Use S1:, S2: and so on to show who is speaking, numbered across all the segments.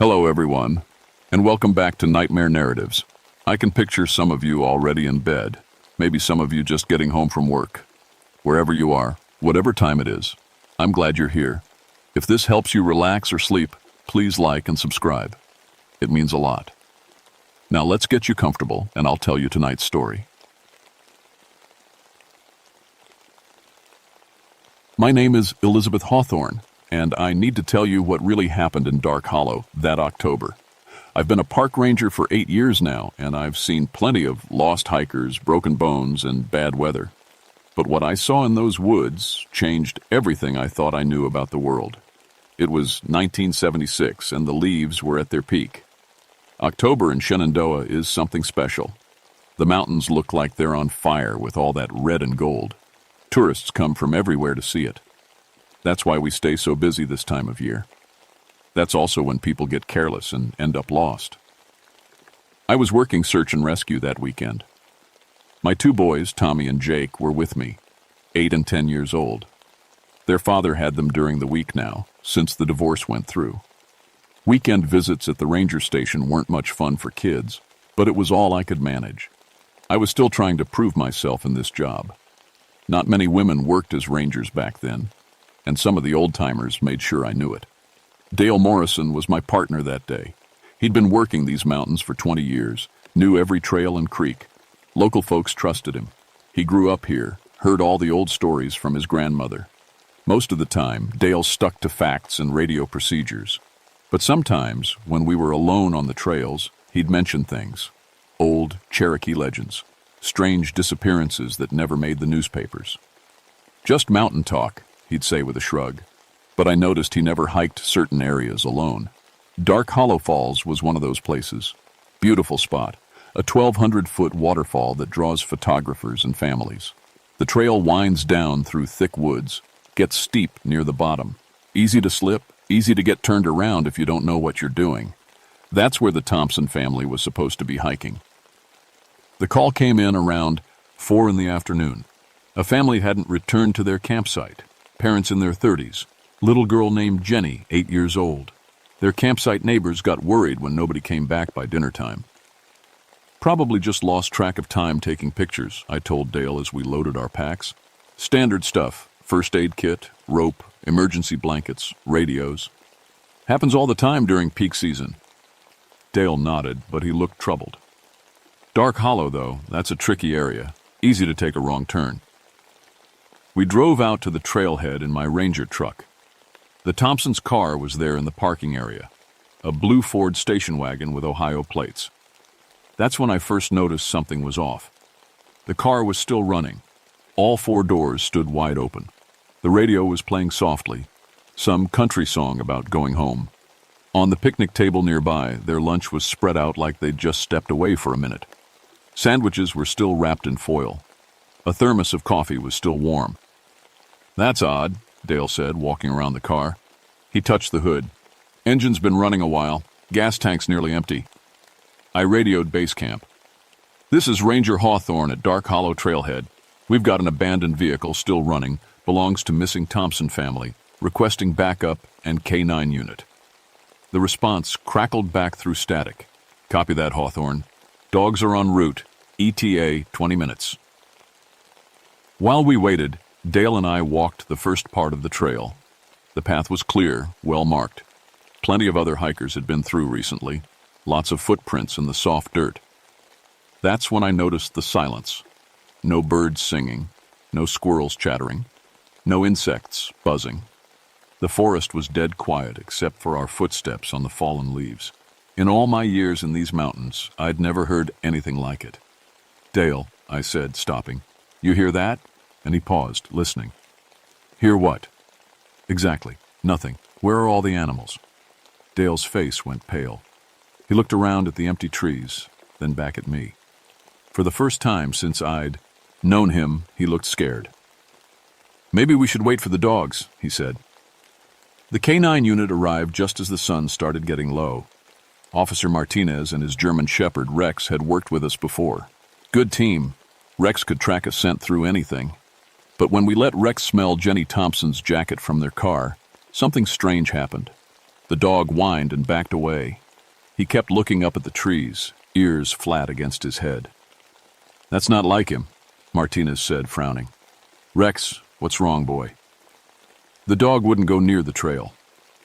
S1: Hello, everyone, and welcome back to Nightmare Narratives. I can picture some of you already in bed, maybe some of you just getting home from work. Wherever you are, whatever time it is, I'm glad you're here. If this helps you relax or sleep, please like and subscribe. It means a lot. Now let's get you comfortable, and I'll tell you tonight's story. My name is Elizabeth Hawthorne, and I need to tell you what really happened in Dark Hollow that October. I've been a park ranger for 8 years now, and I've seen plenty of lost hikers, broken bones, and bad weather. But what I saw in those woods changed everything I thought I knew about the world. It was 1976, and the leaves were at their peak. October in Shenandoah is something special. The mountains look like they're on fire with all that red and gold. Tourists come from everywhere to see it. That's why we stay so busy this time of year. That's also when people get careless and end up lost. I was working search and rescue that weekend. My 2 boys, Tommy and Jake, were with me, 8 and 10 years old. Their father had them during the week now, since the divorce went through. Weekend visits at the ranger station weren't much fun for kids, but it was all I could manage. I was still trying to prove myself in this job. Not many women worked as rangers back then, and some of the old-timers made sure I knew it. Dale Morrison was my partner that day. He'd been working these mountains for 20 years, knew every trail and creek. Local folks trusted him. He grew up here, heard all the old stories from his grandmother. Most of the time, Dale stuck to facts and radio procedures. But sometimes, when we were alone on the trails, he'd mention things. Old Cherokee legends. Strange disappearances that never made the newspapers. Just mountain talk, he'd say with a shrug. But I noticed he never hiked certain areas alone. Dark Hollow Falls was one of those places. Beautiful spot, a 1,200-foot waterfall that draws photographers and families. The trail winds down through thick woods, gets steep near the bottom. Easy to slip, easy to get turned around if you don't know what you're doing. That's where the Thompson family was supposed to be hiking. The call came in around 4 in the afternoon. A family hadn't returned to their campsite. Parents in their 30s. Little girl named Jenny, 8 years old. Their campsite neighbors got worried when nobody came back by dinner time. Probably just lost track of time taking pictures, I told Dale as we loaded our packs. Standard stuff, first aid kit, rope, emergency blankets, radios. Happens all the time during peak season. Dale nodded, but he looked troubled. Dark Hollow, though, that's a tricky area. Easy to take a wrong turn. We drove out to the trailhead in my Ranger truck. The Thompsons' car was there in the parking area, a blue Ford station wagon with Ohio plates. That's when I first noticed something was off. The car was still running. All 4 doors stood wide open. The radio was playing softly, some country song about going home. On the picnic table nearby, their lunch was spread out like they'd just stepped away for a minute. Sandwiches were still wrapped in foil. A thermos of coffee was still warm. "That's odd," Dale said, walking around the car. He touched the hood. "Engine's been running a while. Gas tank's nearly empty." I radioed base camp. "This is Ranger Hawthorne at Dark Hollow Trailhead. We've got an abandoned vehicle still running, belongs to missing Thompson family, requesting backup and K9 unit." The response crackled back through static. "Copy that, Hawthorne. Dogs are en route. ETA 20 minutes. While we waited, Dale and I walked the first part of the trail. The path was clear, well marked. Plenty of other hikers had been through recently. Lots of footprints in the soft dirt. That's when I noticed the silence. No birds singing, no squirrels chattering, no insects buzzing. The forest was dead quiet except for our footsteps on the fallen leaves. In all my years in these mountains, I'd never heard anything like it. "Dale," I said, stopping, "you hear that?" And he paused, listening. "Hear what?" "Exactly. Nothing. Where are all the animals?" Dale's face went pale. He looked around at the empty trees, then back at me. For the first time since I'd known him, he looked scared. "Maybe we should wait for the dogs," he said. The K9 unit arrived just as the sun started getting low. Officer Martinez and his German Shepherd, Rex, had worked with us before. Good team. Rex could track a scent through anything. But when we let Rex smell Jenny Thompson's jacket from their car, something strange happened. The dog whined and backed away. He kept looking up at the trees, ears flat against his head. "That's not like him," Martinez said, frowning. "Rex, what's wrong, boy?" The dog wouldn't go near the trail.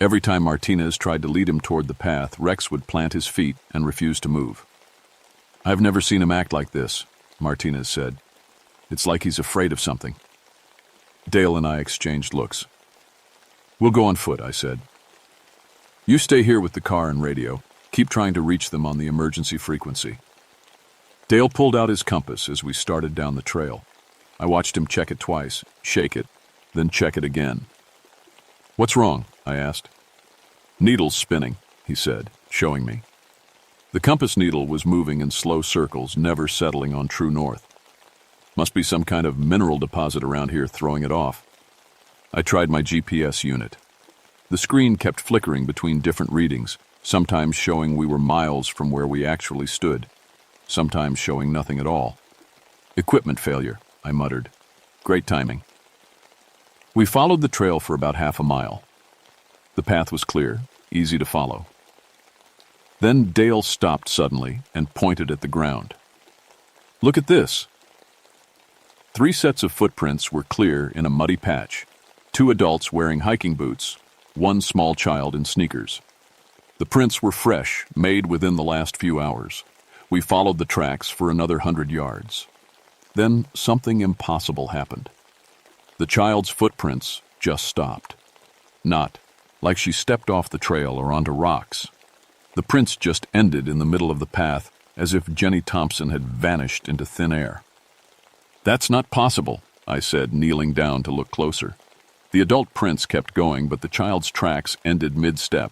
S1: Every time Martinez tried to lead him toward the path, Rex would plant his feet and refuse to move. "I've never seen him act like this," Martinez said. "It's like he's afraid of something." Dale and I exchanged looks. "We'll go on foot," I said. "You stay here with the car and radio. Keep trying to reach them on the emergency frequency." Dale pulled out his compass as we started down the trail. I watched him check it twice, shake it, then check it again. "What's wrong?" I asked. "Needle's spinning," he said, showing me. The compass needle was moving in slow circles, never settling on true north. Must be some kind of mineral deposit around here throwing it off. I tried my GPS unit. The screen kept flickering between different readings, sometimes showing we were miles from where we actually stood, sometimes showing nothing at all. "Equipment failure," I muttered. "Great timing." We followed the trail for about half a mile. The path was clear, easy to follow. Then Dale stopped suddenly and pointed at the ground. "Look at this." 3 sets of footprints were clear in a muddy patch, 2 adults wearing hiking boots, 1 small child in sneakers. The prints were fresh, made within the last few hours. We followed the tracks for another 100 yards. Then something impossible happened. The child's footprints just stopped. Not like she stepped off the trail or onto rocks. The prints just ended in the middle of the path, as if Jenny Thompson had vanished into thin air. "That's not possible," I said, kneeling down to look closer. The adult prints kept going, but the child's tracks ended mid-step.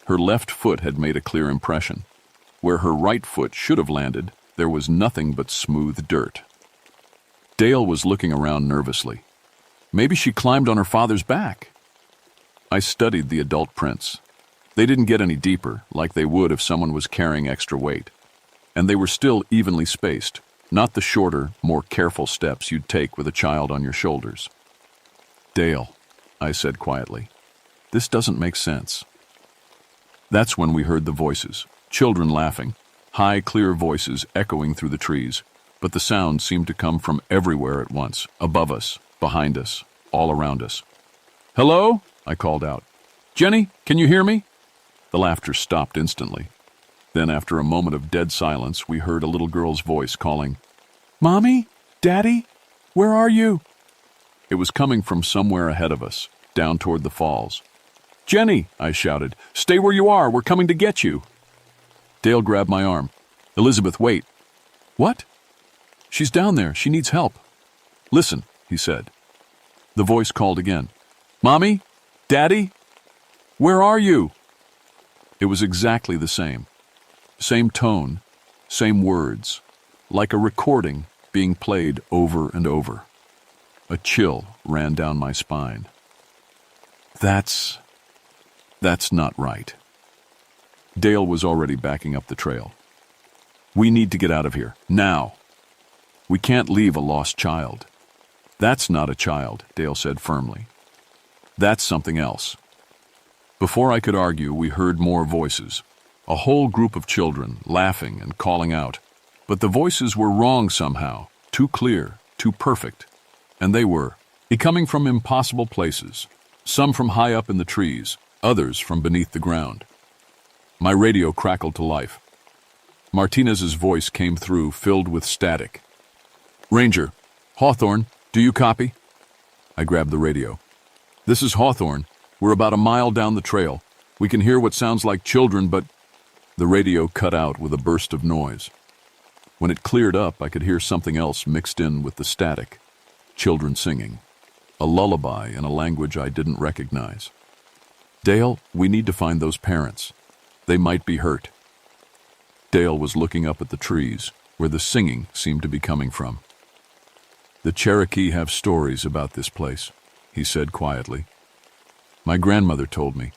S1: Her left foot had made a clear impression. Where her right foot should have landed, there was nothing but smooth dirt. Dale was looking around nervously. "Maybe she climbed on her father's back." I studied the adult prints. They didn't get any deeper, like they would if someone was carrying extra weight. And they were still evenly spaced, not the shorter, more careful steps you'd take with a child on your shoulders. "Dale," I said quietly, "this doesn't make sense." That's when we heard the voices, children laughing, high, clear voices echoing through the trees, but the sound seemed to come from everywhere at once, above us, behind us, all around us. "Hello?" I called out. "Jenny, can you hear me?" The laughter stopped instantly. Then, after a moment of dead silence, we heard a little girl's voice calling, "Mommy? Daddy? Where are you?" It was coming from somewhere ahead of us, down toward the falls. "Jenny," I shouted, "stay where you are. We're coming to get you." Dale grabbed my arm. "Elizabeth, wait." "What?" "She's down there. She needs help." "Listen," he said. The voice called again. "Mommy? Daddy? Where are you?" It was exactly the same. Same tone, same words, like a recording being played over and over. A chill ran down my spine. That's not right. Dale was already backing up the trail. "We need to get out of here, now. We can't leave a lost child." "That's not a child," Dale said firmly. "That's something else." Before I could argue, we heard more voices. A whole group of children, laughing and calling out. But the voices were wrong somehow, too clear, too perfect. And they were, coming from impossible places, some from high up in the trees, others from beneath the ground. My radio crackled to life. Martinez's voice came through, filled with static. "Ranger, Hawthorne, do you copy?" I grabbed the radio. "This is Hawthorne. We're about a mile down the trail. We can hear what sounds like children, but..." The radio cut out with a burst of noise. When it cleared up, I could hear something else mixed in with the static. Children singing. A lullaby in a language I didn't recognize. "Dale, we need to find those parents. They might be hurt." Dale was looking up at the trees, where the singing seemed to be coming from. "The Cherokee have stories about this place," he said quietly. "My grandmother told me.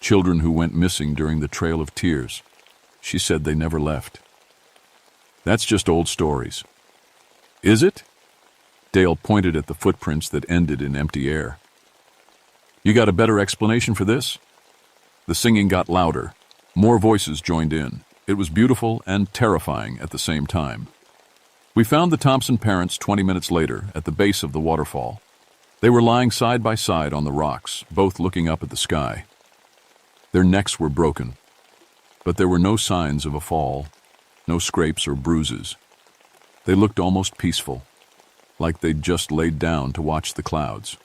S1: Children who went missing during the Trail of Tears. She said they never left." "That's just old stories." "Is it?" Dale pointed at the footprints that ended in empty air. "You got a better explanation for this?" The singing got louder. More voices joined in. It was beautiful and terrifying at the same time. We found the Thompson parents 20 minutes later at the base of the waterfall. They were lying side by side on the rocks, both looking up at the sky. Their necks were broken, but there were no signs of a fall, no scrapes or bruises. They looked almost peaceful, like they'd just laid down to watch the clouds.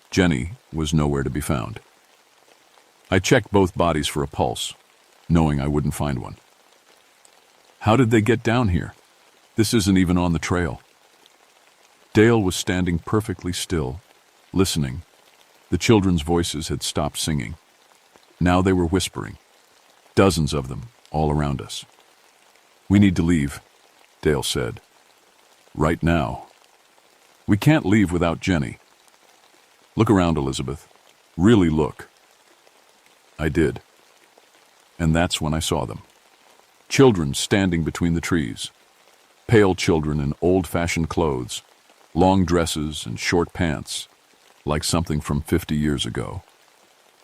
S1: Jenny was nowhere to be found. I checked both bodies for a pulse, knowing I wouldn't find one. How did they get down here? This isn't even on the trail. Dale was standing perfectly still, listening. The children's voices had stopped singing. Now they were whispering. Dozens of them, all around us. "We need to leave," Dale said. "Right now. We can't leave without Jenny." "Look around, Elizabeth. Really look." I did. And that's when I saw them. Children standing between the trees. Pale children in old-fashioned clothes, long dresses and short pants, like something from 50 years ago.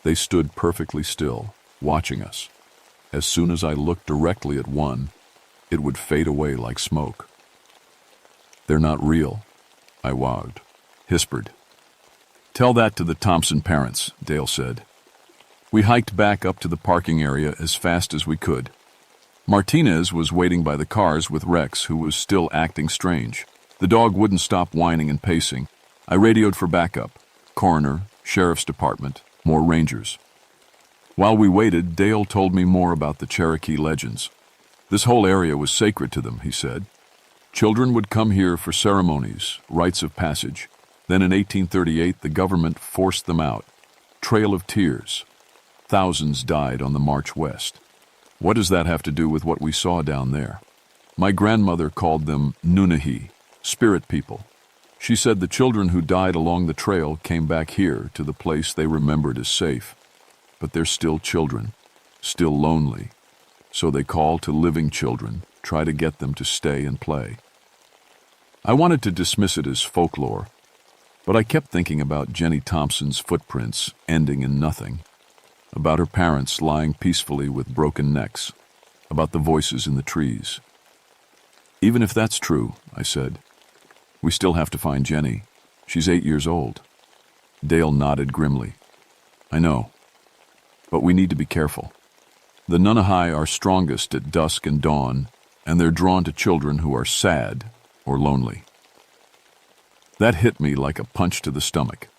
S1: They stood perfectly still, watching us. As soon as I looked directly at one, it would fade away like smoke. "They're not real," I whispered. "Tell that to the Thompson parents," Dale said. We hiked back up to the parking area as fast as we could. Martinez was waiting by the cars with Rex, who was still acting strange. The dog wouldn't stop whining and pacing. I radioed for backup. Coroner, sheriff's department, more rangers. While we waited, Dale told me more about the Cherokee legends. This whole area was sacred to them, he said. Children would come here for ceremonies, rites of passage. Then in 1838, the government forced them out. Trail of Tears. Thousands died on the march west. What does that have to do with what we saw down there? My grandmother called them Nunahi, spirit people. She said the children who died along the trail came back here to the place they remembered as safe. But they're still children, still lonely. So they call to living children, try to get them to stay and play. I wanted to dismiss it as folklore, but I kept thinking about Jenny Thompson's footprints ending in nothing. About her parents lying peacefully with broken necks, about the voices in the trees. "Even if that's true," I said, "we still have to find Jenny. She's 8 years old." Dale nodded grimly. "I know, but we need to be careful. The Nunahi are strongest at dusk and dawn, and they're drawn to children who are sad or lonely." That hit me like a punch to the stomach.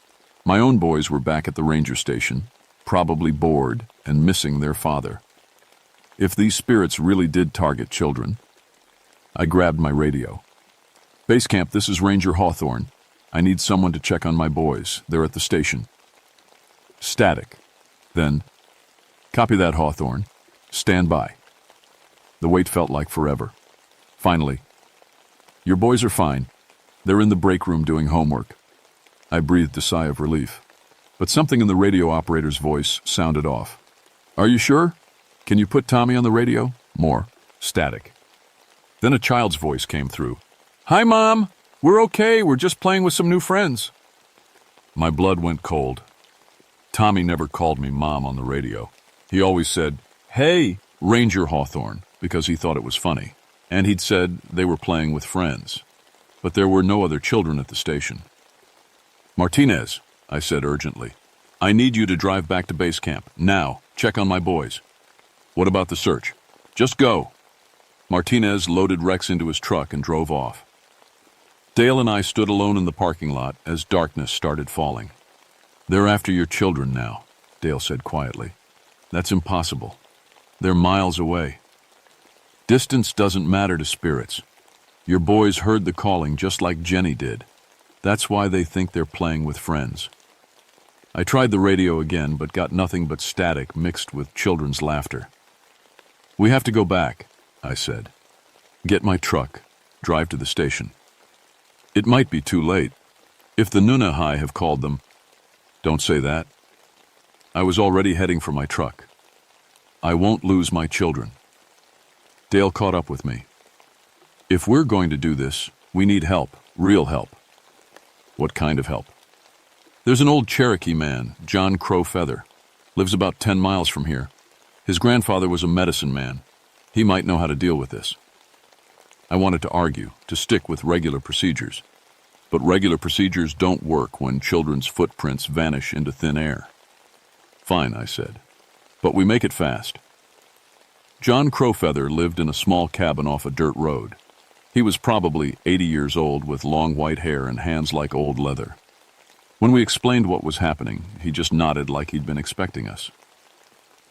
S1: My own boys were back at the ranger station, probably bored and missing their father. If these spirits really did target children, I grabbed my radio. "Base camp, this is Ranger Hawthorne. I need someone to check on my boys. They're at the station." Static. Then, "Copy that, Hawthorne. Stand by." The wait felt like forever. Finally, "Your boys are fine. They're in the break room doing homework." I breathed a sigh of relief. But something in the radio operator's voice sounded off. "Are you sure? Can you put Tommy on the radio?" More. Static. Then a child's voice came through. "Hi, Mom. We're okay. We're just playing with some new friends." My blood went cold. Tommy never called me Mom on the radio. He always said, "Hey, Ranger Hawthorne," because he thought it was funny. And he'd said they were playing with friends. But there were no other children at the station. "Martinez," I said urgently, "I need you to drive back to base camp. Now, check on my boys." "What about the search?" "Just go." Martinez loaded Rex into his truck and drove off. Dale and I stood alone in the parking lot as darkness started falling. "They're after your children now," Dale said quietly. "That's impossible. They're miles away. Distance doesn't matter to spirits. Your boys heard the calling just like Jenny did. That's why they think they're playing with friends." I tried the radio again, but got nothing but static mixed with children's laughter. "We have to go back," I said. "Get my truck, drive to the station. It might be too late. If the Nunahi have called them..." "Don't say that." I was already heading for my truck. "I won't lose my children." Dale caught up with me. "If we're going to do this, we need help, real help." "What kind of help?" "There's an old Cherokee man, John Crowfeather. Lives about 10 miles from here. His grandfather was a medicine man. He might know how to deal with this. I wanted to argue, to stick with regular procedures. But regular procedures don't work when children's footprints vanish into thin air. Fine, I said. But we make it fast. John Crowfeather lived in a small cabin off a dirt road. He was probably 80 years old with long white hair and hands like old leather. When we explained what was happening, he just nodded like he'd been expecting us.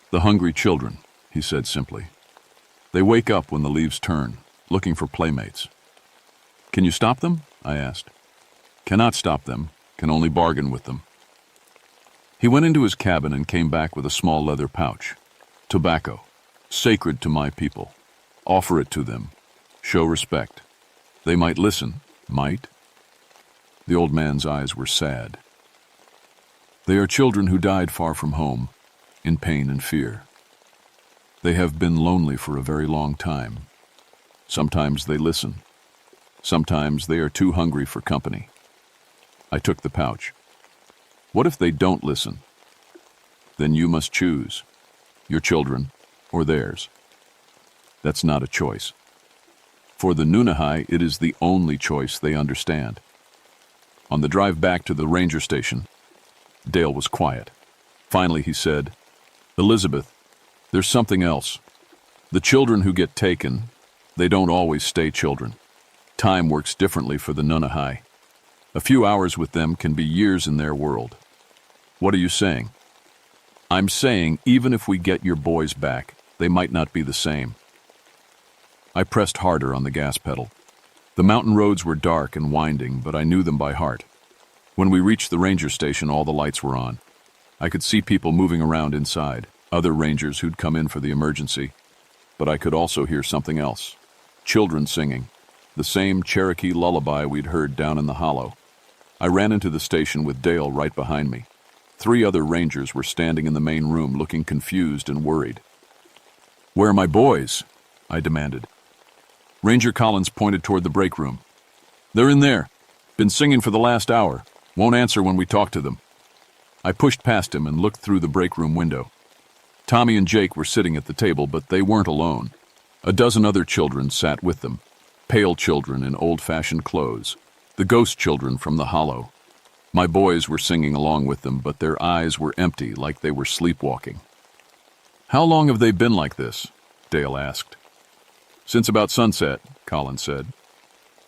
S1: The hungry children, he said simply. They wake up when the leaves turn, looking for playmates. Can you stop them? I asked. Cannot stop them, can only bargain with them. He went into his cabin and came back with a small leather pouch. Tobacco, sacred to my people. Offer it to them. Show respect. They might listen, might. The old man's eyes were sad. They are children who died far from home, in pain and fear. They have been lonely for a very long time. Sometimes they listen. Sometimes they are too hungry for company. I took the pouch. What if they don't listen? Then you must choose, your children or theirs. That's not a choice. For the Nunahai, it is the only choice they understand. On the drive back to the ranger station, Dale was quiet. Finally, he said, Elizabeth, there's something else. The children who get taken, they don't always stay children. Time works differently for the Nunahai. A few hours with them can be years in their world. What are you saying? I'm saying even if we get your boys back, they might not be the same. I pressed harder on the gas pedal. The mountain roads were dark and winding, but I knew them by heart. When we reached the ranger station, all the lights were on. I could see people moving around inside, other rangers who'd come in for the emergency. But I could also hear something else. Children singing, the same Cherokee lullaby we'd heard down in the hollow. I ran into the station with Dale right behind me. 3 other rangers were standing in the main room looking confused and worried. Where are my boys? I demanded. Ranger Collins pointed toward the break room. They're in there. Been singing for the last hour. Won't answer when we talk to them. I pushed past him and looked through the break room window. Tommy and Jake were sitting at the table, but they weren't alone. A dozen other children sat with them. Pale children in old-fashioned clothes. The ghost children from the hollow. My boys were singing along with them, but their eyes were empty like they were sleepwalking. How long have they been like this? Dale asked. Since about sunset, Collins said.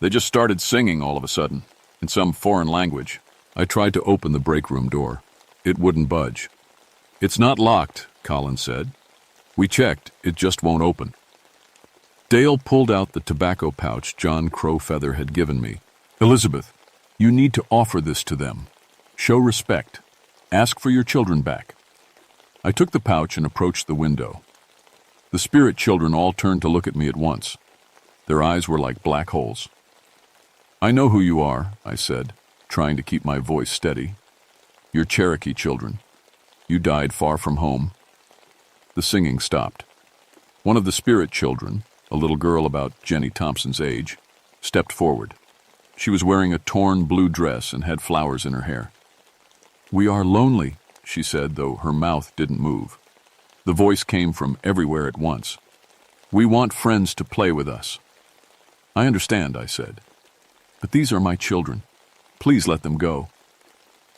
S1: They just started singing all of a sudden, in some foreign language. I tried to open the break room door. It wouldn't budge. It's not locked, Collins said. We checked, it just won't open. Dale pulled out the tobacco pouch John Crowfeather had given me. Elizabeth, you need to offer this to them. Show respect. Ask for your children back. I took the pouch and approached the window. The spirit children all turned to look at me at once. Their eyes were like black holes. I know who you are, I said, trying to keep my voice steady. You're Cherokee children. You died far from home. The singing stopped. One of the spirit children, a little girl about Jenny Thompson's age, stepped forward. She was wearing a torn blue dress and had flowers in her hair. We are lonely, she said, though her mouth didn't move. The voice came from everywhere at once. We want friends to play with us. I understand, I said. But these are my children. Please let them go.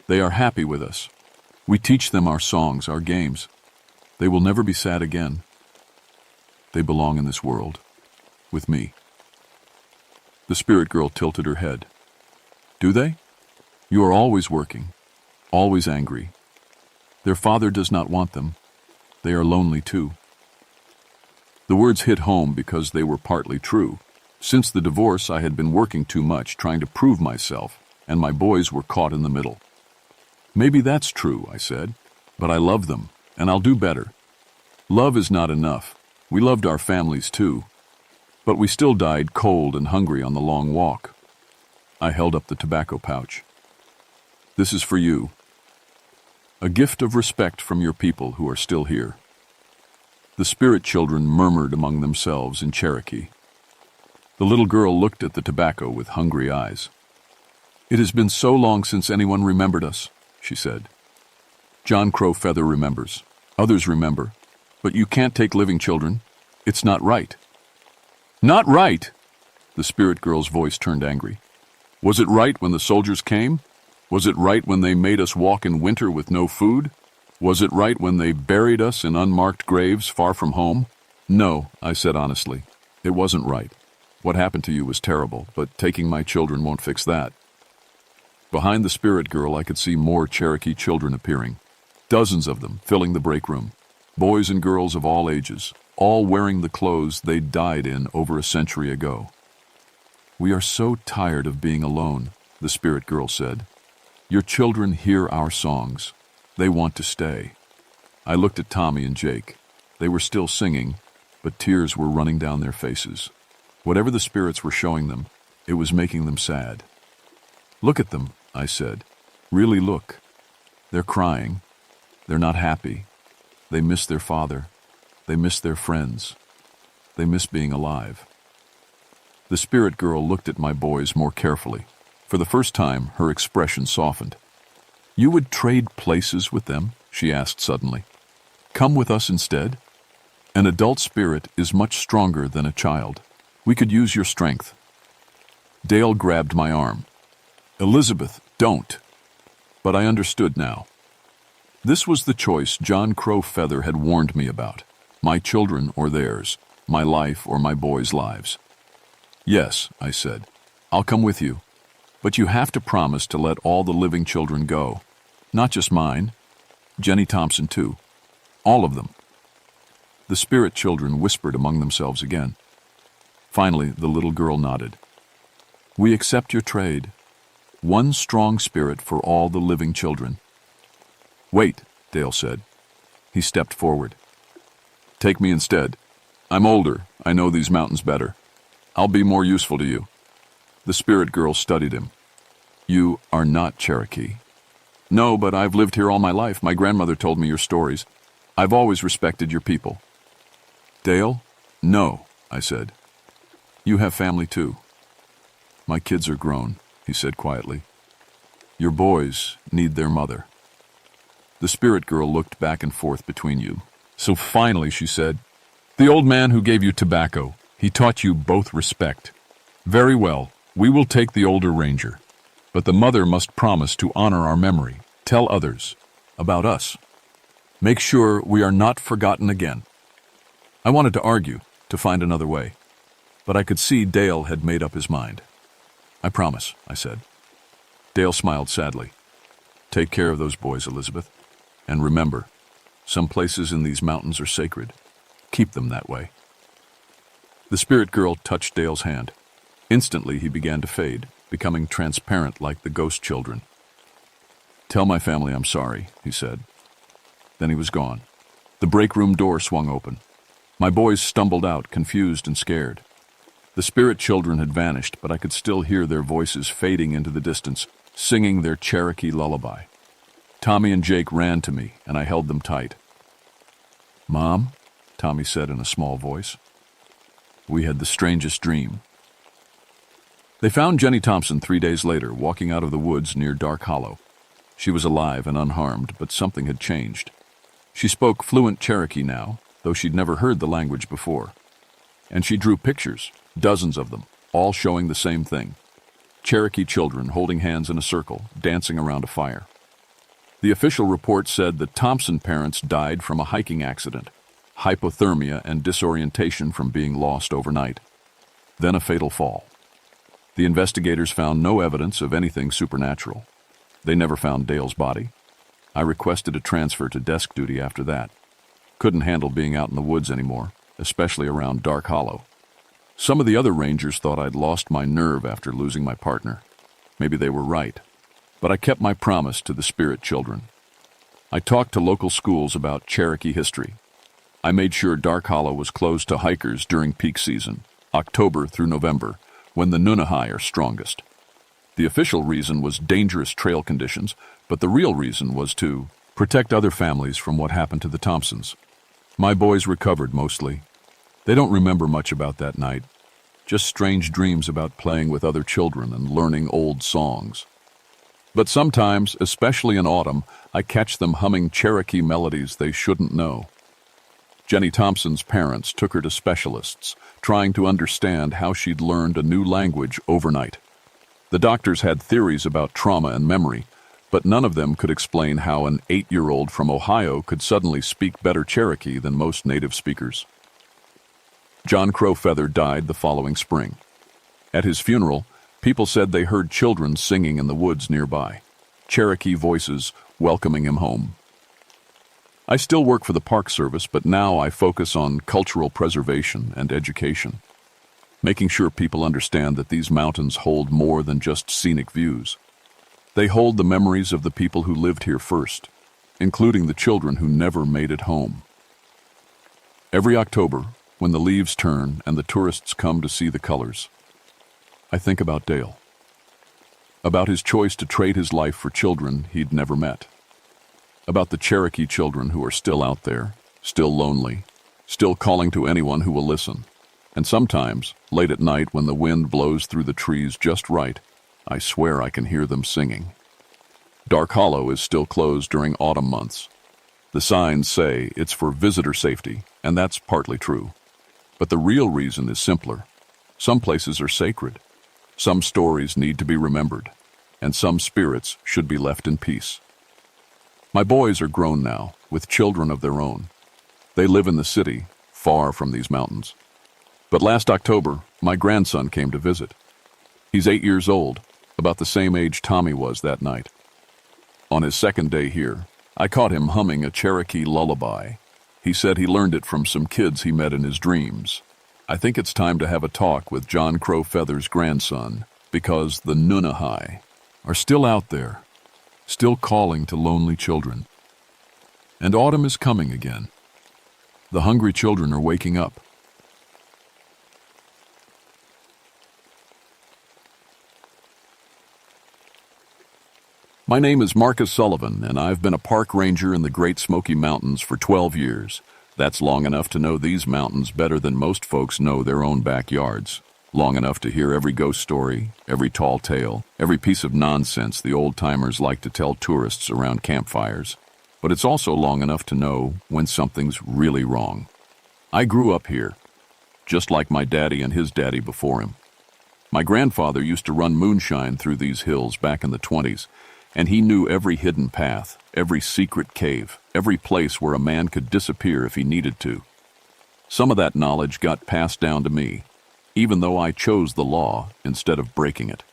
S1: They are happy with us. We teach them our songs, our games. They will never be sad again. They belong in this world, with me. The spirit girl tilted her head. Do they? You are always working, always angry. Their father does not want them. They are lonely too. The words hit home because they were partly true. Since the divorce, I had been working too much, trying to prove myself, and my boys were caught in the middle. Maybe that's true, I said, but I love them, and I'll do better. Love is not enough. We loved our families too, but we still died cold and hungry on the long walk. I held up the tobacco pouch. This is for you. A gift of respect from your people who are still here. The spirit children murmured among themselves in Cherokee. The little girl looked at the tobacco with hungry eyes. It has been so long since anyone remembered us, she said. John Crowfeather remembers. Others remember. But you can't take living children. It's not right. Not right? The spirit girl's voice turned angry. Was it right when the soldiers came? Was it right when they made us walk in winter with no food? Was it right when they buried us in unmarked graves far from home? No, I said honestly. It wasn't right. What happened to you was terrible, but taking my children won't fix that. Behind the spirit girl, I could see more Cherokee children appearing. Dozens of them filling the break room. Boys and girls of all ages, all wearing the clothes they died in over a century ago. We are so tired of being alone, the spirit girl said. Your children hear our songs. They want to stay. I looked at Tommy and Jake. They were still singing, but tears were running down their faces. Whatever the spirits were showing them, it was making them sad. Look at them, I said. Really look. They're crying. They're not happy. They miss their father. They miss their friends. They miss being alive. The spirit girl looked at my boys more carefully. For the first time, her expression softened. You would trade places with them? She asked suddenly. Come with us instead? An adult spirit is much stronger than a child. We could use your strength. Dale grabbed my arm. Elizabeth, don't. But I understood now. This was the choice John Crowfeather had warned me about. My children or theirs, my life or my boys' lives. Yes, I said. I'll come with you. But you have to promise to let all the living children go. Not just mine. Jenny Thompson, too. All of them. The spirit children whispered among themselves again. Finally, the little girl nodded. We accept your trade. One strong spirit for all the living children. Wait, Dale said. He stepped forward. Take me instead. I'm older. I know these mountains better. I'll be more useful to you. The spirit girl studied him. You are not Cherokee. No, but I've lived here all my life. My grandmother told me your stories. I've always respected your people. Dale? No, I said. You have family too. My kids are grown, he said quietly. Your boys need their mother. The spirit girl looked back and forth between you. So finally, she said, the old man who gave you tobacco, he taught you both respect. Very well, we will take the older ranger. But the mother must promise to honor our memory, tell others about us. Make sure we are not forgotten again. I wanted to argue, to find another way, but I could see Dale had made up his mind. I promise, I said. Dale smiled sadly. Take care of those boys, Elizabeth. And remember, some places in these mountains are sacred. Keep them that way. The spirit girl touched Dale's hand. Instantly, he began to fade, becoming transparent like the ghost children. Tell my family I'm sorry, he said. Then he was gone. The break room door swung open. My boys stumbled out, confused and scared. The spirit children had vanished, but I could still hear their voices fading into the distance, singing their Cherokee lullaby. Tommy and Jake ran to me, and I held them tight. Mom, Tommy said in a small voice. We had the strangest dream. They found Jenny Thompson 3 days later, walking out of the woods near Dark Hollow. She was alive and unharmed, but something had changed. She spoke fluent Cherokee now, though she'd never heard the language before. And she drew pictures, dozens of them, all showing the same thing. Cherokee children holding hands in a circle, dancing around a fire. The official report said the Thompson parents died from a hiking accident, hypothermia and disorientation from being lost overnight. Then a fatal fall. The investigators found no evidence of anything supernatural. They never found Dale's body. I requested a transfer to desk duty after that. Couldn't handle being out in the woods anymore, especially around Dark Hollow. Some of the other rangers thought I'd lost my nerve after losing my partner. Maybe they were right. But I kept my promise to the spirit children. I talked to local schools about Cherokee history. I made sure Dark Hollow was closed to hikers during peak season, October through November, when the Nunahai are strongest. The official reason was dangerous trail conditions, but the real reason was to protect other families from what happened to the Thompsons. My boys recovered mostly. They don't remember much about that night, just strange dreams about playing with other children and learning old songs. But sometimes, especially in autumn, I catch them humming Cherokee melodies they shouldn't know. Jenny Thompson's parents took her to specialists, trying to understand how she'd learned a new language overnight. The doctors had theories about trauma and memory, but none of them could explain how an 8-year-old from Ohio could suddenly speak better Cherokee than most native speakers. John Crowfeather died the following spring. At his funeral, people said they heard children singing in the woods nearby, Cherokee voices welcoming him home. I still work for the Park Service, but now I focus on cultural preservation and education, making sure people understand that these mountains hold more than just scenic views. They hold the memories of the people who lived here first, including the children who never made it home. Every October, when the leaves turn and the tourists come to see the colors, I think about Dale, about his choice to trade his life for children he'd never met, about the Cherokee children who are still out there, still lonely, still calling to anyone who will listen. And sometimes, late at night when the wind blows through the trees just right, I swear I can hear them singing. Dark Hollow is still closed during autumn months. The signs say it's for visitor safety, and that's partly true. But the real reason is simpler. Some places are sacred. Some stories need to be remembered, and some spirits should be left in peace. My boys are grown now, with children of their own. They live in the city, far from these mountains. But last October, my grandson came to visit. He's 8 years old, about the same age Tommy was that night. On his second day here, I caught him humming a Cherokee lullaby. He said he learned it from some kids he met in his dreams. I think it's time to have a talk with John Crowfeather's grandson, because the Nunahai are still out there, still calling to lonely children. And autumn is coming again. The hungry children are waking up. My name is Marcus Sullivan, and I've been a park ranger in the Great Smoky Mountains for 12 years. That's long enough to know these mountains better than most folks know their own backyards. Long enough to hear every ghost story, every tall tale, every piece of nonsense the old-timers like to tell tourists around campfires. But it's also long enough to know when something's really wrong. I grew up here, just like my daddy and his daddy before him. My grandfather used to run moonshine through these hills back in the 20s, and he knew every hidden path, every secret cave, every place where a man could disappear if he needed to. Some of that knowledge got passed down to me, even though I chose the law instead of breaking it.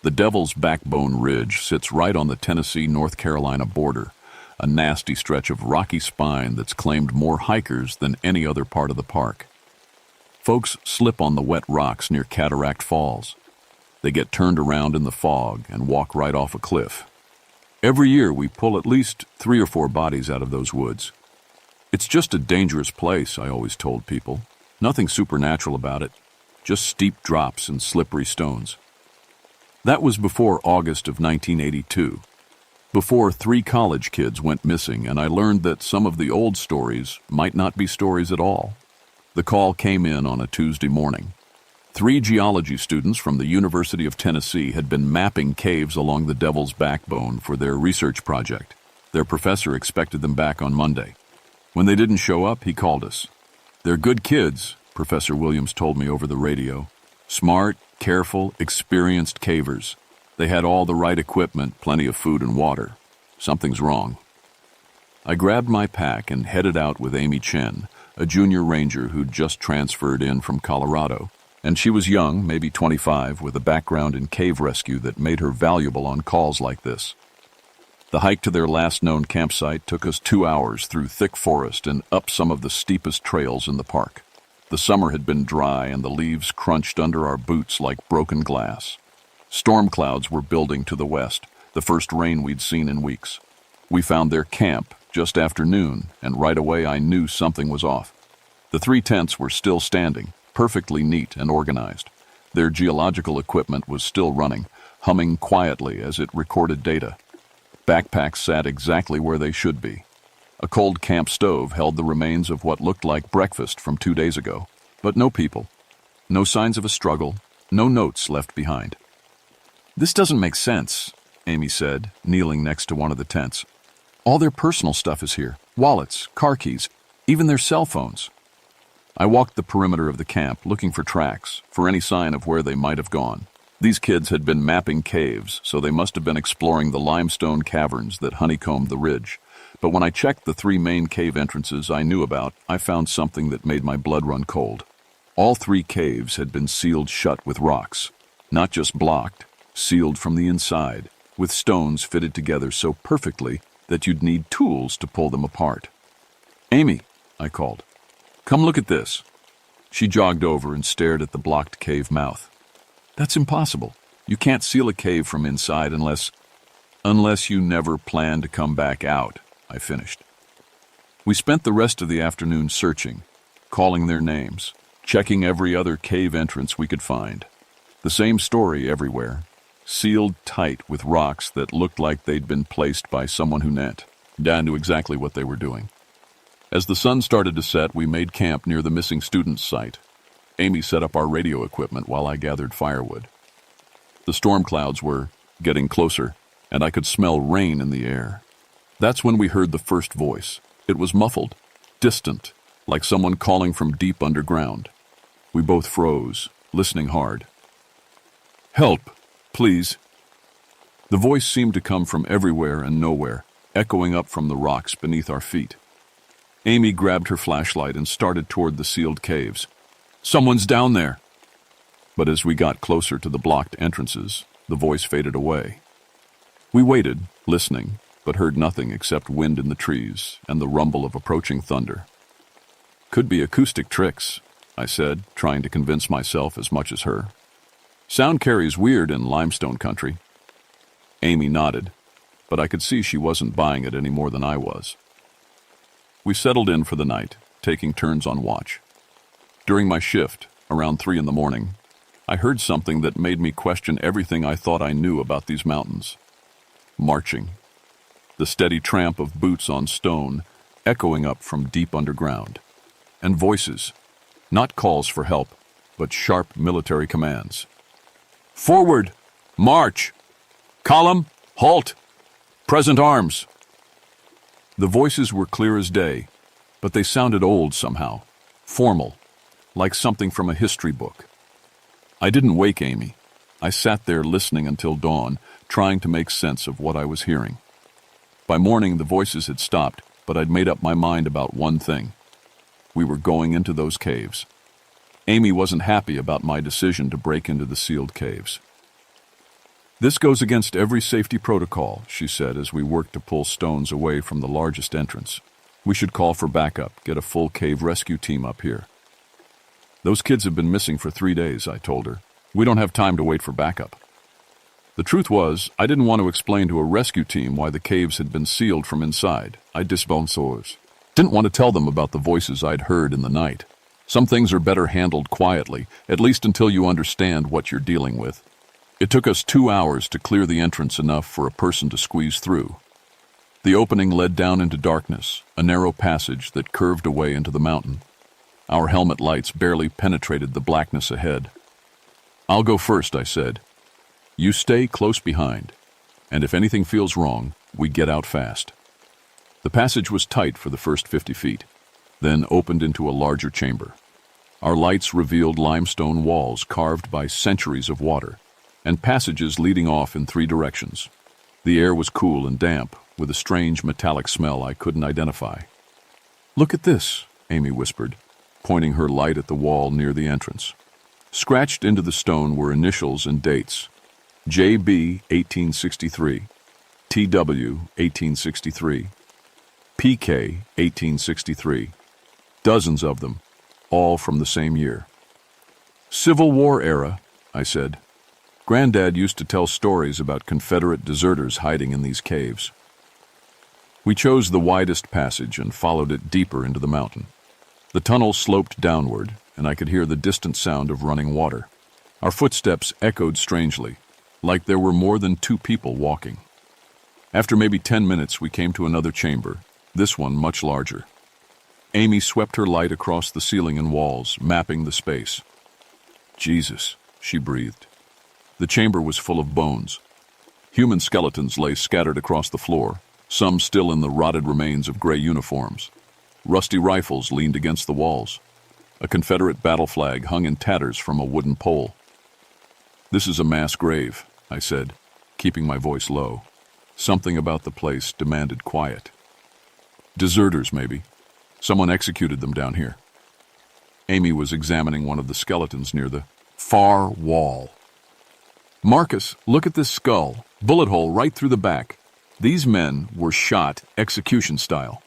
S1: The Devil's Backbone Ridge sits right on the Tennessee-North Carolina border, a nasty stretch of rocky spine that's claimed more hikers than any other part of the park. Folks slip on the wet rocks near Cataract Falls. They get turned around in the fog and walk right off a cliff. Every year we pull at least 3 or 4 bodies out of those woods. It's just a dangerous place, I always told people. Nothing supernatural about it, just steep drops and slippery stones. That was before August of 1982, before 3 college kids went missing, and I learned that some of the old stories might not be stories at all. The call came in on a Tuesday morning. 3 geology students from the University of Tennessee had been mapping caves along the Devil's Backbone for their research project. Their professor expected them back on Monday. When they didn't show up, he called us. They're good kids, Professor Williams told me over the radio. Smart, careful, experienced cavers. They had all the right equipment, plenty of food and water. Something's wrong. I grabbed my pack and headed out with Amy Chen, a junior ranger who'd just transferred in from Colorado. And she was young, maybe 25, with a background in cave rescue that made her valuable on calls like this. The hike to their last known campsite took us 2 hours through thick forest and up some of the steepest trails in the park. The summer had been dry and the leaves crunched under our boots like broken glass. Storm clouds were building to the west, the first rain we'd seen in weeks. We found their camp just after noon, and right away I knew something was off. The 3 tents were still standing, perfectly neat and organized. Their geological equipment was still running, humming quietly as it recorded data. Backpacks sat exactly where they should be. A cold camp stove held the remains of what looked like breakfast from 2 days ago. But no people. No signs of a struggle. No notes left behind. "This doesn't make sense," Amy said, kneeling next to one of the tents. "All their personal stuff is here. Wallets, car keys, even their cell phones." I walked the perimeter of the camp, looking for tracks, for any sign of where they might have gone. These kids had been mapping caves, so they must have been exploring the limestone caverns that honeycombed the ridge. But when I checked the 3 main cave entrances I knew about, I found something that made my blood run cold. All 3 caves had been sealed shut with rocks. Not just blocked, sealed from the inside, with stones fitted together so perfectly that you'd need tools to pull them apart. "Amy," I called, "come look at this." She jogged over and stared at the blocked cave mouth. "That's impossible. You can't seal a cave from inside unless you never plan to come back out," I finished. We spent the rest of the afternoon searching, calling their names, checking every other cave entrance we could find. The same story everywhere, sealed tight with rocks that looked like they'd been placed by someone who knew exactly what they were doing. As the sun started to set, we made camp near the missing students' site. Amy set up our radio equipment while I gathered firewood. The storm clouds were getting closer, and I could smell rain in the air. That's when we heard the first voice. It was muffled, distant, like someone calling from deep underground. We both froze, listening hard. "Help, please." The voice seemed to come from everywhere and nowhere, echoing up from the rocks beneath our feet. Amy grabbed her flashlight and started toward the sealed caves. "Someone's down there." But as we got closer to the blocked entrances, the voice faded away. We waited, listening, but heard nothing except wind in the trees and the rumble of approaching thunder. "Could be acoustic tricks," I said, trying to convince myself as much as her. "Sound carries weird in limestone country." Amy nodded, but I could see she wasn't buying it any more than I was. We settled in for the night, taking turns on watch. During my shift, around 3 a.m, I heard something that made me question everything I thought I knew about these mountains. Marching. The steady tramp of boots on stone, echoing up from deep underground. And voices. Not calls for help, but sharp military commands. "Forward! March! Column! Halt! Present arms!" The voices were clear as day, but they sounded old somehow, formal, like something from a history book. I didn't wake Amy. I sat there listening until dawn, trying to make sense of what I was hearing. By morning, the voices had stopped, but I'd made up my mind about one thing. We were going into those caves. Amy wasn't happy about my decision to break into the sealed caves. "This goes against every safety protocol," she said as we worked to pull stones away from the largest entrance. "We should call for backup, get a full cave rescue team up here." "Those kids have been missing for 3 days," I told her. "We don't have time to wait for backup." The truth was, I didn't want to explain to a rescue team why the caves had been sealed from inside. I didn't want to tell them about the voices I'd heard in the night. Some things are better handled quietly, at least until you understand what you're dealing with. It took us 2 hours to clear the entrance enough for a person to squeeze through. The opening led down into darkness, a narrow passage that curved away into the mountain. Our helmet lights barely penetrated the blackness ahead. "I'll go first," I said. "You stay close behind, and if anything feels wrong, we get out fast." The passage was tight for the first 50 feet, then opened into a larger chamber. Our lights revealed limestone walls carved by centuries of water, and passages leading off in 3 directions. The air was cool and damp, with a strange metallic smell I couldn't identify. "Look at this," Amy whispered, pointing her light at the wall near the entrance. Scratched into the stone were initials and dates. JB 1863, TW 1863, PK 1863. Dozens of them, all from the same year. "Civil War era," I said. "Granddad used to tell stories about Confederate deserters hiding in these caves." We chose the widest passage and followed it deeper into the mountain. The tunnel sloped downward, and I could hear the distant sound of running water. Our footsteps echoed strangely, like there were more than 2 people walking. After maybe 10 minutes, we came to another chamber, this one much larger. Amy swept her light across the ceiling and walls, mapping the space. "Jesus," she breathed. The chamber was full of bones. Human skeletons lay scattered across the floor, some still in the rotted remains of gray uniforms. Rusty rifles leaned against the walls. A Confederate battle flag hung in tatters from a wooden pole. "This is a mass grave," I said, keeping my voice low. Something about the place demanded quiet. "Deserters, maybe. Someone executed them down here." Amy was examining one of the skeletons near the far wall. "Marcus, look at this skull. Bullet hole right through the back. These men were shot execution style."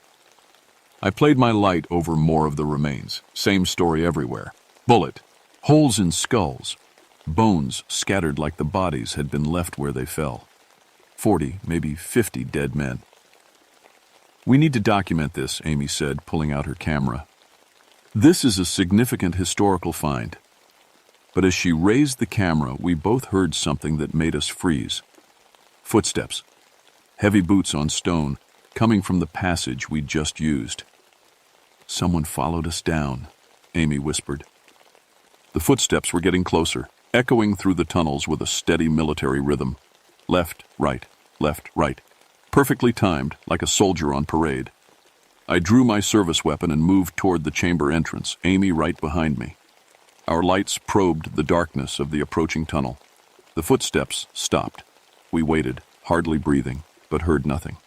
S1: I played my light over more of the remains. Same story everywhere. Bullet, holes in skulls, bones scattered like the bodies had been left where they fell. 40, maybe 50 dead men. "We need to document this," Amy said, pulling out her camera. "This is a significant historical find." But as she raised the camera, we both heard something that made us freeze. Footsteps. Heavy boots on stone, coming from the passage we'd just used. "Someone followed us down," Amy whispered. The footsteps were getting closer, echoing through the tunnels with a steady military rhythm. Left, right, perfectly timed, like a soldier on parade. I drew my service weapon and moved toward the chamber entrance, Amy right behind me. Our lights probed the darkness of the approaching tunnel. The footsteps stopped. We waited, hardly breathing, but heard nothing.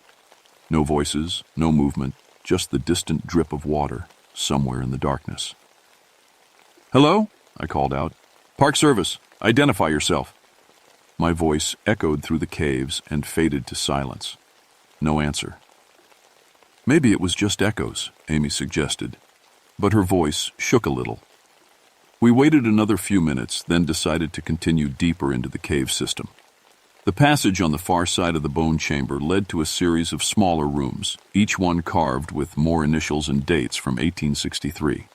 S1: No voices, no movement, just the distant drip of water somewhere in the darkness. "Hello?" I called out. "Park Service, identify yourself." My voice echoed through the caves and faded to silence. No answer. "Maybe it was just echoes," Amy suggested, but her voice shook a little. We waited another few minutes, then decided to continue deeper into the cave system. The passage on the far side of the bone chamber led to a series of smaller rooms, each one carved with more initials and dates from 1863.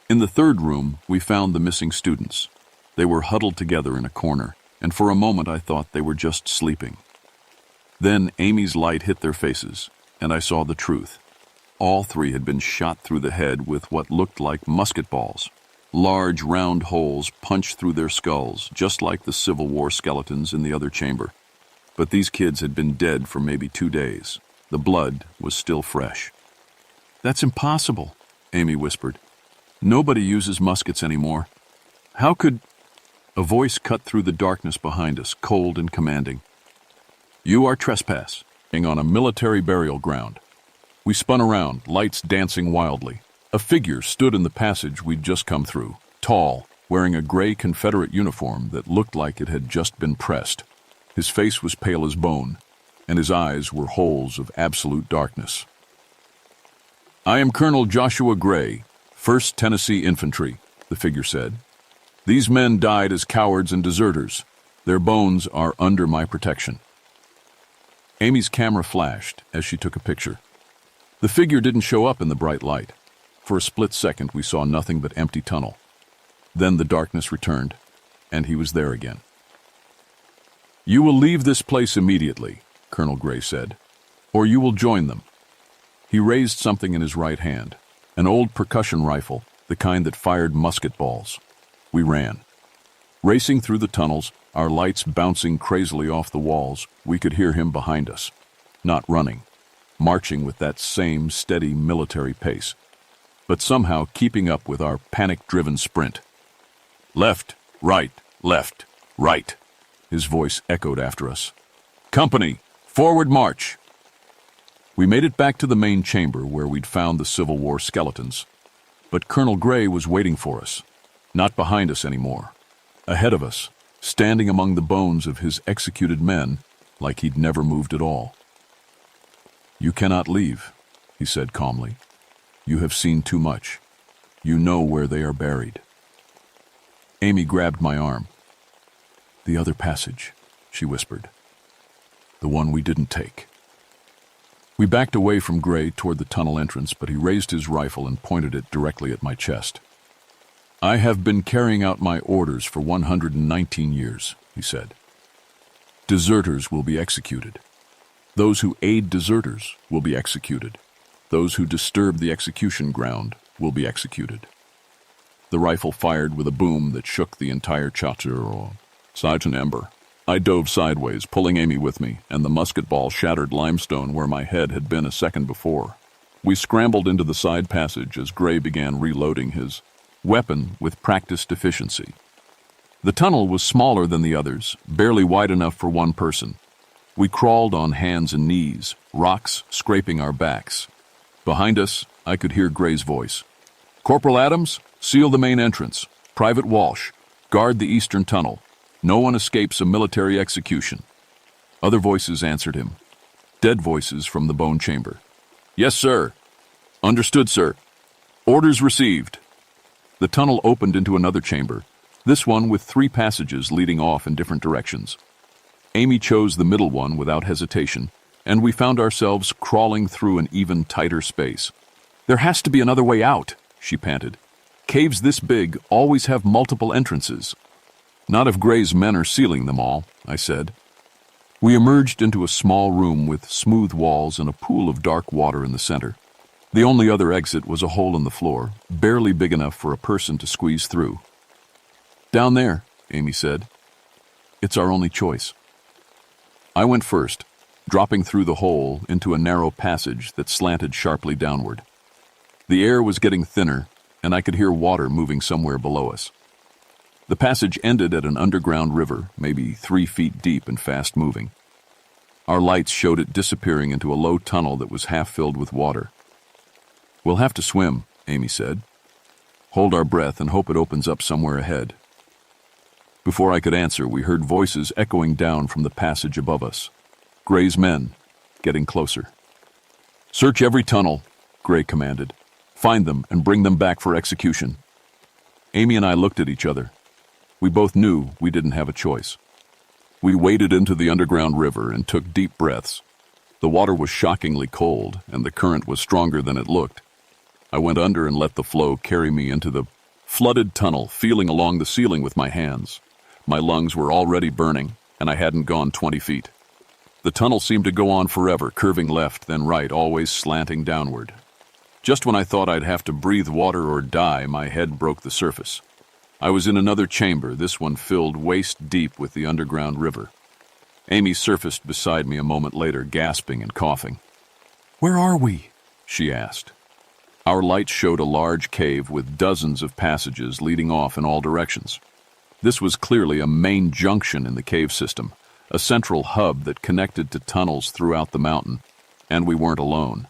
S1: In the third room, we found the missing students. They were huddled together in a corner, and for a moment I thought they were just sleeping. Then Amy's light hit their faces, and I saw the truth. All three had been shot through the head with what looked like musket balls. Large, round holes punched through their skulls, just like the Civil War skeletons in the other chamber. But these kids had been dead for maybe 2 days. The blood was still fresh. "That's impossible," Amy whispered. "Nobody uses muskets anymore. How could—" A voice cut through the darkness behind us, cold and commanding. "You are trespassing on a military burial ground." We spun around, lights dancing wildly. A figure stood in the passage we'd just come through, tall, wearing a gray Confederate uniform that looked like it had just been pressed. His face was pale as bone, and his eyes were holes of absolute darkness. "I am Colonel Joshua Gray, 1st Tennessee Infantry," the figure said. "These men died as cowards and deserters. Their bones are under my protection." Amy's camera flashed as she took a picture. The figure didn't show up in the bright light. For a split second, we saw nothing but empty tunnel. Then the darkness returned, and he was there again. "You will leave this place immediately," Colonel Gray said, "or you will join them." He raised something in his right hand, an old percussion rifle, the kind that fired musket balls. We ran. Racing through the tunnels, our lights bouncing crazily off the walls, we could hear him behind us. Not running, marching with that same steady military pace, but somehow keeping up with our panic-driven sprint. "Left, right, his voice echoed after us. "Company, forward march!" We made it back to the main chamber where we'd found the Civil War skeletons. But Colonel Gray was waiting for us, not behind us anymore, ahead of us, standing among the bones of his executed men like he'd never moved at all. "You cannot leave," he said calmly. "You have seen too much. You know where they are buried." Amy grabbed my arm. "The other passage," she whispered. "The one we didn't take." We backed away from Gray toward the tunnel entrance, but he raised his rifle and pointed it directly at my chest. "I have been carrying out my orders for 119 years, he said. "Deserters will be executed. Those who aid deserters will be executed. Those who disturb the execution ground will be executed." The rifle fired with a boom that shook the entire chateau. Sergeant Ember, I dove sideways, pulling Amy with me, and the musket ball shattered limestone where my head had been a second before. We scrambled into the side passage as Gray began reloading his weapon with practiced efficiency. The tunnel was smaller than the others, barely wide enough for one person. We crawled on hands and knees, rocks scraping our backs. Behind us, I could hear Gray's voice. "Corporal Adams, seal the main entrance. Private Walsh, guard the eastern tunnel. No one escapes a military execution." Other voices answered him. Dead voices from the bone chamber. "Yes, sir." "Understood, sir." "Orders received." The tunnel opened into another chamber, this one with 3 passages leading off in different directions. Amy chose the middle one without hesitation, and we found ourselves crawling through an even tighter space. "There has to be another way out," she panted. "Caves this big always have multiple entrances." "Not if Gray's men are sealing them all," I said. We emerged into a small room with smooth walls and a pool of dark water in the center. The only other exit was a hole in the floor, barely big enough for a person to squeeze through. "Down there," Amy said. "It's our only choice." I went first, dropping through the hole into a narrow passage that slanted sharply downward. The air was getting thinner, and I could hear water moving somewhere below us. The passage ended at an underground river, maybe 3 feet deep and fast-moving. Our lights showed it disappearing into a low tunnel that was half filled with water. "We'll have to swim," Amy said. "Hold our breath and hope it opens up somewhere ahead." Before I could answer, we heard voices echoing down from the passage above us. Gray's men, getting closer. "Search every tunnel," Gray commanded. "Find them and bring them back for execution." Amy and I looked at each other. We both knew we didn't have a choice. We waded into the underground river and took deep breaths. The water was shockingly cold, and the current was stronger than it looked. I went under and let the flow carry me into the flooded tunnel, feeling along the ceiling with my hands. My lungs were already burning, and I hadn't gone 20 feet. The tunnel seemed to go on forever, curving left, then right, always slanting downward. Just when I thought I'd have to breathe water or die, my head broke the surface. I was in another chamber, this one filled waist deep with the underground river. Amy surfaced beside me a moment later, gasping and coughing. "Where are we?" she asked. Our light showed a large cave with dozens of passages leading off in all directions. This was clearly a main junction in the cave system, a central hub that connected to tunnels throughout the mountain, and we weren't alone.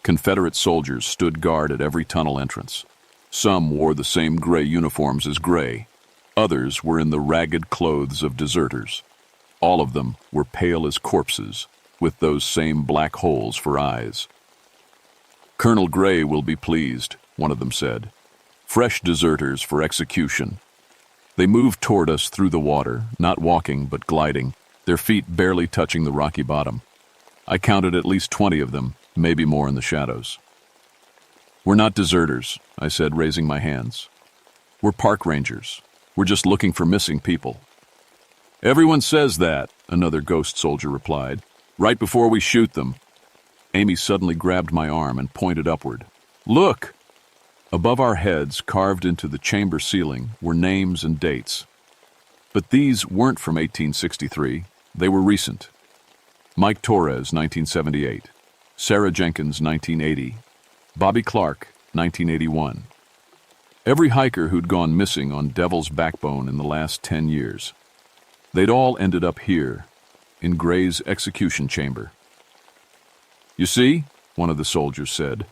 S1: Confederate soldiers stood guard at every tunnel entrance. Some wore the same gray uniforms as Gray. Others were in the ragged clothes of deserters. All of them were pale as corpses, with those same black holes for eyes. "Colonel Gray will be pleased," one of them said. "Fresh deserters for execution." They moved toward us through the water, not walking but gliding, their feet barely touching the rocky bottom. I counted at least 20 of them, maybe more in the shadows. "We're not deserters," I said, raising my hands. "We're park rangers. We're just looking for missing people." "Everyone says that," another ghost soldier replied, "right before we shoot them." Amy suddenly grabbed my arm and pointed upward. "Look!" Above our heads, carved into the chamber ceiling, were names and dates. But these weren't from 1863. They were recent. Mike Torres, 1978. Sarah Jenkins, 1980. Bobby Clark, 1981. Every hiker who'd gone missing on Devil's Backbone in the last 10 years. They'd all ended up here, in Gray's execution chamber. "You see," one of the soldiers said,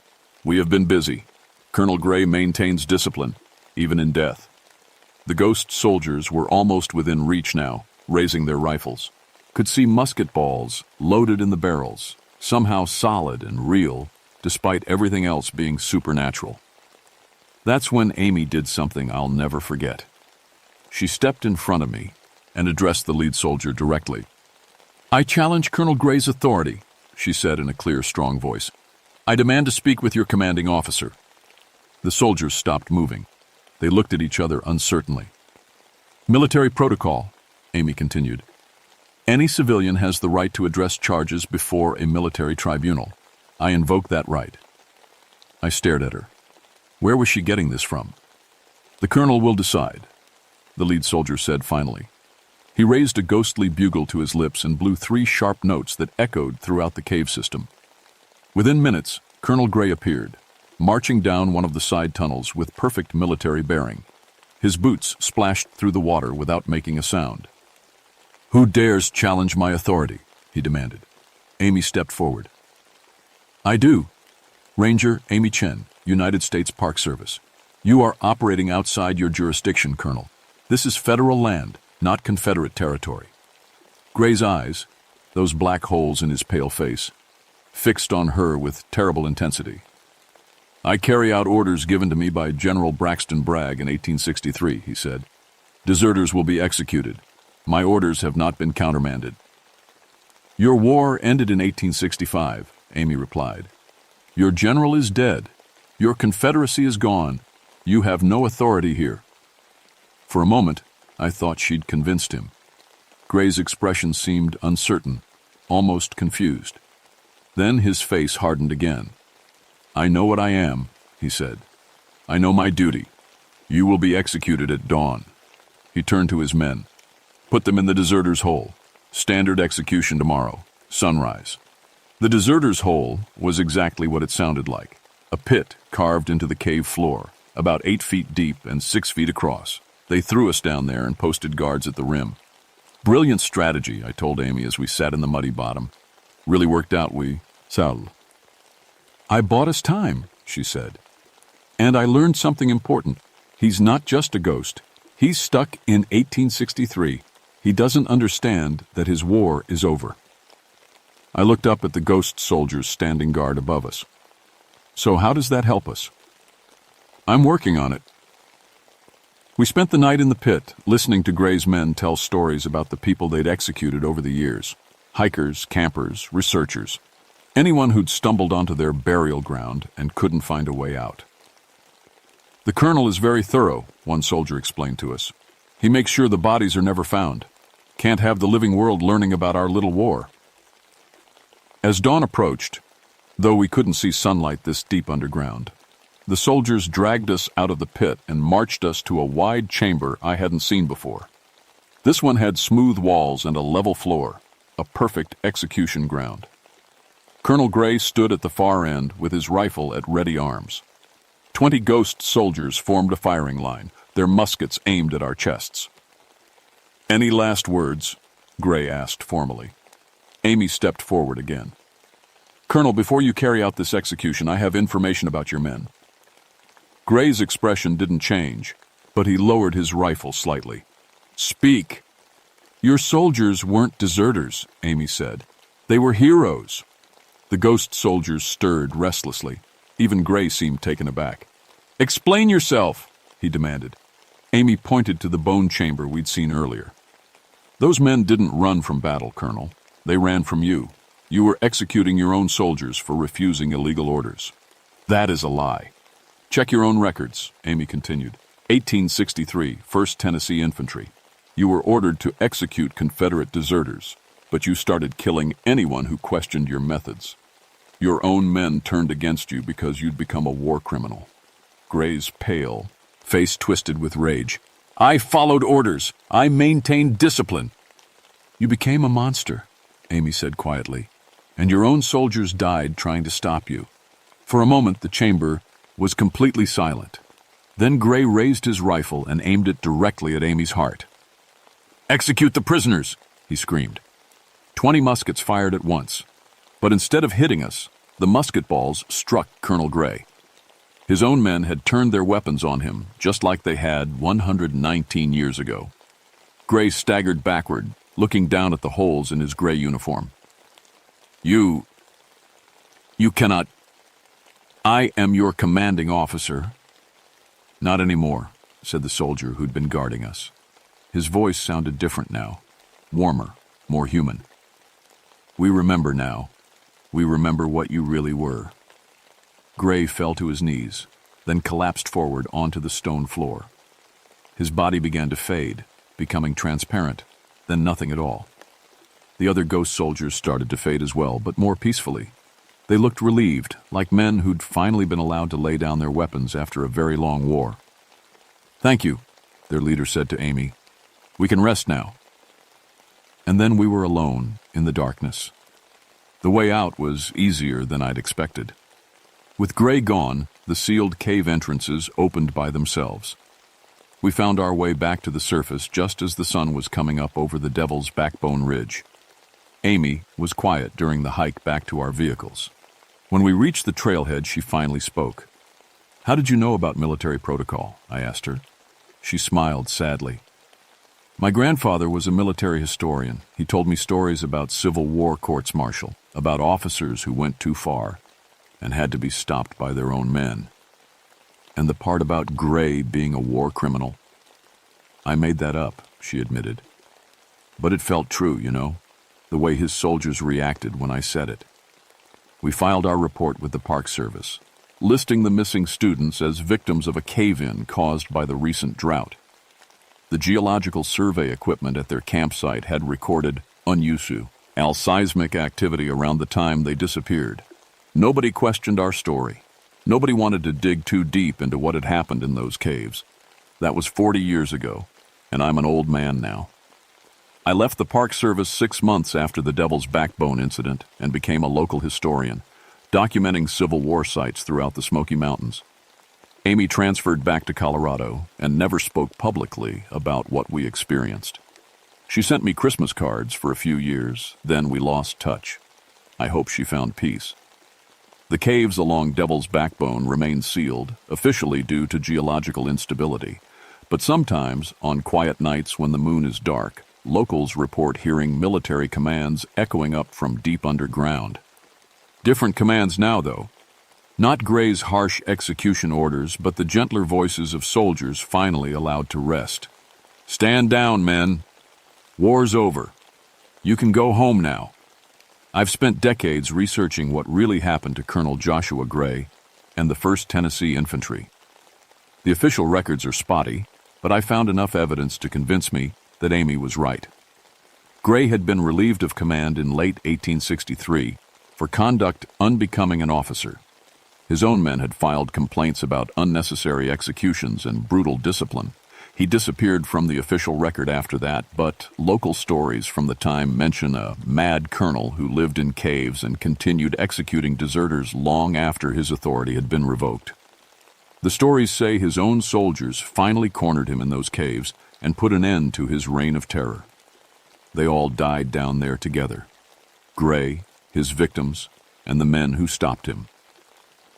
S1: "we have been busy. Colonel Gray maintains discipline, even in death." The ghost soldiers were almost within reach now, raising their rifles. Could see musket balls loaded in the barrels, somehow solid and real, despite everything else being supernatural. That's when Amy did something I'll never forget. She stepped in front of me and addressed the lead soldier directly. "I challenge Colonel Gray's authority," she said in a clear, strong voice. "I demand to speak with your commanding officer." The soldiers stopped moving. They looked at each other uncertainly. "Military protocol," Amy continued. "Any civilian has the right to address charges before a military tribunal. I invoke that right." I stared at her. Where was she getting this from? "The colonel will decide," the lead soldier said finally. He raised a ghostly bugle to his lips and blew 3 sharp notes that echoed throughout the cave system. Within minutes, Colonel Gray appeared, marching down one of the side tunnels with perfect military bearing. His boots splashed through the water without making a sound. "Who dares challenge my authority?" he demanded. Amy stepped forward. "I do. Ranger Amy Chen, United States Park Service. You are operating outside your jurisdiction, Colonel. This is federal land, not Confederate territory." Gray's eyes, those black holes in his pale face, fixed on her with terrible intensity. "I carry out orders given to me by General Braxton Bragg in 1863, he said. "Deserters will be executed. My orders have not been countermanded." "Your war ended in 1865, Amy replied. "Your general is dead. Your Confederacy is gone. You have no authority here." For a moment, I thought she'd convinced him. Gray's expression seemed uncertain, almost confused. Then his face hardened again. "I know what I am," he said. "I know my duty. You will be executed at dawn." He turned to his men. "Put them in the deserters' hole. Standard execution tomorrow, sunrise." The deserters' hole was exactly what it sounded like. A pit carved into the cave floor, about 8 feet deep and 6 feet across. They threw us down there and posted guards at the rim. "Brilliant strategy," I told Amy as we sat in the muddy bottom. "Really worked out, Sal." "I bought us time," she said. "And I learned something important. He's not just a ghost. He's stuck in 1863. He doesn't understand that his war is over." I looked up at the ghost soldiers standing guard above us. "So how does that help us?" "I'm working on it." We spent the night in the pit, listening to Gray's men tell stories about the people they'd executed over the years. Hikers, campers, researchers. Anyone who'd stumbled onto their burial ground and couldn't find a way out. "The colonel is very thorough," one soldier explained to us. "He makes sure the bodies are never found. Can't have the living world learning about our little war." As dawn approached, though we couldn't see sunlight this deep underground, the soldiers dragged us out of the pit and marched us to a wide chamber I hadn't seen before. This one had smooth walls and a level floor, a perfect execution ground. Colonel Gray stood at the far end with his rifle at ready arms. 20 ghost soldiers formed a firing line, their muskets aimed at our chests. "Any last words?" Gray asked formally. Amy stepped forward again. "Colonel, before you carry out this execution, I have information about your men." Gray's expression didn't change, but he lowered his rifle slightly. "Speak." "Your soldiers weren't deserters," Amy said. "They were heroes." The ghost soldiers stirred restlessly. Even Gray seemed taken aback. "Explain yourself," he demanded. Amy pointed to the bone chamber we'd seen earlier. "Those men didn't run from battle, Colonel. They ran from you. You were executing your own soldiers for refusing illegal orders." "That is a lie." "Check your own records," Amy continued. 1863, 1st Tennessee Infantry. You were ordered to execute Confederate deserters, but you started killing anyone who questioned your methods. Your own men turned against you because you'd become a war criminal." Gray's pale face twisted with rage. "I followed orders. I maintained discipline." "You became a monster," Amy said quietly, "and your own soldiers died trying to stop you." For a moment, the chamber was completely silent. Then Gray raised his rifle and aimed it directly at Amy's heart. "Execute the prisoners!" he screamed. 20 muskets fired at once, but instead of hitting us, the musket balls struck Colonel Gray. His own men had turned their weapons on him, just like they had 119 years ago. Gray staggered backward, looking down at the holes in his gray uniform. You cannot. I am your commanding officer." "Not anymore," said the soldier who'd been guarding us. His voice sounded different now, warmer, more human. "We remember now. We remember what you really were." Gray fell to his knees, then collapsed forward onto the stone floor. His body began to fade, becoming transparent, then nothing at all. The other ghost soldiers started to fade as well, but more peacefully. They looked relieved, like men who'd finally been allowed to lay down their weapons after a very long war. "Thank you," their leader said to Amy. "We can rest now." And then we were alone in the darkness. The way out was easier than I'd expected. With Gray gone, the sealed cave entrances opened by themselves. We found our way back to the surface just as the sun was coming up over the Devil's Backbone Ridge. Amy was quiet during the hike back to our vehicles. When we reached the trailhead, she finally spoke. "How did you know about military protocol?" I asked her. She smiled sadly. "My grandfather was a military historian. He told me stories about Civil War courts-martial, about officers who went too far and had to be stopped by their own men. And the part about Gray being a war criminal. I made that up," she admitted. "But it felt true, you know, the way his soldiers reacted when I said it." We filed our report with the Park Service, listing the missing students as victims of a cave-in caused by the recent drought. The geological survey equipment at their campsite had recorded unusual seismic activity around the time they disappeared. Nobody questioned our story. Nobody wanted to dig too deep into what had happened in those caves. That was 40 years ago, and I'm an old man now. I left the Park Service 6 months after the Devil's Backbone incident and became a local historian, documenting Civil War sites throughout the Smoky Mountains. Amy transferred back to Colorado and never spoke publicly about what we experienced. She sent me Christmas cards for a few years, then we lost touch. I hope she found peace. The caves along Devil's Backbone remain sealed, officially due to geological instability. But sometimes, on quiet nights when the moon is dark, locals report hearing military commands echoing up from deep underground. Different commands now, though. Not Gray's harsh execution orders, but the gentler voices of soldiers finally allowed to rest. "Stand down, men. War's over. You can go home now." I've spent decades researching what really happened to Colonel Joshua Gray and the 1st Tennessee Infantry. The official records are spotty, but I found enough evidence to convince me that Amy was right. Gray had been relieved of command in late 1863 for conduct unbecoming an officer. His own men had filed complaints about unnecessary executions and brutal discipline. He disappeared from the official record after that, but local stories from the time mention a mad colonel who lived in caves and continued executing deserters long after his authority had been revoked. The stories say his own soldiers finally cornered him in those caves and put an end to his reign of terror. They all died down there together. Gray, his victims, and the men who stopped him.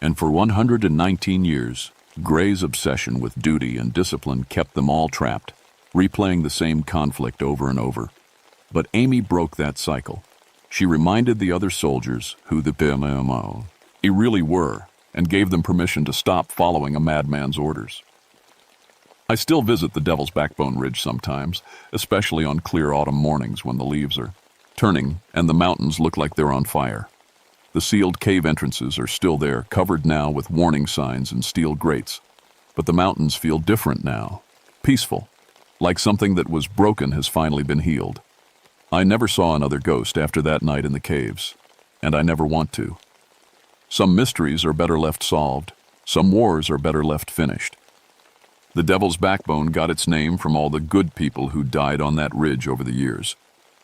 S1: And for 119 years, Gray's obsession with duty and discipline kept them all trapped, replaying the same conflict over and over. But Amy broke that cycle. She reminded the other soldiers who the PMO really were and gave them permission to stop following a madman's orders. I still visit the Devil's Backbone Ridge sometimes, especially on clear autumn mornings when the leaves are turning and the mountains look like they're on fire. The sealed cave entrances are still there, covered now with warning signs and steel grates. But the mountains feel different now, peaceful, like something that was broken has finally been healed. I never saw another ghost after that night in the caves, and I never want to. Some mysteries are better left solved, some wars are better left finished. The Devil's Backbone got its name from all the good people who died on that ridge over the years.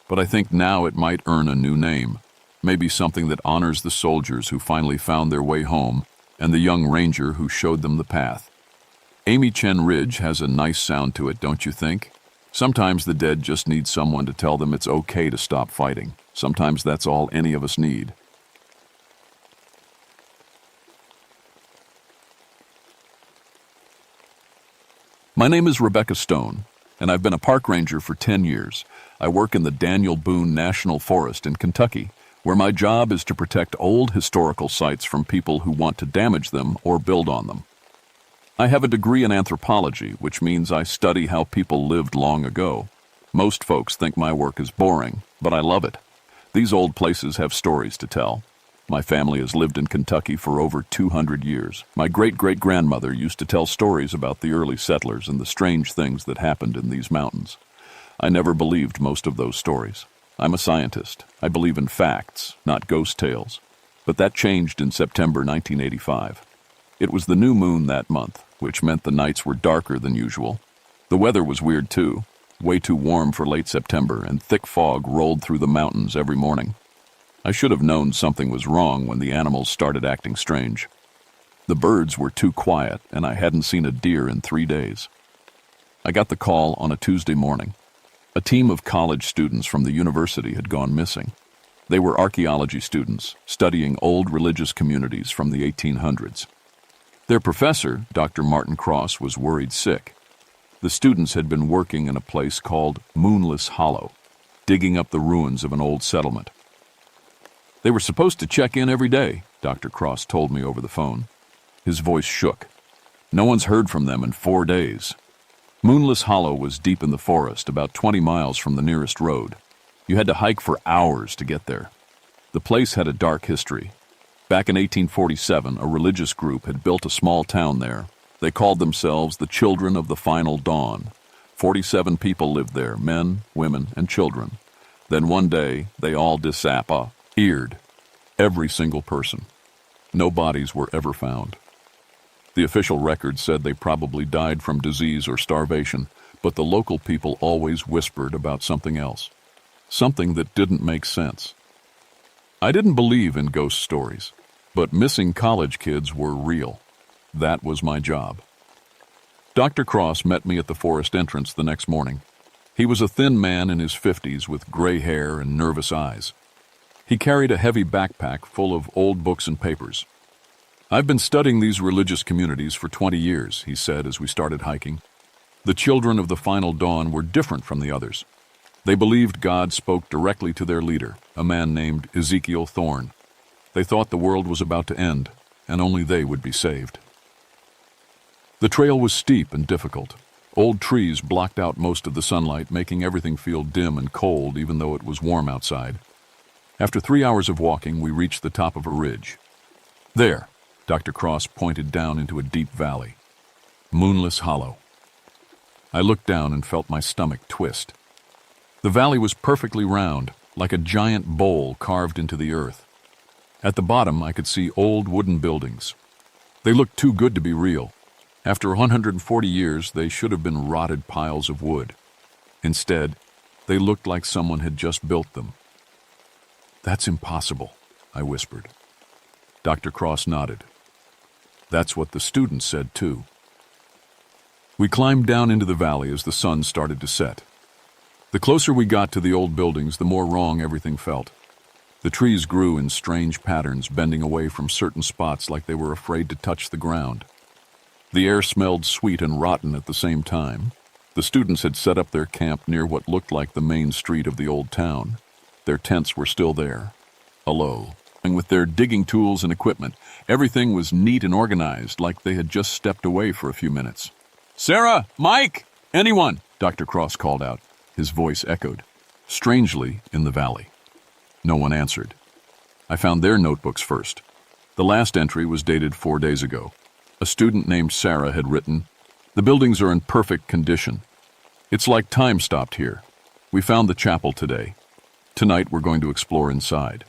S1: But I think now it might earn a new name. Maybe something that honors the soldiers who finally found their way home and the young ranger who showed them the path. Amy Chen Ridge has a nice sound to it, don't you think? Sometimes the dead just need someone to tell them it's okay to stop fighting. Sometimes that's all any of us need. My name is Rebecca Stone, and I've been a park ranger for 10 years. I work in the Daniel Boone National Forest in Kentucky, where my job is to protect old historical sites from people who want to damage them or build on them. I have a degree in anthropology, which means I study how people lived long ago. Most folks think my work is boring, but I love it. These old places have stories to tell. My family has lived in Kentucky for over 200 years. My great-great-grandmother used to tell stories about the early settlers and the strange things that happened in these mountains. I never believed most of those stories. I'm a scientist. I believe in facts, not ghost tales. But that changed in September 1985. It was the new moon that month, which meant the nights were darker than usual. The weather was weird too. way too warm for late September, and thick fog rolled through the mountains every morning. I should have known something was wrong when the animals started acting strange. The birds were too quiet, and I hadn't seen a deer in 3 days. I got the call on a Tuesday morning. A team of college students from the university had gone missing. They were archaeology students, studying old religious communities from the 1800s. Their professor, Dr. Martin Cross, was worried sick. The students had been working in a place called Moonless Hollow, digging up the ruins of an old settlement. They were supposed to check in every day, Dr. Cross told me over the phone. His voice shook. No one's heard from them in 4 days. Moonless Hollow was deep in the forest, about 20 miles from the nearest road. You had to hike for hours to get there. The place had a dark history. Back in 1847, a religious group had built a small town there. They called themselves the Children of the Final Dawn. 47 people lived there, men, women, and children. Then one day, they all disappeared. Every single person. No bodies were ever found. The official record said they probably died from disease or starvation, but the local people always whispered about something else. Something that didn't make sense. I didn't believe in ghost stories, but missing college kids were real. That was my job. Dr. Cross met me at the forest entrance the next morning. He was a thin man in his 50s with gray hair and nervous eyes. He carried a heavy backpack full of old books and papers. I've been studying these religious communities for 20 years, he said as we started hiking. The Children of the Final Dawn were different from the others. They believed God spoke directly to their leader, a man named Ezekiel Thorne. They thought the world was about to end, and only they would be saved. The trail was steep and difficult. Old trees blocked out most of the sunlight, making everything feel dim and cold even though it was warm outside. After 3 hours of walking, we reached the top of a ridge. There, Dr. Cross pointed down into a deep valley. Moonless Hollow. I looked down and felt my stomach twist. The valley was perfectly round, like a giant bowl carved into the earth. At the bottom, I could see old wooden buildings. They looked too good to be real. After 140 years, they should have been rotted piles of wood. Instead, they looked like someone had just built them. "That's impossible," I whispered. Dr. Cross nodded. That's what the students said, too. We climbed down into the valley as the sun started to set. The closer we got to the old buildings, the more wrong everything felt. The trees grew in strange patterns, bending away from certain spots like they were afraid to touch the ground. The air smelled sweet and rotten at the same time. The students had set up their camp near what looked like the main street of the old town. Their tents were still there, alow, and with their digging tools and equipment. Everything was neat and organized, like they had just stepped away for a few minutes. "Sarah! Mike! Anyone!" Dr. Cross called out. His voice echoed, strangely, in the valley. No one answered. I found their notebooks first. The last entry was dated 4 days ago. A student named Sarah had written, "The buildings are in perfect condition. It's like time stopped here. We found the chapel today. Tonight we're going to explore inside."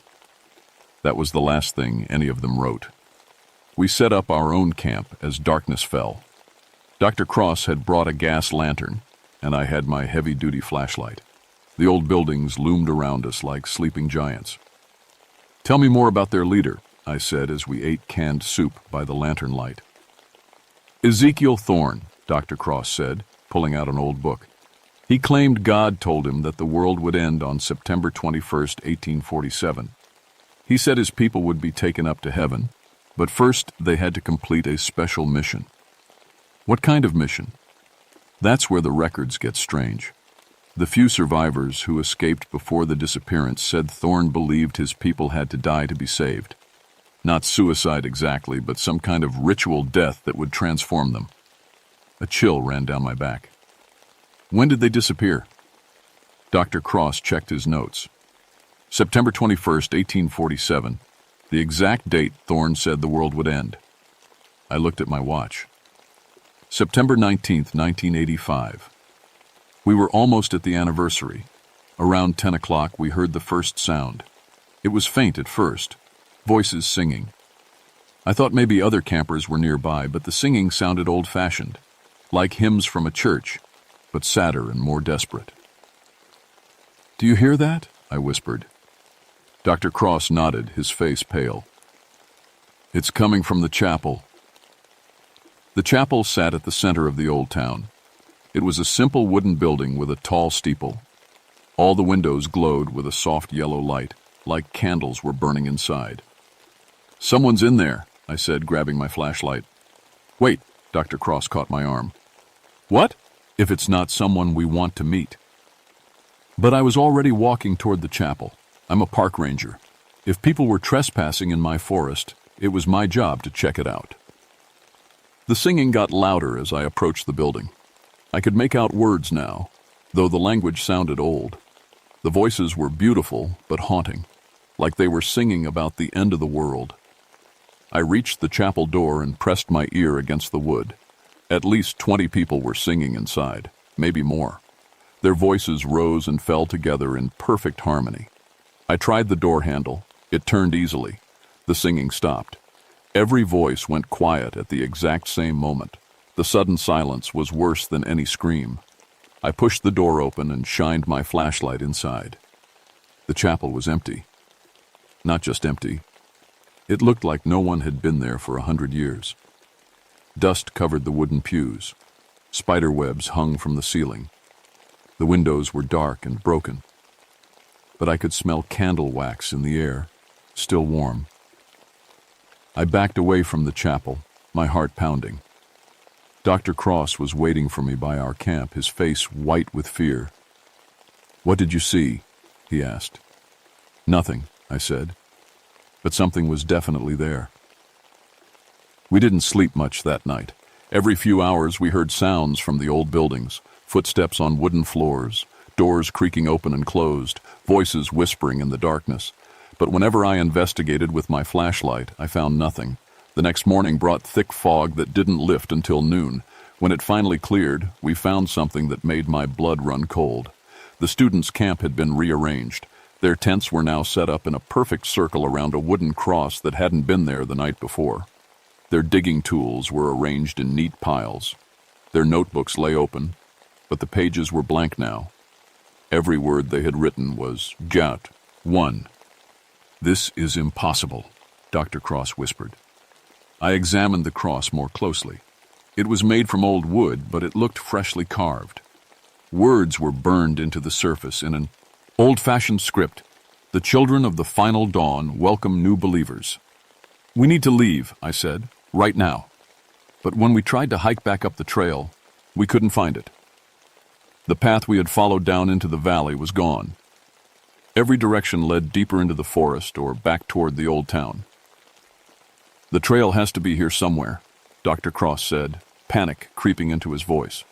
S1: That was the last thing any of them wrote. We set up our own camp as darkness fell. Dr. Cross had brought a gas lantern, and I had my heavy-duty flashlight. The old buildings loomed around us like sleeping giants. "Tell me more about their leader," I said as we ate canned soup by the lantern light. "Ezekiel Thorne," Dr. Cross said, pulling out an old book. "He claimed God told him that the world would end on September 21st, 1847. He said his people would be taken up to heaven, but first they had to complete a special mission." "What kind of mission?" That's where the records get strange. The few survivors who escaped before the disappearance said Thorne believed his people had to die to be saved. Not suicide exactly, but some kind of ritual death that would transform them. A chill ran down my back. "When did they disappear?" Dr. Cross checked his notes. "September 21st, 1847. The exact date Thorne said the world would end." I looked at my watch. September 19th, 1985. We were almost at the anniversary. Around 10 o'clock, we heard the first sound. It was faint at first, voices singing. I thought maybe other campers were nearby, but the singing sounded old-fashioned, like hymns from a church. but sadder and more desperate. "Do you hear that?" I whispered. Dr. Cross nodded, his face pale. "It's coming from the chapel." The chapel sat at the center of the old town. It was a simple wooden building with a tall steeple. All the windows glowed with a soft yellow light, like candles were burning inside. "Someone's in there," I said, grabbing my flashlight. "Wait," Dr. Cross caught my arm. "What?" "If it's not someone we want to meet." But I was already walking toward the chapel. I'm a park ranger. If people were trespassing in my forest, it was my job to check it out. The singing got louder as I approached the building. I could make out words now, though the language sounded old. The voices were beautiful but haunting, like they were singing about the end of the world. I reached the chapel door and pressed my ear against the wood. At least 20 people were singing inside, maybe more. Their voices rose and fell together in perfect harmony. I tried the door handle. It turned easily. The singing stopped. Every voice went quiet at the exact same moment. The sudden silence was worse than any scream. I pushed the door open and shined my flashlight inside. The chapel was empty. Not just empty. It looked like no one had been there for 100 years. Dust covered the wooden pews. Spider webs hung from the ceiling. The windows were dark and broken. But I could smell candle wax in the air, still warm. I backed away from the chapel, my heart pounding. Dr. Cross was waiting for me by our camp, his face white with fear. "What did you see?" he asked. "Nothing," I said, but something was definitely there. We didn't sleep much that night. Every few hours we heard sounds from the old buildings, footsteps on wooden floors, doors creaking open and closed, voices whispering in the darkness. But whenever I investigated with my flashlight, I found nothing. The next morning brought thick fog that didn't lift until noon. When it finally cleared, we found something that made my blood run cold. The students' camp had been rearranged. Their tents were now set up in a perfect circle around a wooden cross that hadn't been there the night before. Their digging tools were arranged in neat piles. Their notebooks lay open, but the pages were blank now. Every word they had written was Jat 1. "This is impossible," Dr. Cross whispered. I examined the cross more closely. It was made from old wood, but it looked freshly carved. Words were burned into the surface in an old-fashioned script. "The children of the final dawn welcome new believers." "We need to leave," I said, "right now." But when we tried to hike back up the trail, we couldn't find it. The path we had followed down into the valley was gone. Every direction led deeper into the forest or back toward the old town. "The trail has to be here somewhere," Dr. Cross said, panic creeping into his voice.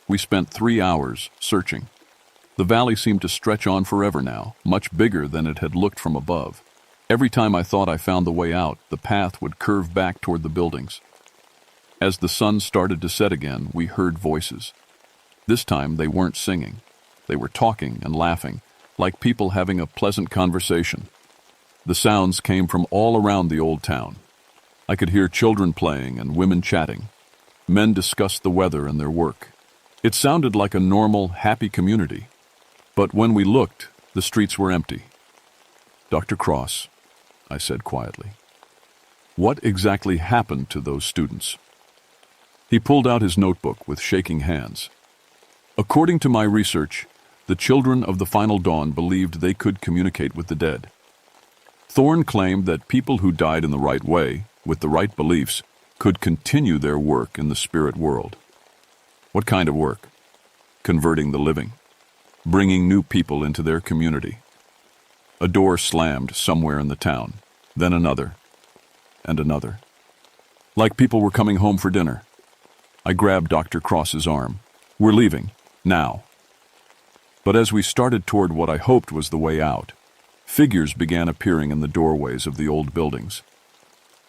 S1: We spent 3 hours searching. The valley seemed to stretch on forever now, much bigger than it had looked from above. Every time I thought I found the way out, the path would curve back toward the buildings. As the sun started to set again, we heard voices. This time they weren't singing. They were talking and laughing, like people having a pleasant conversation. The sounds came from all around the old town. I could hear children playing and women chatting. Men discussed the weather and their work. It sounded like a normal, happy community. But when we looked, the streets were empty. "Dr. Cross," I said quietly, "what exactly happened to those students?" He pulled out his notebook with shaking hands. "According to my research, the children of the final dawn believed they could communicate with the dead. Thorne claimed that people who died in the right way, with the right beliefs, could continue their work in the spirit world." "What kind of work?" "Converting the living, bringing new people into their community." A door slammed somewhere in the town, then another, and another. Like people were coming home for dinner. I grabbed Dr. Cross's arm. "We're leaving, now." But as we started toward what I hoped was the way out, figures began appearing in the doorways of the old buildings.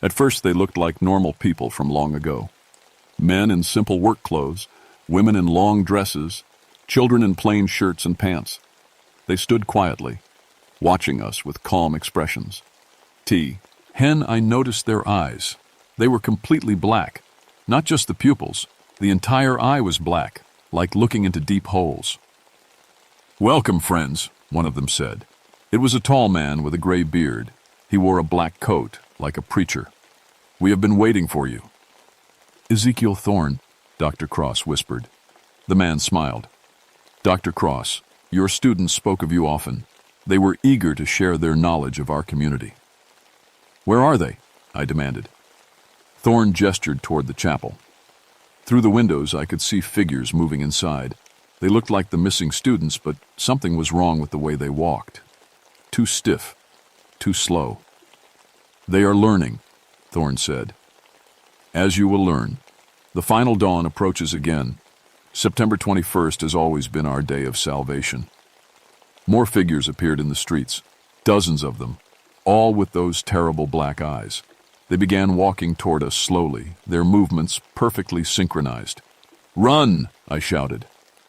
S1: At first they looked like normal people from long ago. Men in simple work clothes, women in long dresses, children in plain shirts and pants. They stood quietly, watching us with calm expressions. I noticed their eyes. They were completely black. Not just the pupils. The entire eye was black, like looking into deep holes. "Welcome, friends," one of them said. It was a tall man with a gray beard. He wore a black coat, like a preacher. "We have been waiting for you." "Ezekiel Thorne," Dr. Cross whispered. The man smiled. "Dr. Cross, your students spoke of you often. They were eager to share their knowledge of our community." "Where are they?" I demanded. Thorne gestured toward the chapel. Through the windows, I could see figures moving inside. They looked like the missing students, but something was wrong with the way they walked. Too stiff, too slow. "They are learning," Thorne said. "As you will learn. The final dawn approaches again. September 21st has always been our day of salvation." More figures appeared in the streets, dozens of them, all with those terrible black eyes. They began walking toward us slowly, their movements perfectly synchronized. "Run!" I shouted.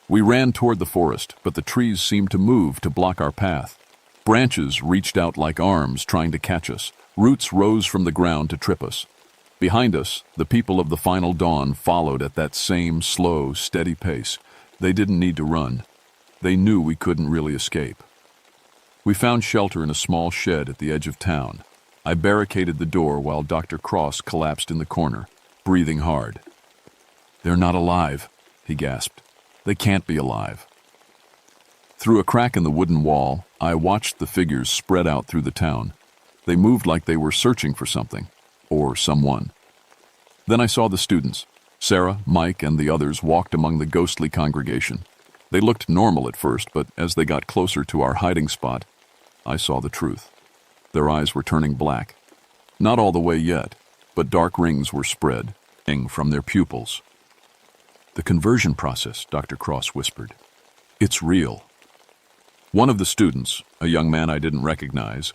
S1: We ran toward the forest, but the trees seemed to move to block our path. Branches reached out like arms trying to catch us. Roots rose from the ground to trip us. Behind us, the people of the final dawn followed at that same slow, steady pace. They didn't need to run. They knew we couldn't really escape. We found shelter in a small shed at the edge of town. I barricaded the door while Dr. Cross collapsed in the corner, breathing hard. "They're not alive," he gasped. "They can't be alive." Through a crack in the wooden wall, I watched the figures spread out through the town. They moved like they were searching for something, or someone. Then I saw the students. Sarah, Mike, and the others walked among the ghostly congregation. They looked normal at first, but as they got closer to our hiding spot, I saw the truth. Their eyes were turning black. Not all the way yet, but dark rings were spread from their pupils. "The conversion process," Dr. Cross whispered. "It's real." One of the students, a young man I didn't recognize,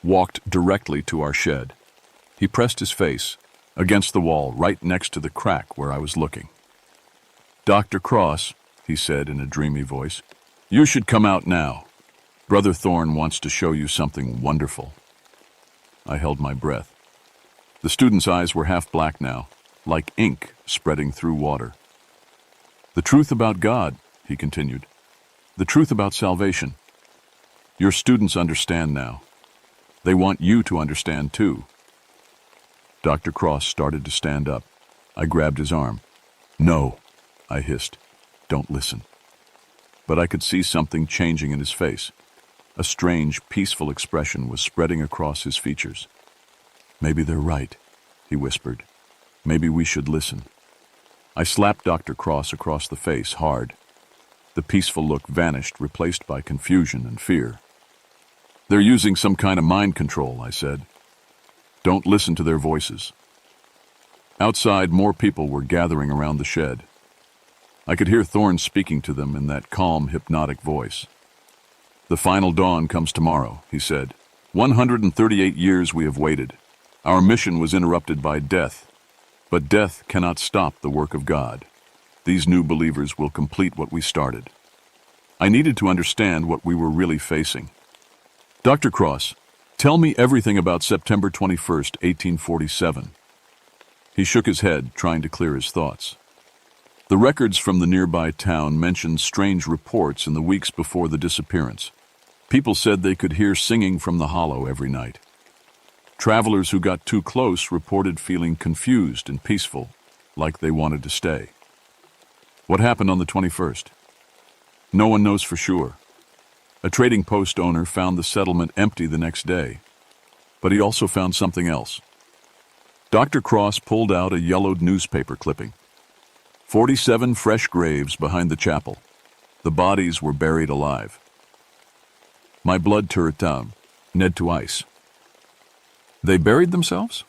S1: walked directly to our shed. He pressed his face against the wall right next to the crack where I was looking. "Dr. Cross," he said in a dreamy voice, "you should come out now. Brother Thorne wants to show you something wonderful." I held my breath. The student's eyes were half black now, like ink spreading through water. "The truth about God," he continued. "The truth about salvation. Your students understand now. They want you to understand too." Dr. Cross started to stand up. I grabbed his arm. "No," I hissed. "Don't listen." But I could see something changing in his face. A strange, peaceful expression was spreading across his features. "Maybe they're right," he whispered. "Maybe we should listen." I slapped Dr. Cross across the face hard. The peaceful look vanished, replaced by confusion and fear. "They're using some kind of mind control," I said. "Don't listen to their voices." Outside, more people were gathering around the shed. I could hear Thorne speaking to them in that calm, hypnotic voice. "The final dawn comes tomorrow," he said. 138 years we have waited. Our mission was interrupted by death, but death cannot stop the work of God. These new believers will complete what we started. I needed to understand what we were really facing. "Dr. Cross, tell me everything about September 21st, 1847. He shook his head, trying to clear his thoughts. The records from the nearby town mentioned strange reports in the weeks before the disappearance. People said they could hear singing from the hollow every night. Travelers who got too close reported feeling confused and peaceful, like they wanted to stay. What happened on the 21st? No one knows for sure. A trading post owner found the settlement empty the next day, but he also found something else. Dr. Cross pulled out a yellowed newspaper clipping. 47 fresh graves behind the chapel. The bodies were buried alive. My blood turned down, Ned to ice. They buried themselves?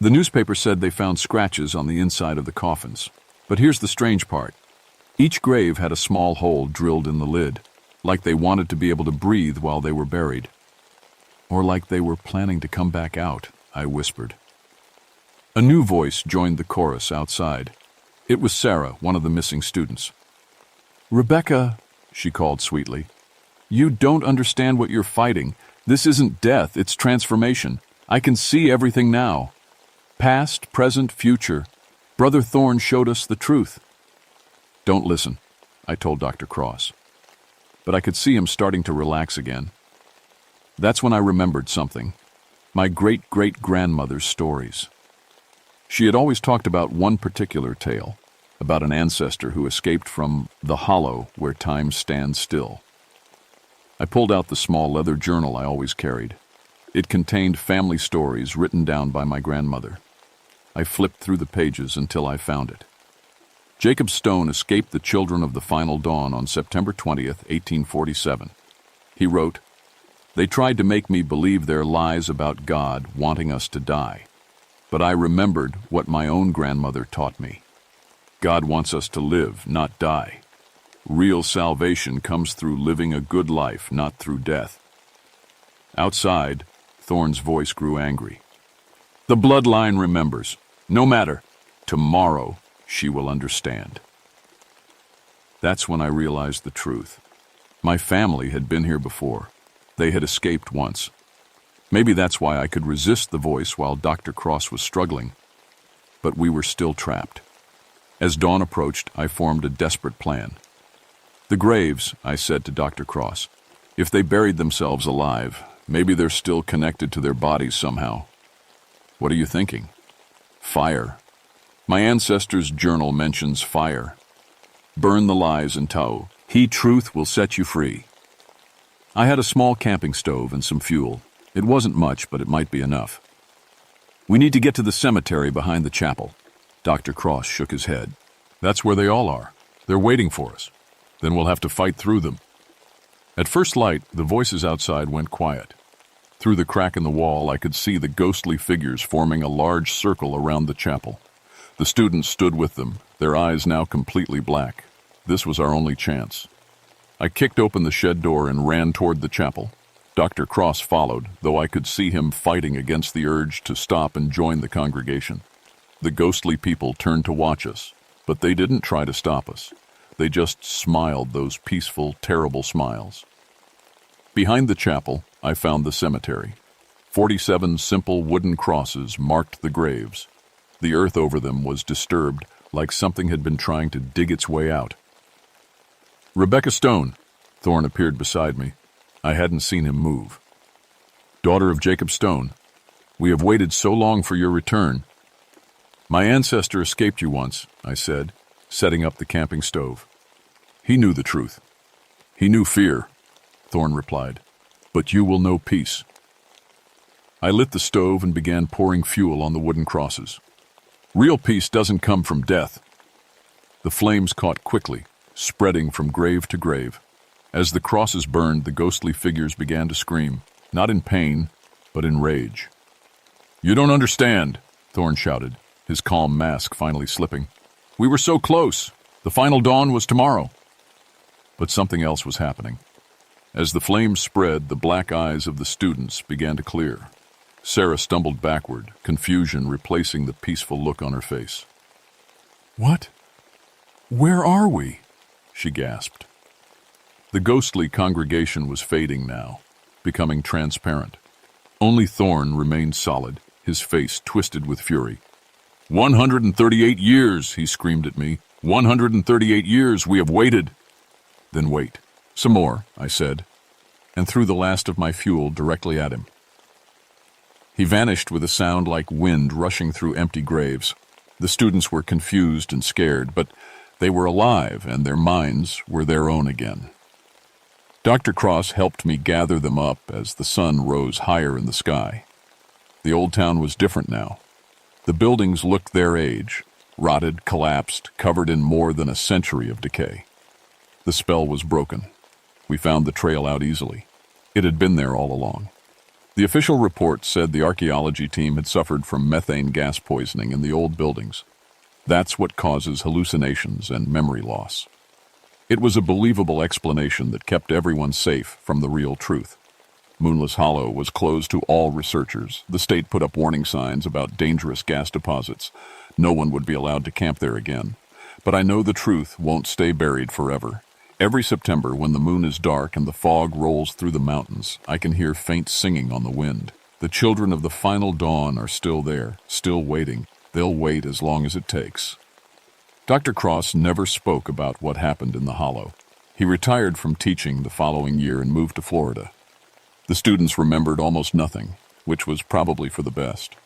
S1: The newspaper said they found scratches on the inside of the coffins. But here's the strange part. Each grave had a small hole drilled in the lid, like they wanted to be able to breathe while they were buried. Or like they were planning to come back out, I whispered. A new voice joined the chorus outside. It was Sarah, one of the missing students. "Rebecca," she called sweetly, "you don't understand what you're fighting. This isn't death, it's transformation. I can see everything now. Past, present, future. Brother Thorne showed us the truth." "Don't listen," I told Dr. Cross. But I could see him starting to relax again. That's when I remembered something. My great-great-grandmother's stories. She had always talked about one particular tale, about an ancestor who escaped from the hollow where time stands still. I pulled out the small leather journal I always carried. It contained family stories written down by my grandmother. I flipped through the pages until I found it. Jacob Stone escaped the children of the final dawn on September 20th, 1847. He wrote, "They tried to make me believe their lies about God wanting us to die. But I remembered what my own grandmother taught me. God wants us to live, not die. Real salvation comes through living a good life, not through death." Outside, Thorne's voice grew angry. "The bloodline remembers. No matter. Tomorrow, she will understand." That's when I realized the truth. My family had been here before. They had escaped once. Maybe that's why I could resist the voice while Dr. Cross was struggling. But we were still trapped. As dawn approached, I formed a desperate plan. "The graves," I said to Dr. Cross. "If they buried themselves alive, maybe they're still connected to their bodies somehow." "What are you thinking?" "Fire. My ancestors' journal mentions fire. Burn the lies and Tao. Truth will set you free." I had a small camping stove and some fuel. It wasn't much, but it might be enough. "We need to get to the cemetery behind the chapel." Dr. Cross shook his head. "That's where they all are. They're waiting for us. Then we'll have to fight through them." At first light, the voices outside went quiet. Through the crack in the wall, I could see the ghostly figures forming a large circle around the chapel. The students stood with them, their eyes now completely black. This was our only chance. I kicked open the shed door and ran toward the chapel. Dr. Cross followed, though I could see him fighting against the urge to stop and join the congregation. The ghostly people turned to watch us, but they didn't try to stop us. They just smiled those peaceful, terrible smiles. Behind the chapel, I found the cemetery. 47 simple wooden crosses marked the graves. The earth over them was disturbed, like something had been trying to dig its way out. "Rebecca Stone." Thorne appeared beside me. I hadn't seen him move. "Daughter of Jacob Stone, we have waited so long for your return." "My ancestor escaped you once," I said, setting up the camping stove. "He knew the truth. He knew fear," Thorne replied. "But you will know peace." I lit the stove and began pouring fuel on the wooden crosses. "Real peace doesn't come from death." The flames caught quickly, spreading from grave to grave. As the crosses burned, the ghostly figures began to scream, not in pain, but in rage. "You don't understand," Thorne shouted, his calm mask finally slipping. "We were so close. The final dawn was tomorrow." But something else was happening. As the flames spread, the black eyes of the students began to clear. Sarah stumbled backward, confusion replacing the peaceful look on her face. "What? Where are we?" she gasped. The ghostly congregation was fading now, becoming transparent. Only Thorne remained solid, his face twisted with fury. 138 years, he screamed at me. 138 years we have waited." "Then wait. Some more," I said, and threw the last of my fuel directly at him. He vanished with a sound like wind rushing through empty graves. The students were confused and scared, but they were alive and their minds were their own again. Dr. Cross helped me gather them up as the sun rose higher in the sky. The old town was different now. The buildings looked their age, rotted, collapsed, covered in more than a century of decay. The spell was broken. We found the trail out easily. It had been there all along. The official report said the archaeology team had suffered from methane gas poisoning in the old buildings. That's what causes hallucinations and memory loss. It was a believable explanation that kept everyone safe from the real truth. Moonless Hollow was closed to all researchers. The state put up warning signs about dangerous gas deposits. No one would be allowed to camp there again. But I know the truth won't stay buried forever. Every September, when the moon is dark and the fog rolls through the mountains, I can hear faint singing on the wind. The children of the final dawn are still there, still waiting. They'll wait as long as it takes. Dr. Cross never spoke about what happened in the hollow. He retired from teaching the following year and moved to Florida. The students remembered almost nothing, which was probably for the best.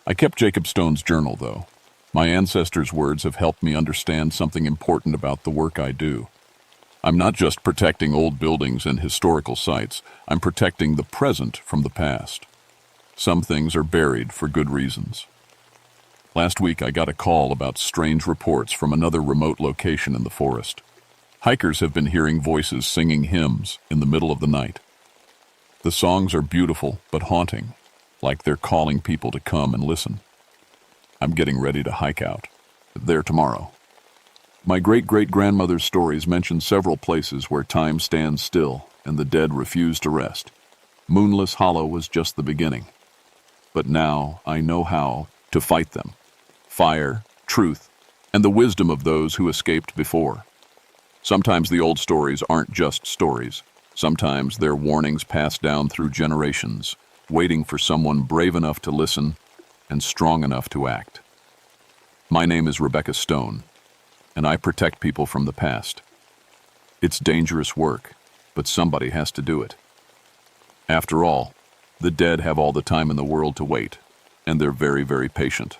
S1: I kept Jacob Stone's journal, though. My ancestors' words have helped me understand something important about the work I do. I'm not just protecting old buildings and historical sites, I'm protecting the present from the past. Some things are buried for good reasons. Last week I got a call about strange reports from another remote location in the forest. Hikers have been hearing voices singing hymns in the middle of the night. The songs are beautiful but haunting, like they're calling people to come and listen. I'm getting ready to hike out. There tomorrow. My great-great-grandmother's stories mention several places where time stands still and the dead refuse to rest. Moonless Hollow was just the beginning. But now I know how to fight them. Fire, truth, and the wisdom of those who escaped before. Sometimes the old stories aren't just stories. Sometimes they're warnings passed down through generations, waiting for someone brave enough to listen and strong enough to act. My name is Rebecca Stone, and I protect people from the past. It's dangerous work, but somebody has to do it. After all, the dead have all the time in the world to wait, and they're very, very patient.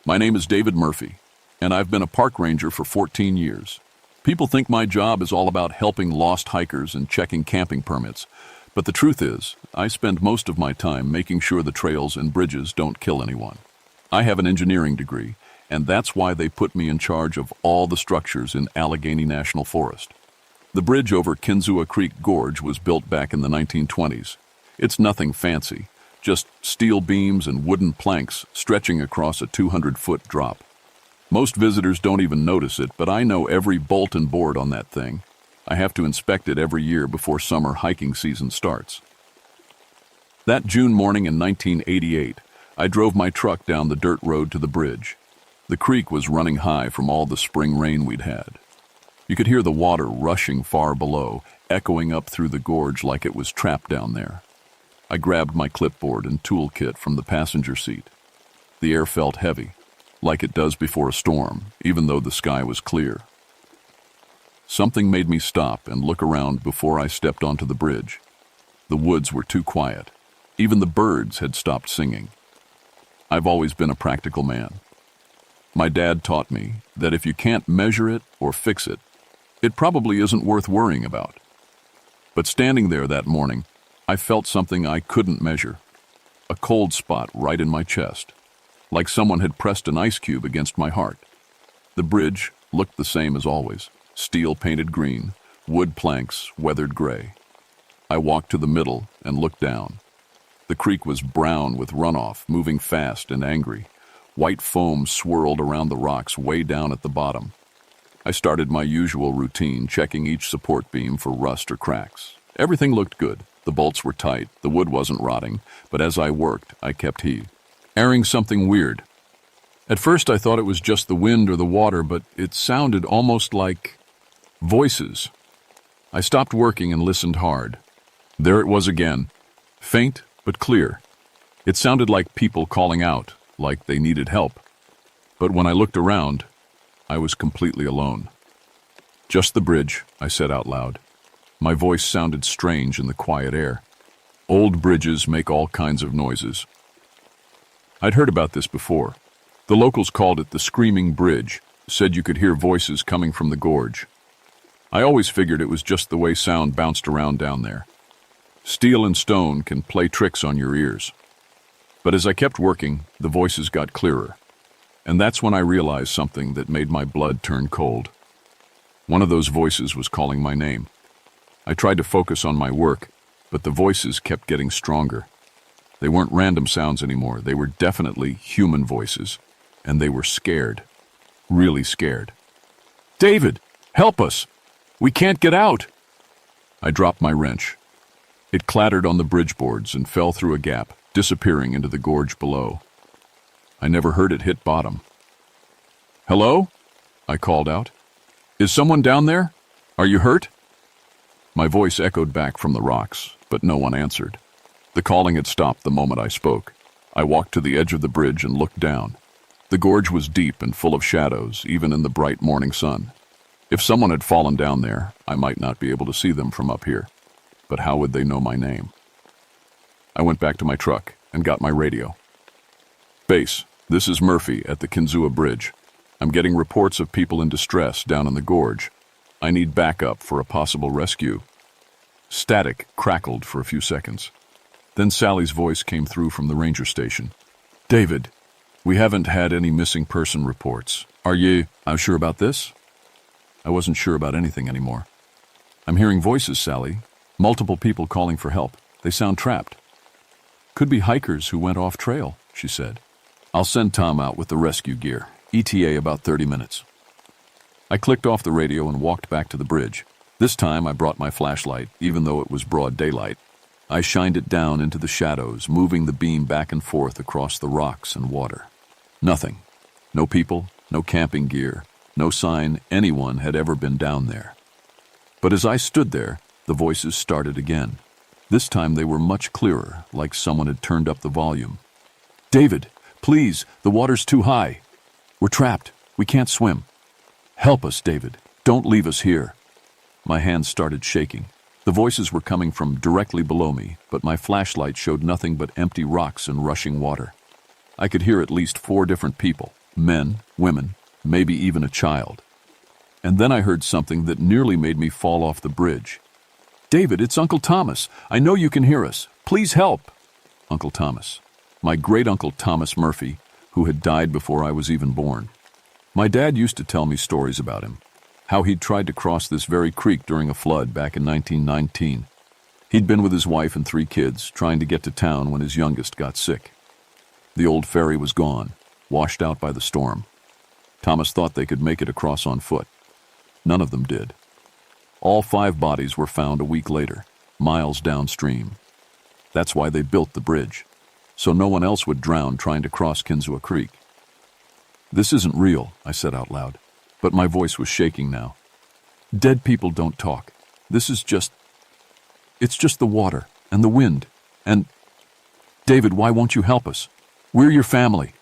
S1: My name is David Murphy, and I've been a park ranger for 14 years. People think my job is all about helping lost hikers and checking camping permits, but the truth is, I spend most of my time making sure the trails and bridges don't kill anyone. I have an engineering degree, and that's why they put me in charge of all the structures in Allegheny National Forest. The bridge over Kinzua Creek Gorge was built back in the 1920s. It's nothing fancy, just steel beams and wooden planks stretching across a 200-foot drop. Most visitors don't even notice it, but I know every bolt and board on that thing. I have to inspect it every year before summer hiking season starts. That June morning in 1988, I drove my truck down the dirt road to the bridge. The creek was running high from all the spring rain we'd had. You could hear the water rushing far below, echoing up through the gorge like it was trapped down there. I grabbed my clipboard and toolkit from the passenger seat. The air felt heavy, like it does before a storm, even though the sky was clear. Something made me stop and look around before I stepped onto the bridge. The woods were too quiet. Even the birds had stopped singing. I've always been a practical man. My dad taught me that if you can't measure it or fix it, it probably isn't worth worrying about. But standing there that morning, I felt something I couldn't measure. A cold spot right in my chest, like someone had pressed an ice cube against my heart. The bridge looked the same as always, steel painted green, wood planks weathered gray. I walked to the middle and looked down. The creek was brown with runoff, moving fast and angry. White foam swirled around the rocks way down at the bottom. I started my usual routine, checking each support beam for rust or cracks. Everything looked good. The bolts were tight, the wood wasn't rotting, but as I worked, I kept hearing something weird. At first I thought it was just the wind or the water, but it sounded almost like voices. I stopped working and listened hard. There it was again, faint but clear. It sounded like people calling out, like they needed help. But when I looked around, I was completely alone. "Just the bridge," I said out loud. My voice sounded strange in the quiet air. Old bridges make all kinds of noises. I'd heard about this before. The locals called it the Screaming Bridge, said you could hear voices coming from the gorge. I always figured it was just the way sound bounced around down there. Steel and stone can play tricks on your ears. But as I kept working, the voices got clearer. And that's when I realized something that made my blood turn cold. One of those voices was calling my name. I tried to focus on my work, but the voices kept getting stronger. They weren't random sounds anymore. They were definitely human voices, and they were scared. Really scared. "David, help us! We can't get out!" I dropped my wrench. It clattered on the bridge boards and fell through a gap, disappearing into the gorge below. I never heard it hit bottom. "Hello?" I called out. "Is someone down there? Are you hurt?" My voice echoed back from the rocks, but no one answered. The The calling had stopped the moment I spoke. I walked to the edge of the bridge and looked down. The gorge was deep and full of shadows, even in the bright morning sun. If someone had fallen down there, I might not be able to see them from up here. But how would they know my name? I went back to my truck and got my radio. Base, this is Murphy at the Kinzua Bridge. I'm getting reports of people in distress down in the gorge. I need backup for a possible rescue. Static crackled for a few seconds. Then Sally's voice came through from the ranger station. David, we haven't had any missing person reports. Are you sure about this? I wasn't sure about anything anymore. I'm hearing voices, Sally. Multiple people calling for help. They sound trapped. Could be hikers who went off trail, she said. I'll send Tom out with the rescue gear. ETA about 30 minutes. I clicked off the radio and walked back to the bridge. This time I brought my flashlight, even though it was broad daylight. I shined it down into the shadows, moving the beam back and forth across the rocks and water. Nothing. No people, no camping gear, no sign anyone had ever been down there. But as I stood there, the voices started again. This time they were much clearer, like someone had turned up the volume. David, please, the water's too high. We're trapped. We can't swim. Help us, David. Don't leave us here. My hands started shaking. The voices were coming from directly below me, but my flashlight showed nothing but empty rocks and rushing water. I could hear at least 4 different people, men, women, maybe even a child. And then I heard something that nearly made me fall off the bridge. David, it's Uncle Thomas. I know you can hear us. Please help. Uncle Thomas. My great-uncle Thomas Murphy, who had died before I was even born. My dad used to tell me stories about him, how he'd tried to cross this very creek during a flood back in 1919. He'd been with his wife and 3 kids, trying to get to town when his youngest got sick. The old ferry was gone, washed out by the storm. Thomas thought they could make it across on foot. None of them did. All 5 bodies were found a week later, miles downstream. That's why they built the bridge, so no one else would drown trying to cross Kinzua Creek. This isn't real, I said out loud, but my voice was shaking now. Dead people don't talk. It's just the water and the wind and... David, why won't you help us? We're your family.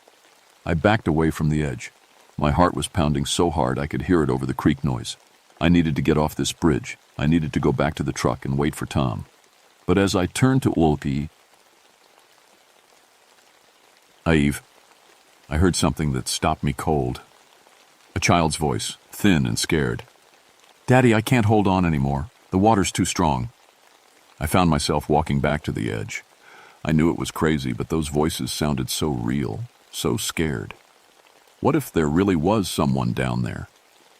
S1: I backed away from the edge. My heart was pounding so hard I could hear it over the creek noise. I needed to get off this bridge. I needed to go back to the truck and wait for Tom. But as I turned to Ulpi, I heard something that stopped me cold. A child's voice, thin and scared. Daddy, I can't hold on anymore. The water's too strong. I found myself walking back to the edge. I knew it was crazy, but those voices sounded so real, so scared. What if there really was someone down there?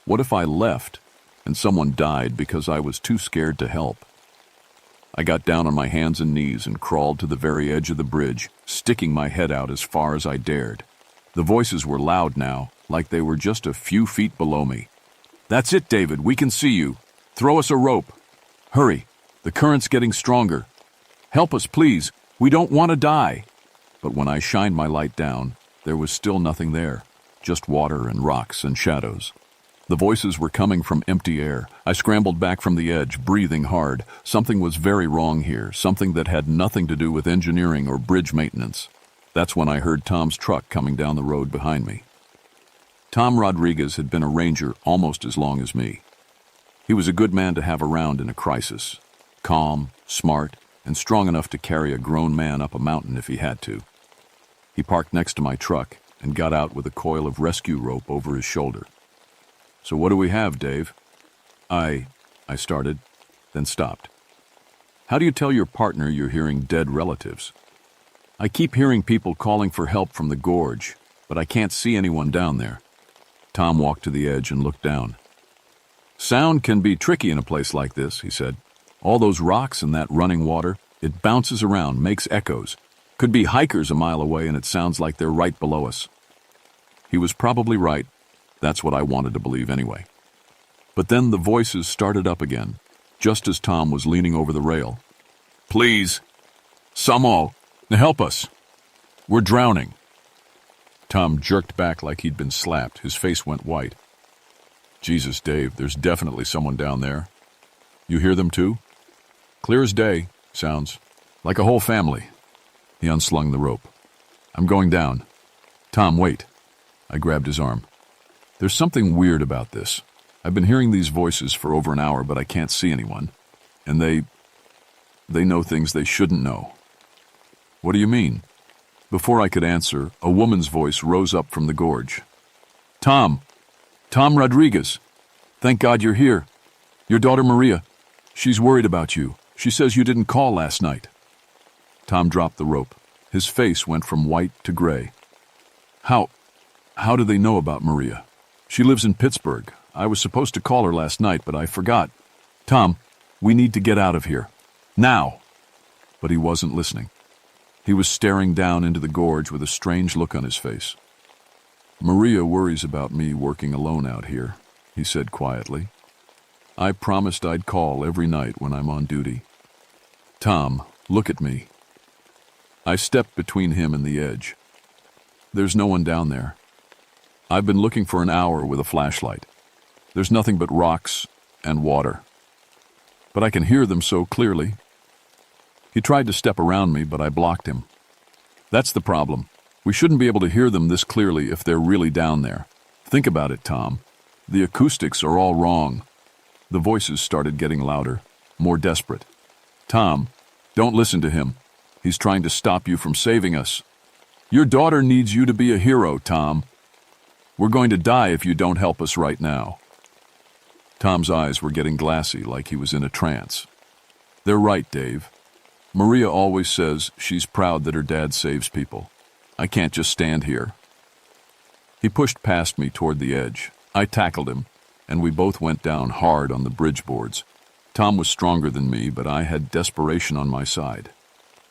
S1: What if I left and someone died because I was too scared to help? I got down on my hands and knees and crawled to the very edge of the bridge, sticking my head out as far as I dared. The voices were loud now, like they were just a few feet below me. That's it, David. We can see you. Throw us a rope. Hurry. The current's getting stronger. Help us, please. We don't want to die. But when I shined my light down, there was still nothing there, just water and rocks and shadows. The voices were coming from empty air. I scrambled back from the edge, breathing hard. Something was very wrong here, something that had nothing to do with engineering or bridge maintenance. That's when I heard Tom's truck coming down the road behind me. Tom Rodriguez had been a ranger almost as long as me. He was a good man to have around in a crisis. Calm, smart, and strong enough to carry a grown man up a mountain if he had to. He parked next to my truck and got out with a coil of rescue rope over his shoulder. So what do we have, Dave? I started, then stopped. How do you tell your partner you're hearing dead relatives? I keep hearing people calling for help from the gorge, but I can't see anyone down there. Tom walked to the edge and looked down. Sound can be tricky in a place like this, he said. All those rocks and that running water, it bounces around, makes echoes. Could be hikers a mile away and it sounds like they're right below us. He was probably right. That's what I wanted to believe anyway. But then the voices started up again, just as Tom was leaning over the rail. Please, Samo, help us. We're drowning. Tom jerked back like he'd been slapped. His face went white. Jesus, Dave, there's definitely someone down there. You hear them too? Clear as day, sounds Like a whole family. He unslung the rope. I'm going down. Tom, wait. I grabbed his arm. There's something weird about this. I've been hearing these voices for over an hour, but I can't see anyone. And they know things they shouldn't know. What do you mean? Before I could answer, a woman's voice rose up from the gorge. Tom Rodriguez. Thank God you're here. Your daughter Maria. She's worried about you. She says you didn't call last night. Tom dropped the rope. His face went from white to gray. How do they know about Maria? She lives in Pittsburgh. I was supposed to call her last night, but I forgot. Tom, we need to get out of here. Now! But he wasn't listening. He was staring down into the gorge with a strange look on his face. Maria worries about me working alone out here, he said quietly. I promised I'd call every night when I'm on duty. Tom, look at me. I stepped between him and the edge. There's no one down there. I've been looking for an hour with a flashlight. There's nothing but rocks and water. But I can hear them so clearly. He tried to step around me, but I blocked him. That's the problem. We shouldn't be able to hear them this clearly if they're really down there. Think about it, Tom. The acoustics are all wrong. The voices started getting louder, more desperate. Tom, don't listen to him. He's trying to stop you from saving us. Your daughter needs you to be a hero, Tom. We're going to die if you don't help us right now. Tom's eyes were getting glassy, like he was in a trance. They're right, Dave. Maria always says she's proud that her dad saves people. I can't just stand here. He pushed past me toward the edge. I tackled him, and we both went down hard on the bridge boards. Tom was stronger than me, but I had desperation on my side.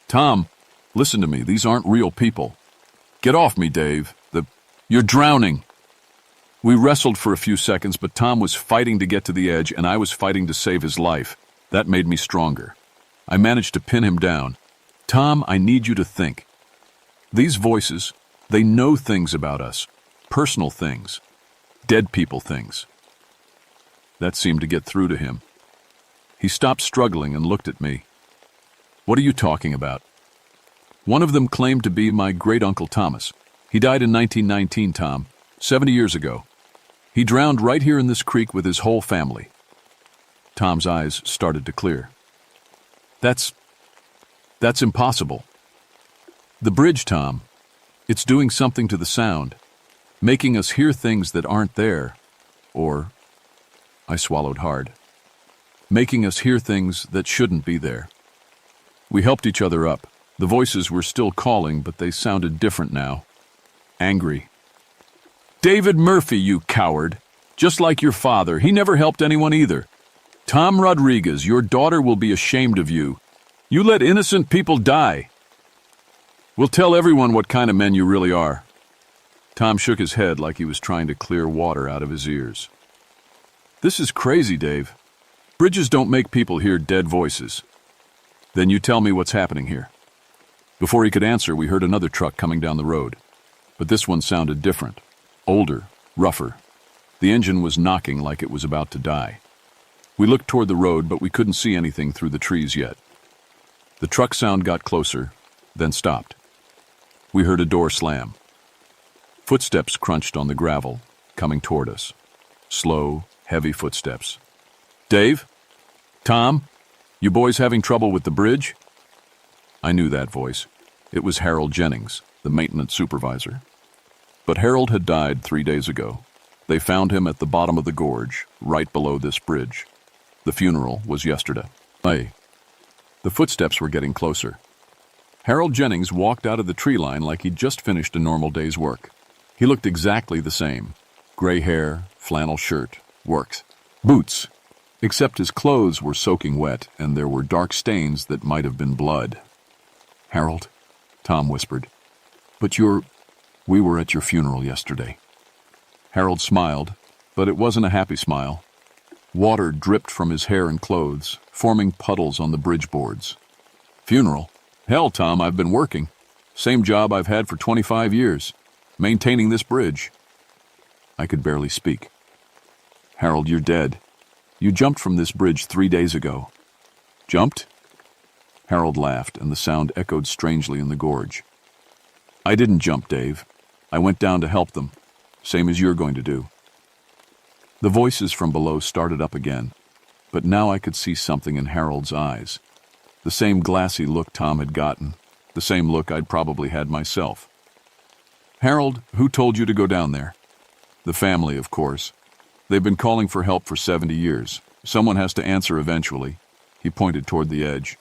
S1: Tom, listen to me. These aren't real people. Get off me, Dave. You're drowning. We wrestled for a few seconds, but Tom was fighting to get to the edge, and I was fighting to save his life. That made me stronger. I managed to pin him down. Tom, I need you to think. These voices, they know things about us. Personal things. Dead people things. That seemed to get through to him. He stopped struggling and looked at me. What are you talking about? One of them claimed to be my great-uncle Thomas. He died in 1919, Tom, 70 years ago. He drowned right here in this creek with his whole family. Tom's eyes started to clear. That's impossible. The bridge, Tom, it's doing something to the sound, making us hear things that aren't there, or, I swallowed hard, making us hear things that shouldn't be there. We helped each other up. The voices were still calling, but they sounded different now. Angry. David Murphy, you coward. Just like your father, he never helped anyone either. Tom Rodriguez, your daughter will be ashamed of you. You let innocent people die. We'll tell everyone what kind of men you really are. Tom shook his head like he was trying to clear water out of his ears. This is crazy, Dave. Bridges don't make people hear dead voices. Then you tell me what's happening here. Before he could answer, we heard another truck coming down the road. But this one sounded different. Older, rougher. The engine was knocking like it was about to die. We looked toward the road, but we couldn't see anything through the trees yet. The truck sound got closer, then stopped. We heard a door slam. Footsteps crunched on the gravel, coming toward us. Slow, heavy footsteps. Dave? Tom? You boys having trouble with the bridge? I knew that voice. It was Harold Jennings, the maintenance supervisor. But Harold had died 3 days ago. They found him at the bottom of the gorge, right below this bridge. The funeral was yesterday. The footsteps were getting closer. Harold Jennings walked out of the tree line like he'd just finished a normal day's work. He looked exactly the same. Gray hair, flannel shirt, works, boots. Except his clothes were soaking wet, and there were dark stains that might have been blood. Harold, Tom whispered. But we were at your funeral yesterday. Harold smiled, but it wasn't a happy smile. Water dripped from his hair and clothes, forming puddles on the bridge boards. Funeral? Hell, Tom, I've been working. Same job I've had for 25 years. Maintaining this bridge. I could barely speak. Harold, you're dead. You jumped from this bridge 3 days ago. Jumped? Harold laughed, and the sound echoed strangely in the gorge. I didn't jump, Dave. I went down to help them, same as you're going to do. The voices from below started up again, but now I could see something in Harold's eyes. The same glassy look Tom had gotten, the same look I'd probably had myself. Harold, who told you to go down there? The family, of course. They've been calling for help for 70 years. Someone has to answer eventually. He pointed toward the edge.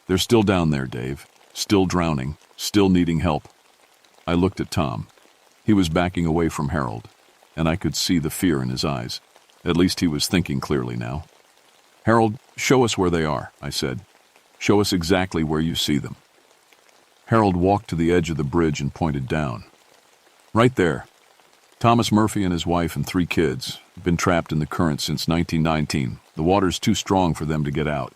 S1: They're still down there, Dave. Still drowning. Still needing help. I looked at Tom. He was backing away from Harold, and I could see the fear in his eyes. At least he was thinking clearly now. Harold, show us where they are, I said. Show us exactly where you see them. Harold walked to the edge of the bridge and pointed down. Right there. Thomas Murphy and his wife and 3 kids have been trapped in the current since 1919. The water's too strong for them to get out.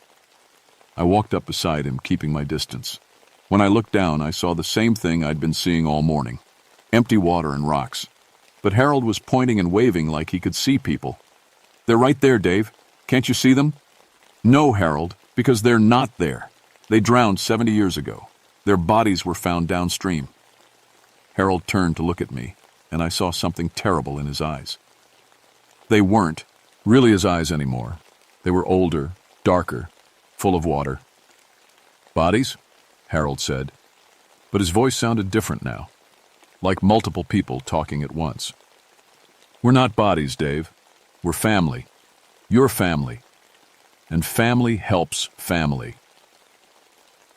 S1: I walked up beside him, keeping my distance. When I looked down, I saw the same thing I'd been seeing all morning. Empty water and rocks. But Harold was pointing and waving like he could see people. They're right there, Dave. Can't you see them? No, Harold, because they're not there. They drowned 70 years ago. Their bodies were found downstream. Harold turned to look at me, and I saw something terrible in his eyes. They weren't really his eyes anymore. They were older, darker, full of water. Bodies? Harold said. But his voice sounded different now, like multiple people talking at once. We're not bodies, Dave. We're family. Your family. And family helps family.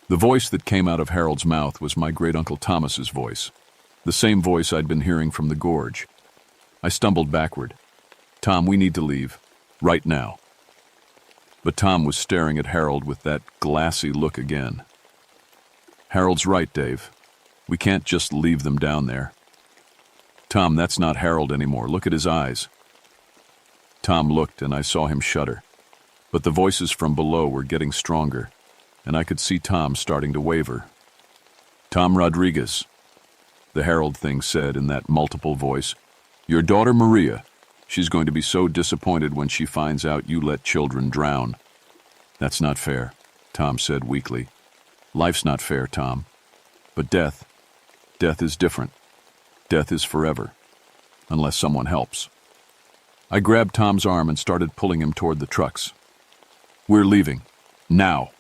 S1: The voice that came out of Harold's mouth was my great-uncle Thomas's voice, the same voice I'd been hearing from the gorge. I stumbled backward. Tom, we need to leave. Right now. But Tom was staring at Harold with that glassy look again. Harold's right, Dave. We can't just leave them down there. Tom, that's not Harold anymore. Look at his eyes. Tom looked, and I saw him shudder. But the voices from below were getting stronger, and I could see Tom starting to waver. Tom Rodriguez, the Harold thing said in that multiple voice. Your daughter Maria. She's going to be so disappointed when she finds out you let children drown. That's not fair, Tom said weakly. Life's not fair, Tom. But death is different. Death is forever, unless someone helps. I grabbed Tom's arm and started pulling him toward the trucks. We're leaving. Now.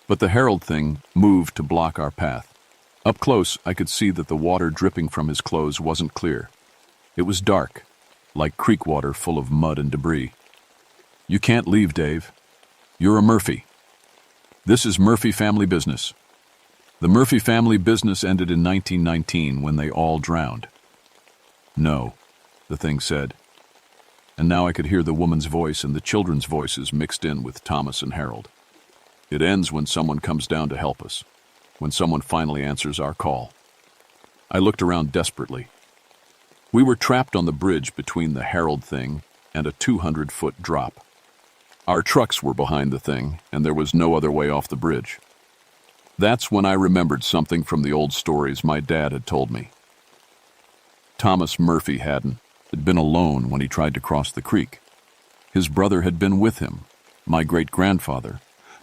S1: But the Harold thing moved to block our path. Up close, I could see that the water dripping from his clothes wasn't clear. It was dark, like creek water full of mud and debris. You can't leave, Dave. You're a Murphy. This is Murphy family business. The Murphy family business ended in 1919 when they all drowned. No, the thing said. And now I could hear the woman's voice and the children's voices mixed in with Thomas and Harold. It ends when someone comes down to help us, when someone finally answers our call. I looked around desperately. We were trapped on the bridge between the Harold thing and a 200-foot drop. Our trucks were behind the thing, and there was no other way off the bridge. That's when I remembered something from the old stories my dad had told me. Thomas Murphy had been alone when he tried to cross the creek. His brother had been with him, my great-grandfather,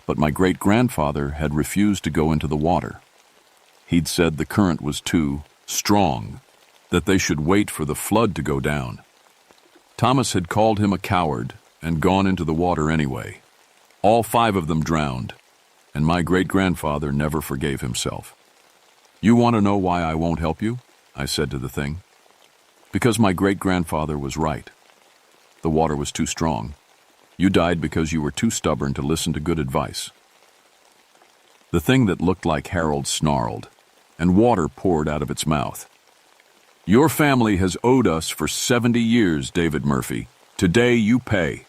S1: but my great-grandfather had refused to go into the water. He'd said the current was too strong, that they should wait for the flood to go down. Thomas had called him a coward and gone into the water anyway. All 5 of them drowned, and my great-grandfather never forgave himself. You want to know why I won't help you? I said to the thing. Because my great-grandfather was right. The water was too strong. You died because you were too stubborn to listen to good advice. The thing that looked like Harold snarled, and water poured out of its mouth. Your family has owed us for 70 years, David Murphy. Today you pay.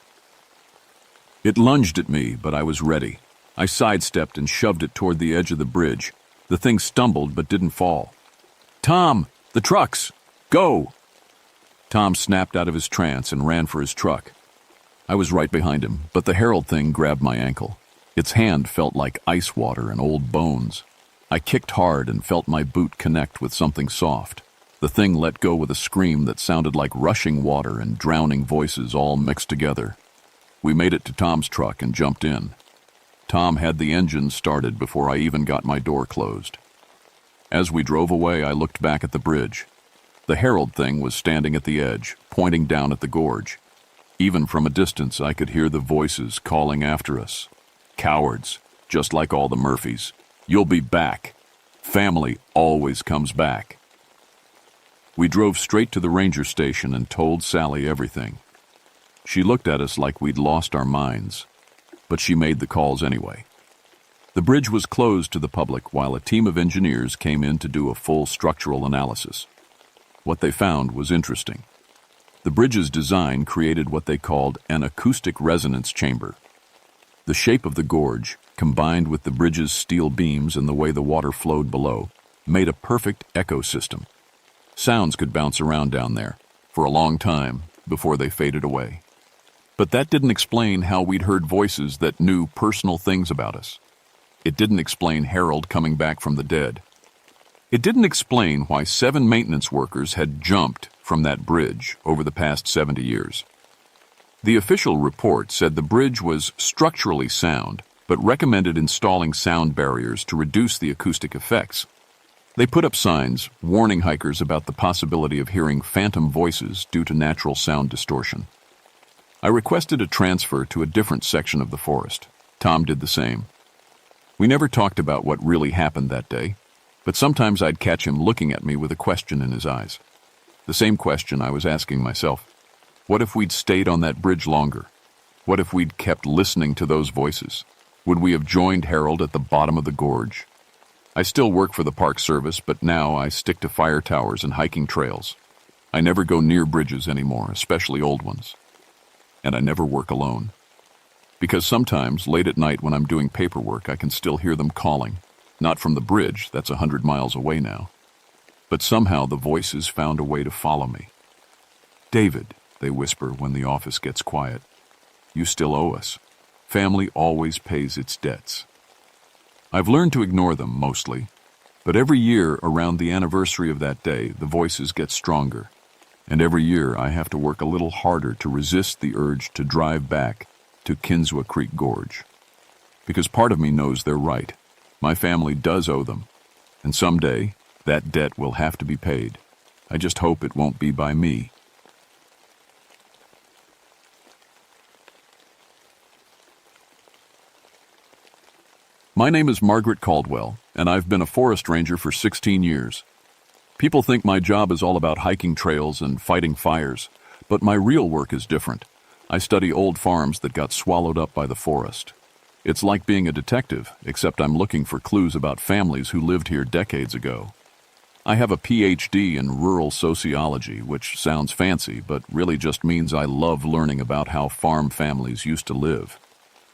S1: It lunged at me, but I was ready. I sidestepped and shoved it toward the edge of the bridge. The thing stumbled but didn't fall. Tom, the trucks! Go! Tom snapped out of his trance and ran for his truck. I was right behind him, but the Harold thing grabbed my ankle. Its hand felt like ice water and old bones. I kicked hard and felt my boot connect with something soft. The thing let go with a scream that sounded like rushing water and drowning voices all mixed together. We made it to Tom's truck and jumped in. Tom had the engine started before I even got my door closed. As we drove away, I looked back at the bridge. The Herald thing was standing at the edge, pointing down at the gorge. Even from a distance, I could hear the voices calling after us. Cowards, just like all the Murphys. You'll be back. Family always comes back. We drove straight to the ranger station and told Sally everything. She looked at us like we'd lost our minds, but she made the calls anyway. The bridge was closed to the public while a team of engineers came in to do a full structural analysis. What they found was interesting. The bridge's design created what they called an acoustic resonance chamber. The shape of the gorge, combined with the bridge's steel beams and the way the water flowed below, made a perfect ecosystem. Sounds could bounce around down there for a long time before they faded away. But that didn't explain how we'd heard voices that knew personal things about us. It didn't explain Harold coming back from the dead. It didn't explain why 7 maintenance workers had jumped from that bridge over the past 70 years. The official report said the bridge was structurally sound, but recommended installing sound barriers to reduce the acoustic effects. They put up signs warning hikers about the possibility of hearing phantom voices due to natural sound distortion. I requested a transfer to a different section of the forest. Tom did the same. We never talked about what really happened that day, but sometimes I'd catch him looking at me with a question in his eyes. The same question I was asking myself. What if we'd stayed on that bridge longer? What if we'd kept listening to those voices? Would we have joined Harold at the bottom of the gorge? I still work for the Park Service, but now I stick to fire towers and hiking trails. I never go near bridges anymore, especially old ones. And I never work alone. Because sometimes, late at night when I'm doing paperwork, I can still hear them calling. Not from the bridge, that's 100 miles away now. But somehow the voices found a way to follow me. David, they whisper when the office gets quiet. You still owe us. Family always pays its debts. I've learned to ignore them, mostly. But every year, around the anniversary of that day, the voices get stronger. And every year, I have to work a little harder to resist the urge to drive back to Kinswa Creek Gorge. Because part of me knows they're right. My family does owe them. And someday, that debt will have to be paid. I just hope it won't be by me. My name is Margaret Caldwell, and I've been a forest ranger for 16 years. People think my job is all about hiking trails and fighting fires, but my real work is different. I study old farms that got swallowed up by the forest. It's like being a detective, except I'm looking for clues about families who lived here decades ago. I have a PhD in rural sociology, which sounds fancy, but really just means I love learning about how farm families used to live.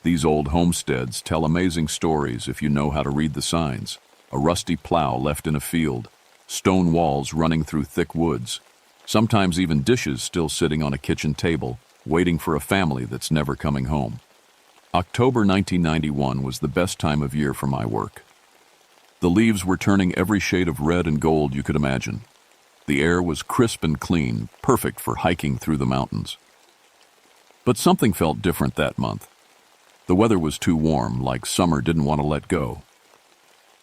S1: These old homesteads tell amazing stories if you know how to read the signs. A rusty plow left in a field, stone walls running through thick woods, sometimes even dishes still sitting on a kitchen table, waiting for a family that's never coming home. October 1991 was the best time of year for my work. The leaves were turning every shade of red and gold you could imagine. The air was crisp and clean, perfect for hiking through the mountains. But something felt different that month. The weather was too warm, like summer didn't want to let go.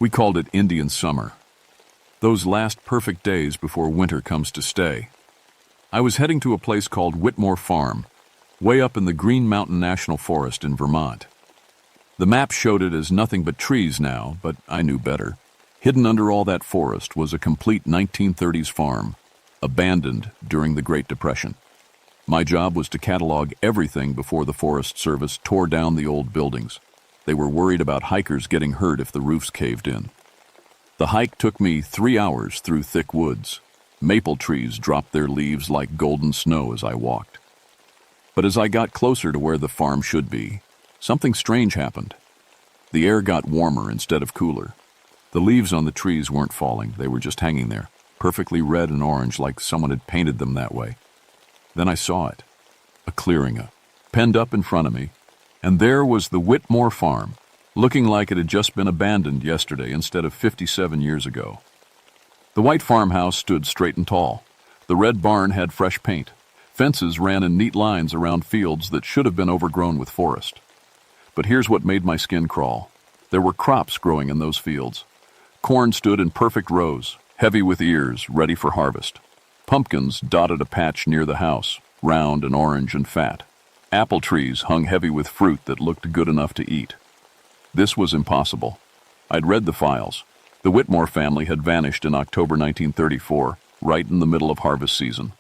S1: We called it Indian summer. Those last perfect days before winter comes to stay. I was heading to a place called Whitmore Farm, way up in the Green Mountain National Forest in Vermont. The map showed it as nothing but trees now, but I knew better. Hidden under all that forest was a complete 1930s farm, abandoned during the Great Depression. My job was to catalog everything before the Forest Service tore down the old buildings. They were worried about hikers getting hurt if the roofs caved in. The hike took me 3 hours through thick woods. Maple trees dropped their leaves like golden snow as I walked. But as I got closer to where the farm should be, something strange happened. The air got warmer instead of cooler. The leaves on the trees weren't falling, they were just hanging there, perfectly red and orange like someone had painted them that way. Then I saw it, a clearing penned up in front of me, and there was the Whitmore Farm, looking like it had just been abandoned yesterday instead of 57 years ago. The white farmhouse stood straight and tall. The red barn had fresh paint. Fences ran in neat lines around fields that should have been overgrown with forest. But here's what made my skin crawl. There were crops growing in those fields. Corn stood in perfect rows, heavy with ears, ready for harvest. Pumpkins dotted a patch near the house, round and orange and fat. Apple trees hung heavy with fruit that looked good enough to eat. This was impossible. I'd read the files. The Whitmore family had vanished in October 1934, right in the middle of harvest season.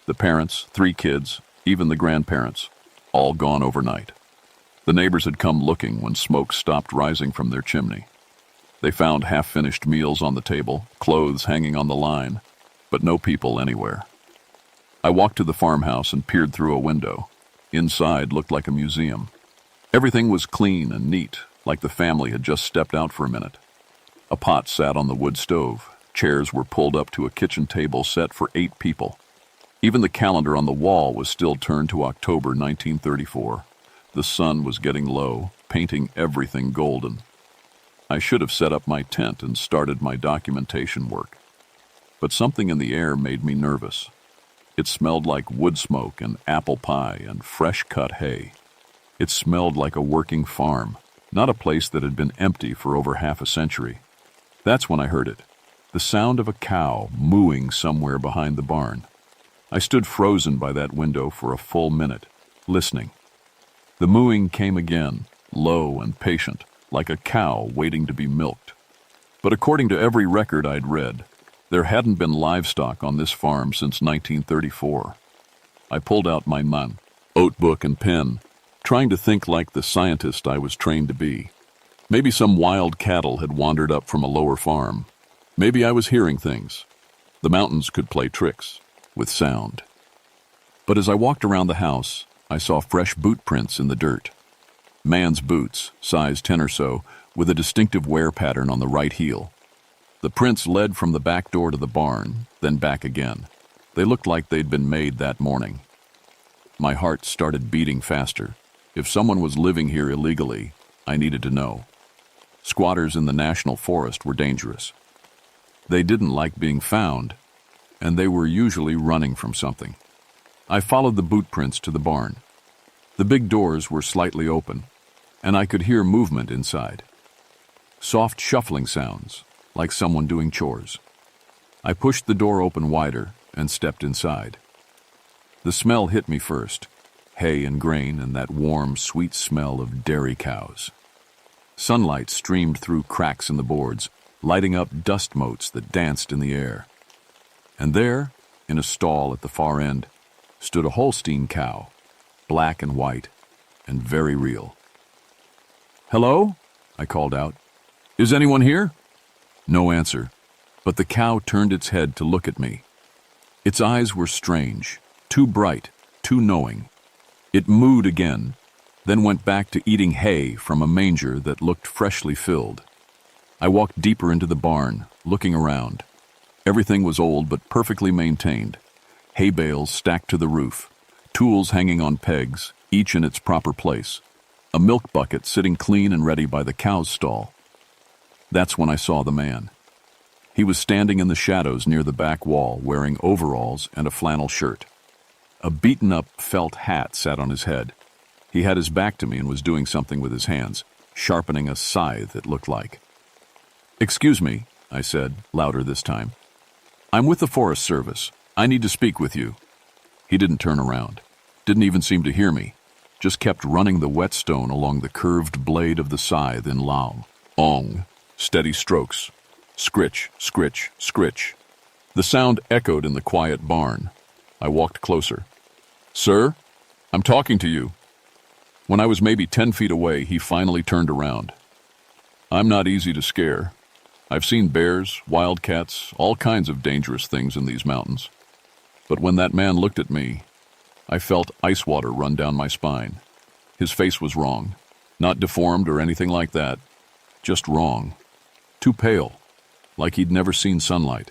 S1: The parents, 3 kids, even the grandparents, all gone overnight. The neighbors had come looking when smoke stopped rising from their chimney. They found half-finished meals on the table, clothes hanging on the line, but no people anywhere. I walked to the farmhouse and peered through a window. Inside looked like a museum. Everything was clean and neat, like the family had just stepped out for a minute. A pot sat on the wood stove. Chairs were pulled up to a kitchen table set for 8 people. Even the calendar on the wall was still turned to October 1934. The sun was getting low, painting everything golden. I should have set up my tent and started my documentation work. But something in the air made me nervous. It smelled like wood smoke and apple pie and fresh-cut hay. It smelled like a working farm, not a place that had been empty for over half a century. That's when I heard it, the sound of a cow mooing somewhere behind the barn. I stood frozen by that window for a full minute, listening. The mooing came again, low and patient, like a cow waiting to be milked. But according to every record I'd read, there hadn't been livestock on this farm since 1934. I pulled out my notebook and pen, trying to think like the scientist I was trained to be. Maybe some wild cattle had wandered up from a lower farm. Maybe I was hearing things. The mountains could play tricks with sound. But as I walked around the house, I saw fresh boot prints in the dirt. Man's boots, size 10 or so, with a distinctive wear pattern on the right heel. The prints led from the back door to the barn, then back again. They looked like they'd been made that morning. My heart started beating faster. If someone was living here illegally, I needed to know. Squatters in the national forest were dangerous. They didn't like being found, and they were usually running from something. I followed the boot prints to the barn. The big doors were slightly open, and I could hear movement inside. Soft shuffling sounds, like someone doing chores. I pushed the door open wider and stepped inside. The smell hit me first, hay and grain and that warm, sweet smell of dairy cows. Sunlight streamed through cracks in the boards, lighting up dust motes that danced in the air. And there, in a stall at the far end, stood a Holstein cow, black and white, and very real. "Hello?" I called out. "Is anyone here?" No answer, but the cow turned its head to look at me. Its eyes were strange, too bright, too knowing. It mooed again, then went back to eating hay from a manger that looked freshly filled. I walked deeper into the barn, looking around. Everything was old but perfectly maintained. Hay bales stacked to the roof, tools hanging on pegs, each in its proper place. A milk bucket sitting clean and ready by the cow's stall. That's when I saw the man. He was standing in the shadows near the back wall, wearing overalls and a flannel shirt. A beaten-up felt hat sat on his head. He had his back to me and was doing something with his hands, sharpening a scythe, it looked like. "Excuse me," I said, louder this time. "I'm with the Forest Service. I need to speak with you." He didn't turn around, didn't even seem to hear me, just kept running the whetstone along the curved blade of the scythe in long, ong, steady strokes. Scritch, scritch, scritch. The sound echoed in the quiet barn. I walked closer. "Sir, I'm talking to you." When I was maybe 10 feet away, he finally turned around. "I'm not easy to scare. I've seen bears, wildcats, all kinds of dangerous things in these mountains. But when that man looked at me, I felt ice water run down my spine. His face was wrong. Not deformed or anything like that. Just wrong. Too pale, like he'd never seen sunlight.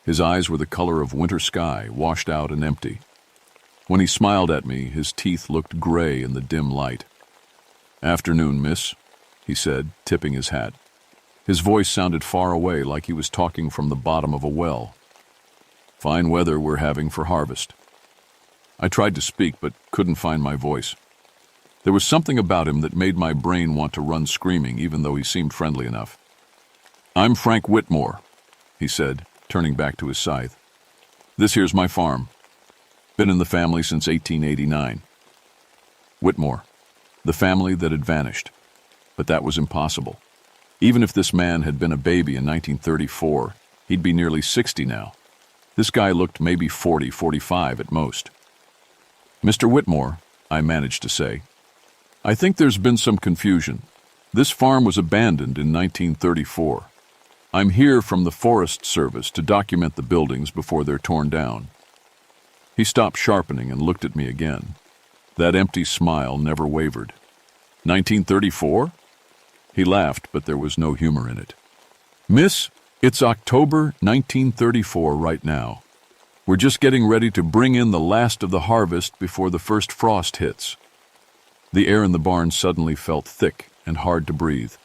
S1: His eyes were the color of winter sky, washed out and empty. When he smiled at me, his teeth looked gray in the dim light. "Afternoon, miss," he said, tipping his hat. His voice sounded far away, like he was talking from the bottom of a well. "Fine weather we're having for harvest." I tried to speak, but couldn't find my voice. There was something about him that made my brain want to run screaming, even though he seemed friendly enough. "I'm Frank Whitmore," he said, turning back to his scythe. "This here's my farm. Been in the family since 1889. Whitmore, the family that had vanished. But that was impossible. Even if this man had been a baby in 1934, he'd be nearly 60 now. This guy looked maybe 40, 45 at most. "Mr. Whitmore," I managed to say, "I think there's been some confusion. This farm was abandoned in 1934. I'm here from the Forest Service to document the buildings before they're torn down." He stopped sharpening and looked at me again. That empty smile never wavered. 1934? He laughed, but there was no humor in it. "Miss, it's October 1934 right now. We're just getting ready to bring in the last of the harvest before the first frost hits." The air in the barn suddenly felt thick and hard to breathe.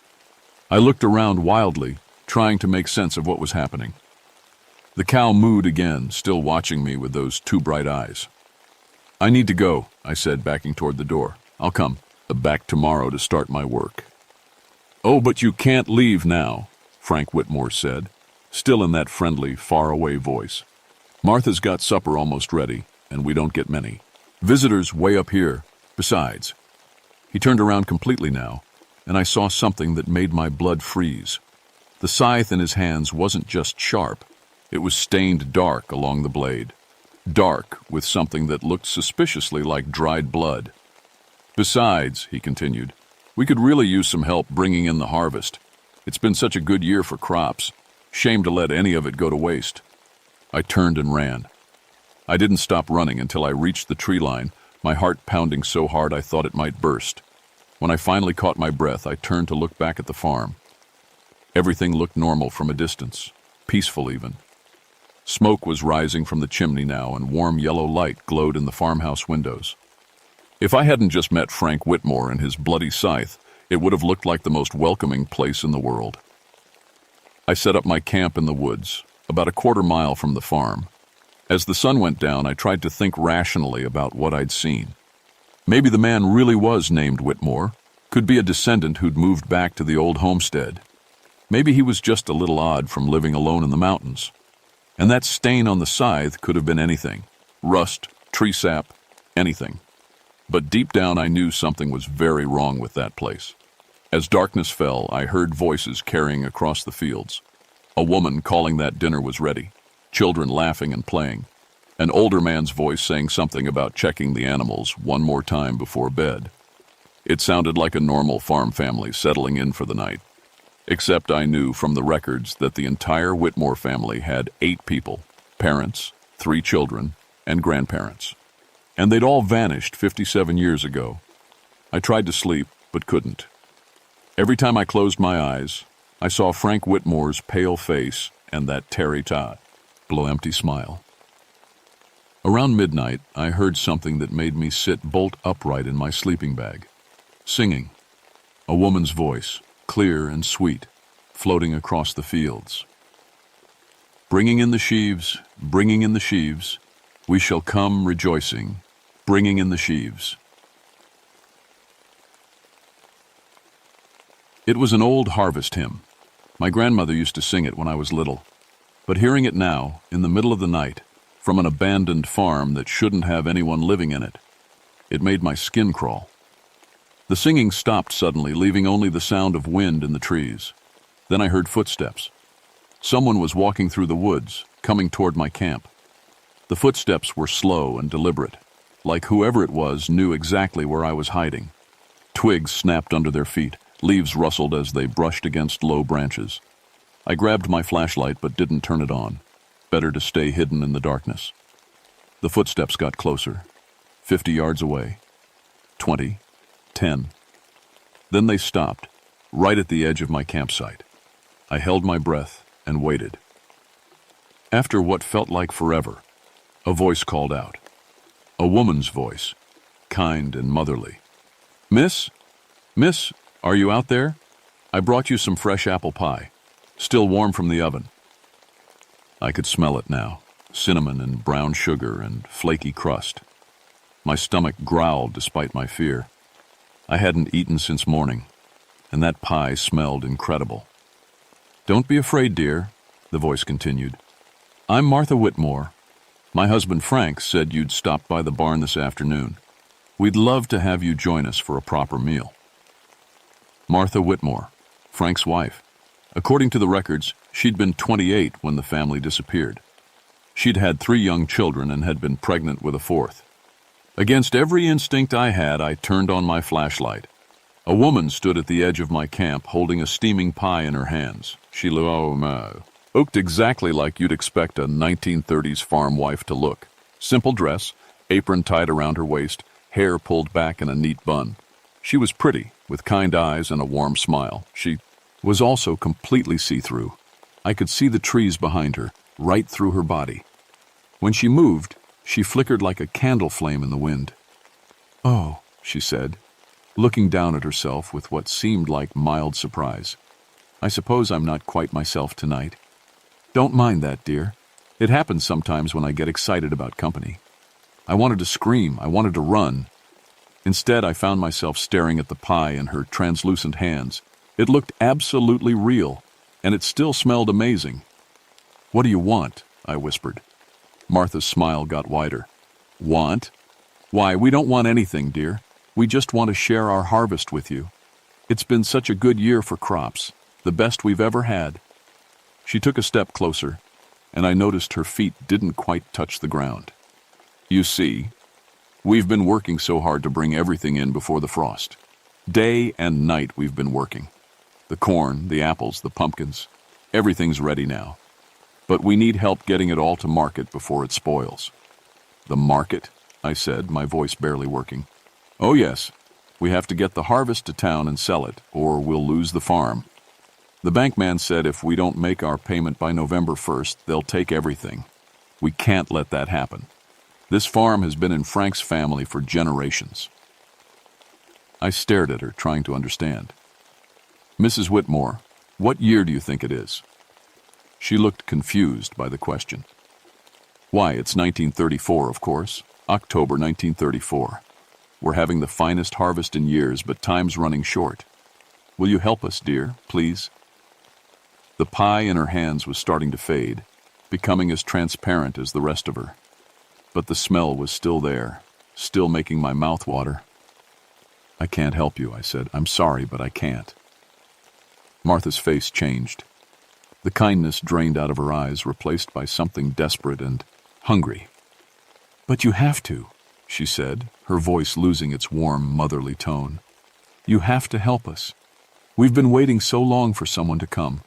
S1: I looked around wildly, trying to make sense of what was happening. The cow mooed again, still watching me with those two bright eyes. "I need to go," I said, backing toward the door. "I'll come back tomorrow to start my work." "Oh, but you can't leave now," Frank Whitmore said, still in that friendly, far-away voice. "Martha's got supper almost ready, and we don't get many. Visitors way up here. Besides." He turned around completely now, and I saw something that made my blood freeze. The scythe in his hands wasn't just sharp. It was stained dark along the blade. Dark with something that looked suspiciously like dried blood. "Besides," he continued, "we could really use some help bringing in the harvest. It's been such a good year for crops. Shame to let any of it go to waste." I turned and ran. I didn't stop running until I reached the tree line, my heart pounding so hard I thought it might burst. When I finally caught my breath, I turned to look back at the farm. Everything looked normal from a distance, peaceful even. Smoke was rising from the chimney now, and warm yellow light glowed in the farmhouse windows. If I hadn't just met Frank Whitmore and his bloody scythe, it would have looked like the most welcoming place in the world. I set up my camp in the woods, about a quarter-mile from the farm. As the sun went down, I tried to think rationally about what I'd seen. Maybe the man really was named Whitmore, could be a descendant who'd moved back to the old homestead. Maybe he was just a little odd from living alone in the mountains. And that stain on the scythe could have been anything. Rust, tree sap, anything. But deep down I knew something was very wrong with that place. As darkness fell, I heard voices carrying across the fields. A woman calling that dinner was ready, children laughing and playing. An older man's voice saying something about checking the animals one more time before bed. It sounded like a normal farm family settling in for the night. Except I knew from the records that the entire Whitmore family had 8 people, parents, 3 children, and grandparents. And they'd all vanished 57 years ago. I tried to sleep, but couldn't. Every time I closed my eyes, I saw Frank Whitmore's pale face and that Terry-ta, blow-empty smile. Around midnight, I heard something that made me sit bolt upright in my sleeping bag. Singing. A woman's voice, clear and sweet, floating across the fields. "Bringing in the sheaves, bringing in the sheaves, we shall come rejoicing, bringing in the sheaves." It was an old harvest hymn. My grandmother used to sing it when I was little. But hearing it now, in the middle of the night, from an abandoned farm that shouldn't have anyone living in it, it made my skin crawl. The singing stopped suddenly, leaving only the sound of wind in the trees. Then I heard footsteps. Someone was walking through the woods, coming toward my camp. The footsteps were slow and deliberate, like whoever it was knew exactly where I was hiding. Twigs snapped under their feet, leaves rustled as they brushed against low branches. I grabbed my flashlight but didn't turn it on. Better to stay hidden in the darkness. The footsteps got closer, 50 yards away, 20, 10. Then they stopped, right at the edge of my campsite. I held my breath and waited. After what felt like forever, a voice called out. A woman's voice, kind and motherly. Miss, are you out there? I brought you some fresh apple pie, still warm from the oven." I could smell it now, cinnamon and brown sugar and flaky crust. My stomach growled despite my fear. I hadn't eaten since morning, and that pie smelled incredible. "Don't be afraid, dear," the voice continued. "I'm Martha Whitmore. My husband Frank said you'd stop by the barn this afternoon. We'd love to have you join us for a proper meal." Martha Whitmore, Frank's wife. According to the records, she'd been 28 when the family disappeared. She'd had 3 young children and had been pregnant with a 4th. Against every instinct I had, I turned on my flashlight. A woman stood at the edge of my camp holding a steaming pie in her hands. She looked exactly like you'd expect a 1930s farm wife to look. Simple dress, apron tied around her waist, hair pulled back in a neat bun. She was pretty, with kind eyes and a warm smile. She was also completely see-through. I could see the trees behind her, right through her body. When she moved, she flickered like a candle flame in the wind. "Oh," she said, looking down at herself with what seemed like mild surprise. "I suppose I'm not quite myself tonight. Don't mind that, dear. It happens sometimes when I get excited about company." I wanted to scream, I wanted to run. Instead, I found myself staring at the pie in her translucent hands. It looked absolutely real, and it still smelled amazing. "What do you want?" I whispered. Martha's smile got wider. "Want? Why, we don't want anything, dear. We just want to share our harvest with you. It's been such a good year for crops, the best we've ever had." She took a step closer, and I noticed her feet didn't quite touch the ground. "You see, we've been working so hard to bring everything in before the frost. Day and night we've been working. The corn, the apples, the pumpkins, everything's ready now. But we need help getting it all to market before it spoils." "The market?" I said, my voice barely working. "Oh yes, we have to get the harvest to town and sell it, or we'll lose the farm. The bankman said if we don't make our payment by November 1st, they'll take everything. We can't let that happen. This farm has been in Frank's family for generations." I stared at her, trying to understand. "Mrs. Whitmore, what year do you think it is?" She looked confused by the question. "Why, it's 1934, of course. October 1934. We're having the finest harvest in years, but time's running short. Will you help us, dear, please?" The pie in her hands was starting to fade, becoming as transparent as the rest of her. But the smell was still there, still making my mouth water. "I can't help you," I said. "I'm sorry, but I can't." Martha's face changed. The kindness drained out of her eyes, replaced by something desperate and hungry. "But you have to," she said, her voice losing its warm, motherly tone. "You have to help us. We've been waiting so long for someone to come,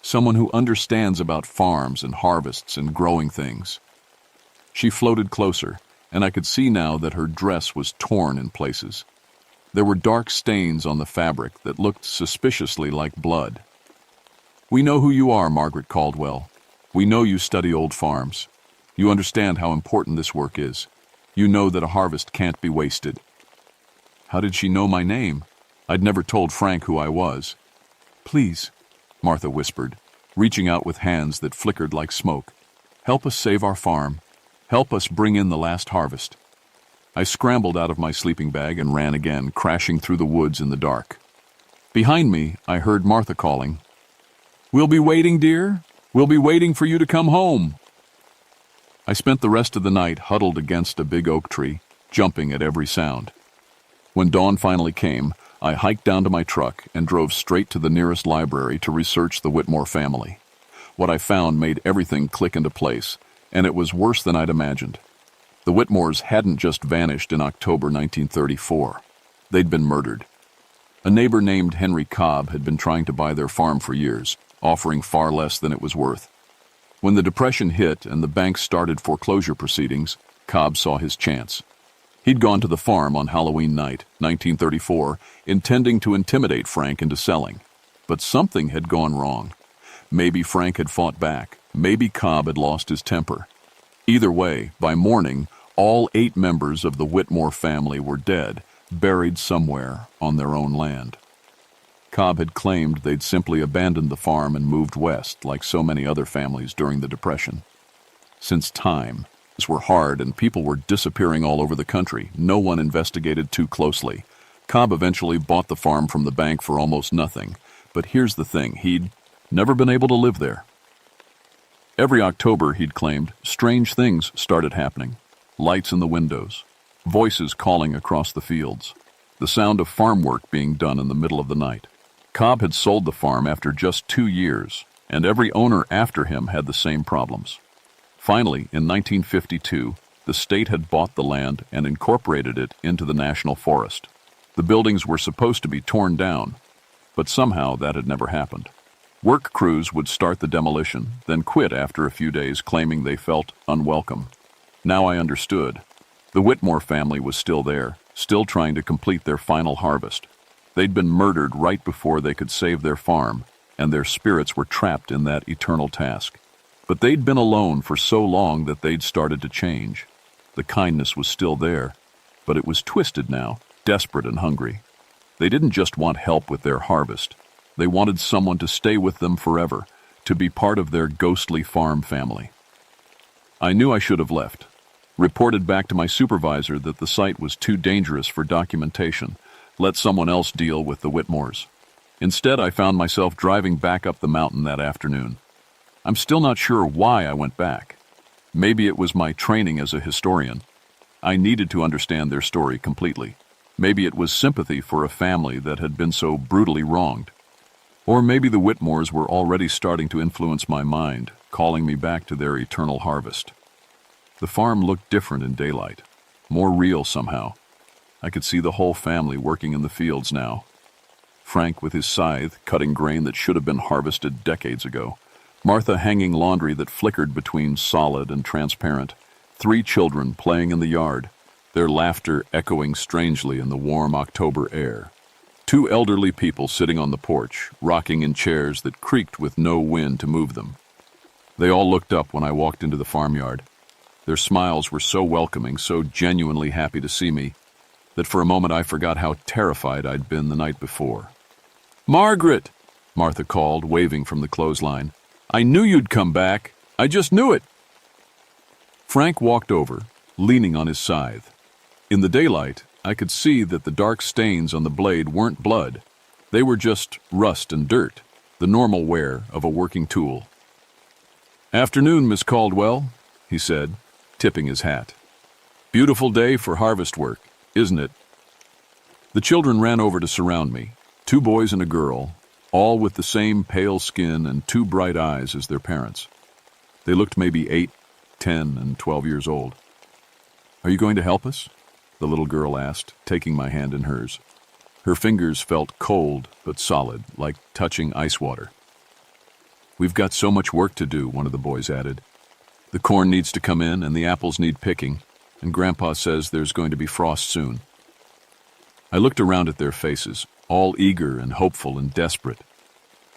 S1: someone who understands about farms and harvests and growing things." She floated closer, and I could see now that her dress was torn in places. There were dark stains on the fabric that looked suspiciously like blood. "We know who you are, Margaret Caldwell. We know you study old farms. You understand how important this work is. You know that a harvest can't be wasted." How did she know my name? I'd never told Frank who I was. "Please," Martha whispered, reaching out with hands that flickered like smoke. "Help us save our farm. Help us bring in the last harvest." I scrambled out of my sleeping bag and ran again, crashing through the woods in the dark. Behind me, I heard Martha calling, "We'll be waiting, dear. We'll be waiting for you to come home." I spent the rest of the night huddled against a big oak tree, jumping at every sound. When dawn finally came, I hiked down to my truck and drove straight to the nearest library to research the Whitmore family. What I found made everything click into place, and it was worse than I'd imagined. The Whitmores hadn't just vanished in October 1934. They'd been murdered. A neighbor named Henry Cobb had been trying to buy their farm for years, offering far less than it was worth. When the Depression hit and the banks started foreclosure proceedings, Cobb saw his chance. He'd gone to the farm on Halloween night, 1934, intending to intimidate Frank into selling. But something had gone wrong. Maybe Frank had fought back. Maybe Cobb had lost his temper. Either way, by morning, all 8 members of the Whitmore family were dead, buried somewhere on their own land. Cobb had claimed they'd simply abandoned the farm and moved west, like so many other families during the Depression. Since times were hard and people were disappearing all over the country, no one investigated too closely. Cobb eventually bought the farm from the bank for almost nothing, but here's the thing, he'd never been able to live there. Every October, he'd claimed, strange things started happening. Lights in the windows, voices calling across the fields, the sound of farm work being done in the middle of the night. Cobb had sold the farm after just 2 years, and every owner after him had the same problems. Finally, in 1952, the state had bought the land and incorporated it into the national forest. The buildings were supposed to be torn down, but somehow that had never happened. Work crews would start the demolition, then quit after a few days, claiming they felt unwelcome. Now I understood. The Whitmore family was still there, still trying to complete their final harvest. They'd been murdered right before they could save their farm, and their spirits were trapped in that eternal task. But they'd been alone for so long that they'd started to change. The kindness was still there, but it was twisted now, desperate and hungry. They didn't just want help with their harvest. They wanted someone to stay with them forever, to be part of their ghostly farm family. I knew I should have left. Reported back to my supervisor that the site was too dangerous for documentation. Let someone else deal with the Whitmores. Instead, I found myself driving back up the mountain that afternoon. I'm still not sure why I went back. Maybe it was my training as a historian. I needed to understand their story completely. Maybe it was sympathy for a family that had been so brutally wronged. Or maybe the Whitmores were already starting to influence my mind, calling me back to their eternal harvest. The farm looked different in daylight, more real somehow. I could see the whole family working in the fields now. Frank with his scythe, cutting grain that should have been harvested decades ago. Martha hanging laundry that flickered between solid and transparent. 3 children playing in the yard, their laughter echoing strangely in the warm October air. 2 elderly people sitting on the porch, rocking in chairs that creaked with no wind to move them. They all looked up when I walked into the farmyard. Their smiles were so welcoming, so genuinely happy to see me, that for a moment I forgot how terrified I'd been the night before. "Margaret!" Martha called, waving from the clothesline. "I knew you'd come back. I just knew it." Frank walked over, leaning on his scythe. In the daylight, I could see that the dark stains on the blade weren't blood. They were just rust and dirt, the normal wear of a working tool. "Afternoon, Miss Caldwell," he said, tipping his hat. "Beautiful day for harvest work, isn't it?" The children ran over to surround me, 2 boys and a girl, all with the same pale skin and 2 bright eyes as their parents. They looked maybe 8, 10, and 12 years old. "Are you going to help us?" the little girl asked, taking my hand in hers. Her fingers felt cold but solid, like touching ice water. "We've got so much work to do," one of the boys added. "The corn needs to come in and the apples need picking, and Grandpa says there's going to be frost soon." I looked around at their faces, all eager and hopeful and desperate.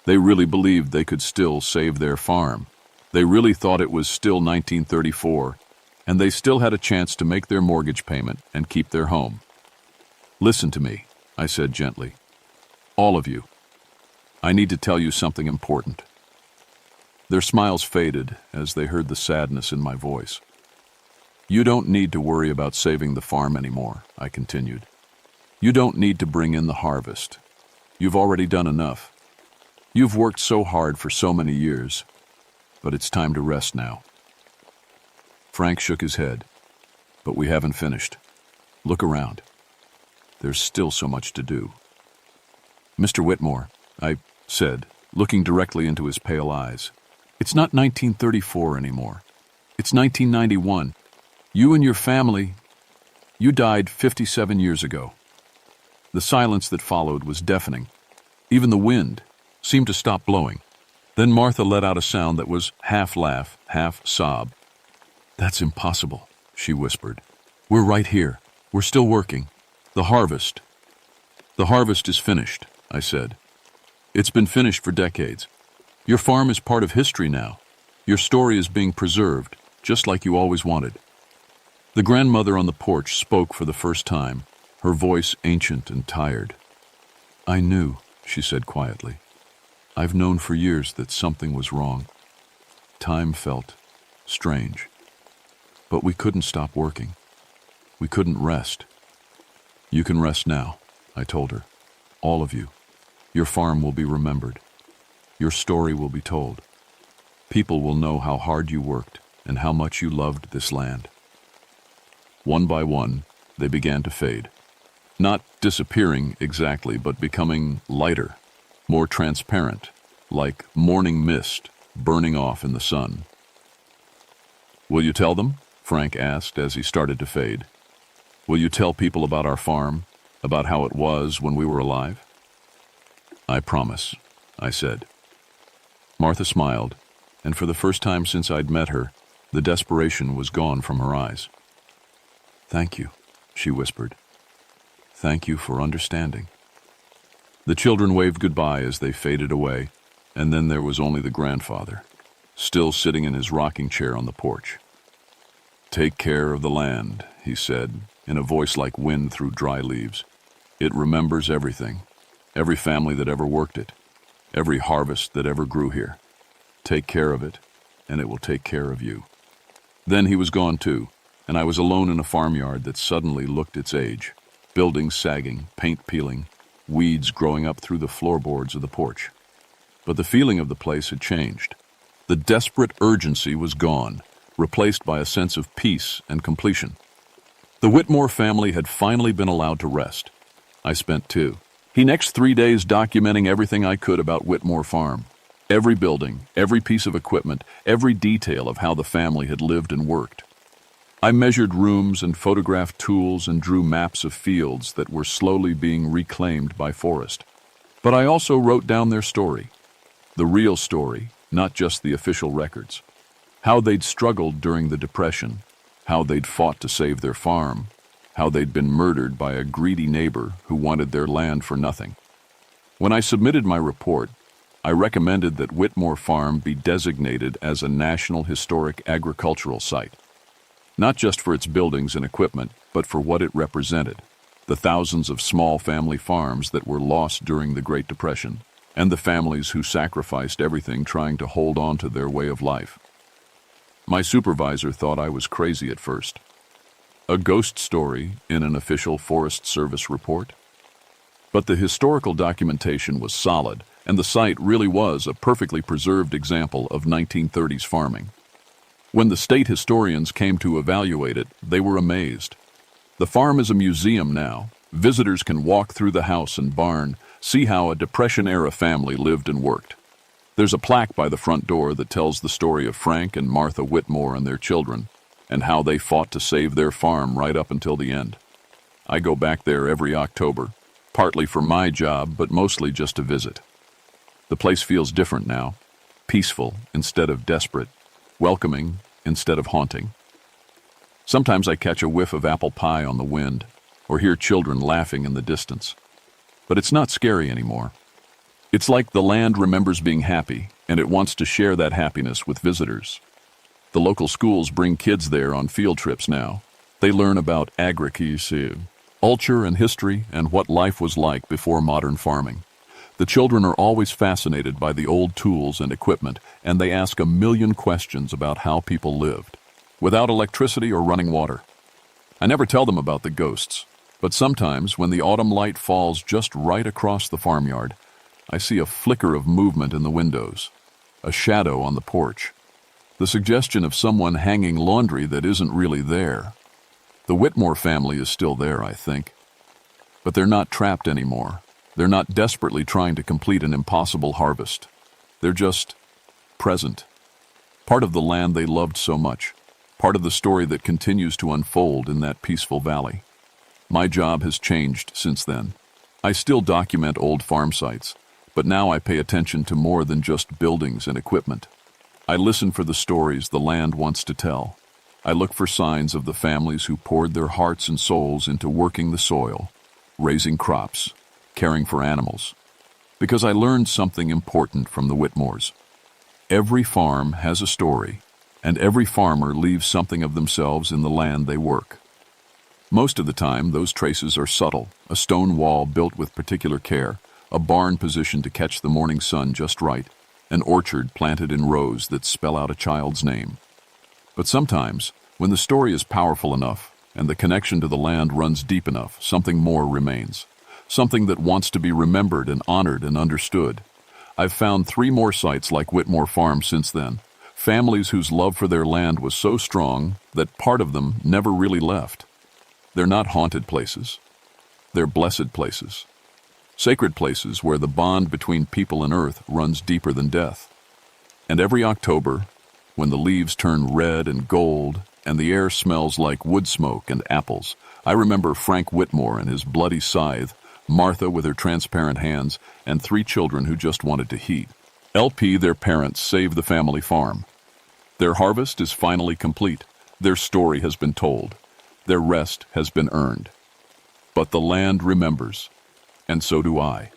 S1: They really believed they could still save their farm. They really thought it was still 1934, and they still had a chance to make their mortgage payment and keep their home. "Listen to me," I said gently. "All of you. I need to tell you something important." Their smiles faded as they heard the sadness in my voice. "You don't need to worry about saving the farm anymore," I continued. "You don't need to bring in the harvest. You've already done enough. You've worked so hard for so many years, but it's time to rest now." Frank shook his head. "But we haven't finished. Look around. There's still so much to do." "Mr. Whitmore," I said, looking directly into his pale eyes, "it's not 1934 anymore. It's 1991. You and your family, you died 57 years ago." The silence that followed was deafening. Even the wind seemed to stop blowing. Then Martha let out a sound that was half laugh, half sob. "That's impossible," she whispered. "We're right here. We're still working. The harvest." "The harvest is finished," I said. "It's been finished for decades. Your farm is part of history now. Your story is being preserved, just like you always wanted." The grandmother on the porch spoke for the first time, her voice ancient and tired. "I knew," she said quietly. "I've known for years that something was wrong. Time felt strange. But we couldn't stop working. We couldn't rest." "You can rest now," I told her. All of you. Your farm will be remembered. Your story will be told. People will know how hard you worked and how much you loved this land. One by one, they began to fade. Not disappearing exactly, but becoming lighter, more transparent, like morning mist burning off in the sun. Will you tell them? Frank asked as he started to fade. Will you tell people about our farm, about how it was when we were alive? I promise, I said. Martha smiled, and for the first time since I'd met her, the desperation was gone from her eyes. Thank you, she whispered. Thank you for understanding. The children waved goodbye as they faded away, and then there was only the grandfather, still sitting in his rocking chair on the porch. Take care of the land, he said, in a voice like wind through dry leaves. It remembers everything, every family that ever worked it, every harvest that ever grew here. Take care of it, and it will take care of you. Then he was gone too, and I was alone in a farmyard that suddenly looked its age, buildings sagging, paint peeling, weeds growing up through the floorboards of the porch. But the feeling of the place had changed. The desperate urgency was gone, replaced by a sense of peace and completion. The Whitmore family had finally been allowed to rest. I spent 2. The next 3 days documenting everything I could about Whitmore Farm. Every building, every piece of equipment, every detail of how the family had lived and worked. I measured rooms and photographed tools and drew maps of fields that were slowly being reclaimed by forest. But I also wrote down their story. The real story, not just the official records. How they'd struggled during the Depression, how they'd fought to save their farm, how they'd been murdered by a greedy neighbor who wanted their land for nothing. When I submitted my report, I recommended that Whitmore Farm be designated as a National Historic Agricultural Site, not just for its buildings and equipment, but for what it represented, the thousands of small family farms that were lost during the Great Depression, and the families who sacrificed everything trying to hold on to their way of life. My supervisor thought I was crazy at first. A ghost story in an official Forest Service report? But the historical documentation was solid, and the site really was a perfectly preserved example of 1930s farming. When the state historians came to evaluate it, they were amazed. The farm is a museum now. Visitors can walk through the house and barn, see how a Depression-era family lived and worked. There's a plaque by the front door that tells the story of Frank and Martha Whitmore and their children, and how they fought to save their farm right up until the end. I go back there every October, partly for my job, but mostly just to visit. The place feels different now, peaceful instead of desperate, welcoming instead of haunting. Sometimes I catch a whiff of apple pie on the wind, or hear children laughing in the distance. But it's not scary anymore. It's like the land remembers being happy, and it wants to share that happiness with visitors. The local schools bring kids there on field trips now. They learn about agriculture, culture and history, and what life was like before modern farming. The children are always fascinated by the old tools and equipment, and they ask a million questions about how people lived, without electricity or running water. I never tell them about the ghosts, but sometimes when the autumn light falls just right across the farmyard, I see a flicker of movement in the windows, a shadow on the porch, the suggestion of someone hanging laundry that isn't really there. The Whitmore family is still there, I think. But they're not trapped anymore. They're not desperately trying to complete an impossible harvest. They're just present. Part of the land they loved so much. Part of the story that continues to unfold in that peaceful valley. My job has changed since then. I still document old farm sites, but now I pay attention to more than just buildings and equipment. I listen for the stories the land wants to tell. I look for signs of the families who poured their hearts and souls into working the soil, raising crops, caring for animals. Because I learned something important from the Whitmores. Every farm has a story, and every farmer leaves something of themselves in the land they work. Most of the time, those traces are subtle, a stone wall built with particular care, a barn positioned to catch the morning sun just right, an orchard planted in rows that spell out a child's name. But sometimes, when the story is powerful enough and the connection to the land runs deep enough, something more remains. something that wants to be remembered and honored and understood. I've found 3 more sites like Whitmore Farm since then, families whose love for their land was so strong that part of them never really left. They're not haunted places. They're blessed places. Sacred places where the bond between people and earth runs deeper than death. And every October, when the leaves turn red and gold and the air smells like wood smoke and apples, I remember Frank Whitmore and his bloody scythe, Martha with her transparent hands, and 3 children who just wanted to heat. LP, their parents, saved the family farm. Their harvest is finally complete. Their story has been told. Their rest has been earned. But the land remembers, and so do I.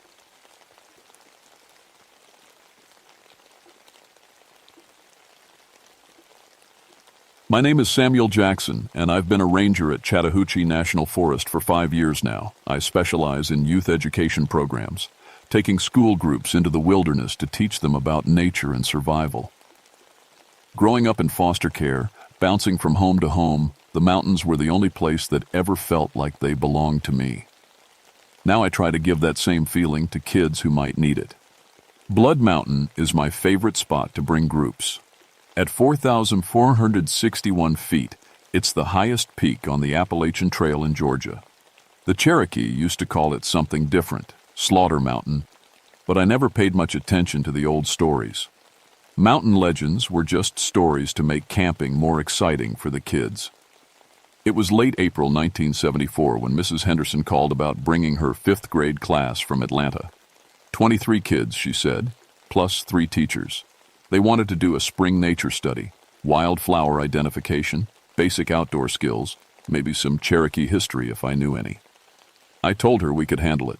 S1: My name is Samuel Jackson, and I've been a ranger at Chattahoochee National Forest for 5 years now. I specialize in youth education programs, taking school groups into the wilderness to teach them about nature and survival. Growing up in foster care, bouncing from home to home, the mountains were the only place that ever felt like they belonged to me. Now I try to give that same feeling to kids who might need it. Blood Mountain is my favorite spot to bring groups. At 4,461 feet, it's the highest peak on the Appalachian Trail in Georgia. The Cherokee used to call it something different, Slaughter Mountain, but I never paid much attention to the old stories. Mountain legends were just stories to make camping more exciting for the kids. It was late April 1974 when Mrs. Henderson called about bringing her 5th grade class from Atlanta. 23 kids, she said, plus 3 teachers. They wanted to do a spring nature study, wildflower identification, basic outdoor skills, maybe some Cherokee history if I knew any. I told her we could handle it.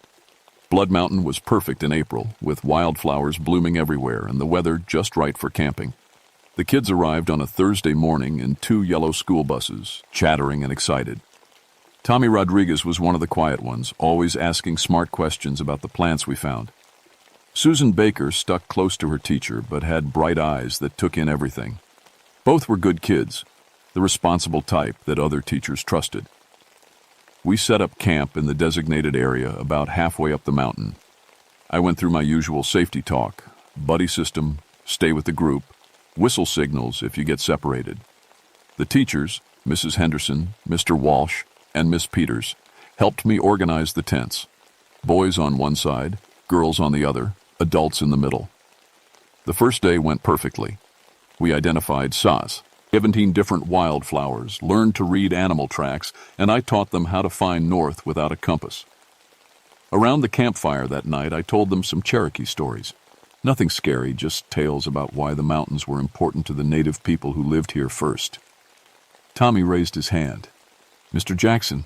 S1: Blood Mountain was perfect in April, with wildflowers blooming everywhere and the weather just right for camping. The kids arrived on a Thursday morning in 2 yellow school buses, chattering and excited. Tommy Rodriguez was one of the quiet ones, always asking smart questions about the plants we found. Susan Baker stuck close to her teacher but had bright eyes that took in everything. Both were good kids, the responsible type that other teachers trusted. We set up camp in the designated area about halfway up the mountain. I went through my usual safety talk, buddy system, stay with the group, whistle signals if you get separated. The teachers, Mrs. Henderson, Mr. Walsh, and Miss Peters, helped me organize the tents. Boys on one side, girls on the other, adults in the middle. The first day went perfectly. We identified 17 different wildflowers, learned to read animal tracks, and I taught them how to find north without a compass. Around the campfire that night, I told them some Cherokee stories. Nothing scary, just tales about why the mountains were important to the native people who lived here first. Tommy raised his hand. Mr. Jackson,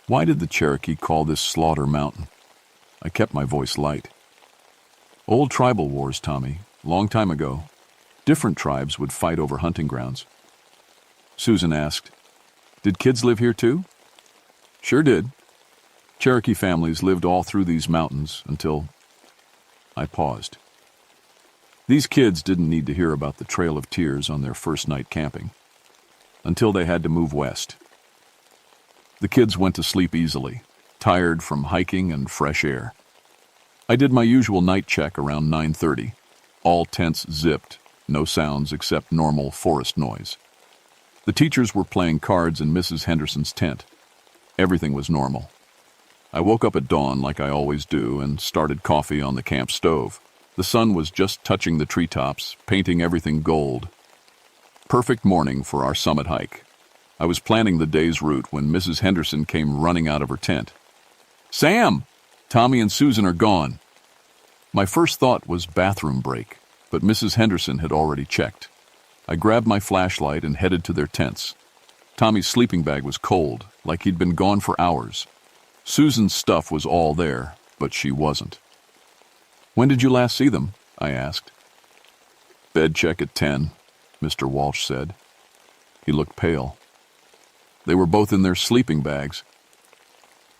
S1: why did the Cherokee call this Slaughter Mountain? I kept my voice light. Old tribal wars, Tommy, long time ago. Different tribes would fight over hunting grounds. Susan asked, "Did kids live here too?" "Sure did. Cherokee families lived all through these mountains until..." I paused. These kids didn't need to hear about the Trail of Tears on their first night camping, until they had to move west. The kids went to sleep easily, tired from hiking and fresh air. I did my usual night check around 9:30. All tents zipped, no sounds except normal forest noise. The teachers were playing cards in Mrs. Henderson's tent. Everything was normal. I woke up at dawn like I always do and started coffee on the camp stove. The sun was just touching the treetops, painting everything gold. Perfect morning for our summit hike. I was planning the day's route when Mrs. Henderson came running out of her tent. "Sam! Tommy and Susan are gone." My first thought was bathroom break, but Mrs. Henderson had already checked. I grabbed my flashlight and headed to their tents. Tommy's sleeping bag was cold, like he'd been gone for hours. Susan's stuff was all there, but she wasn't. "When did you last see them?" I asked. "Bed check at 10, Mr. Walsh said. He looked pale. They were both in their sleeping bags.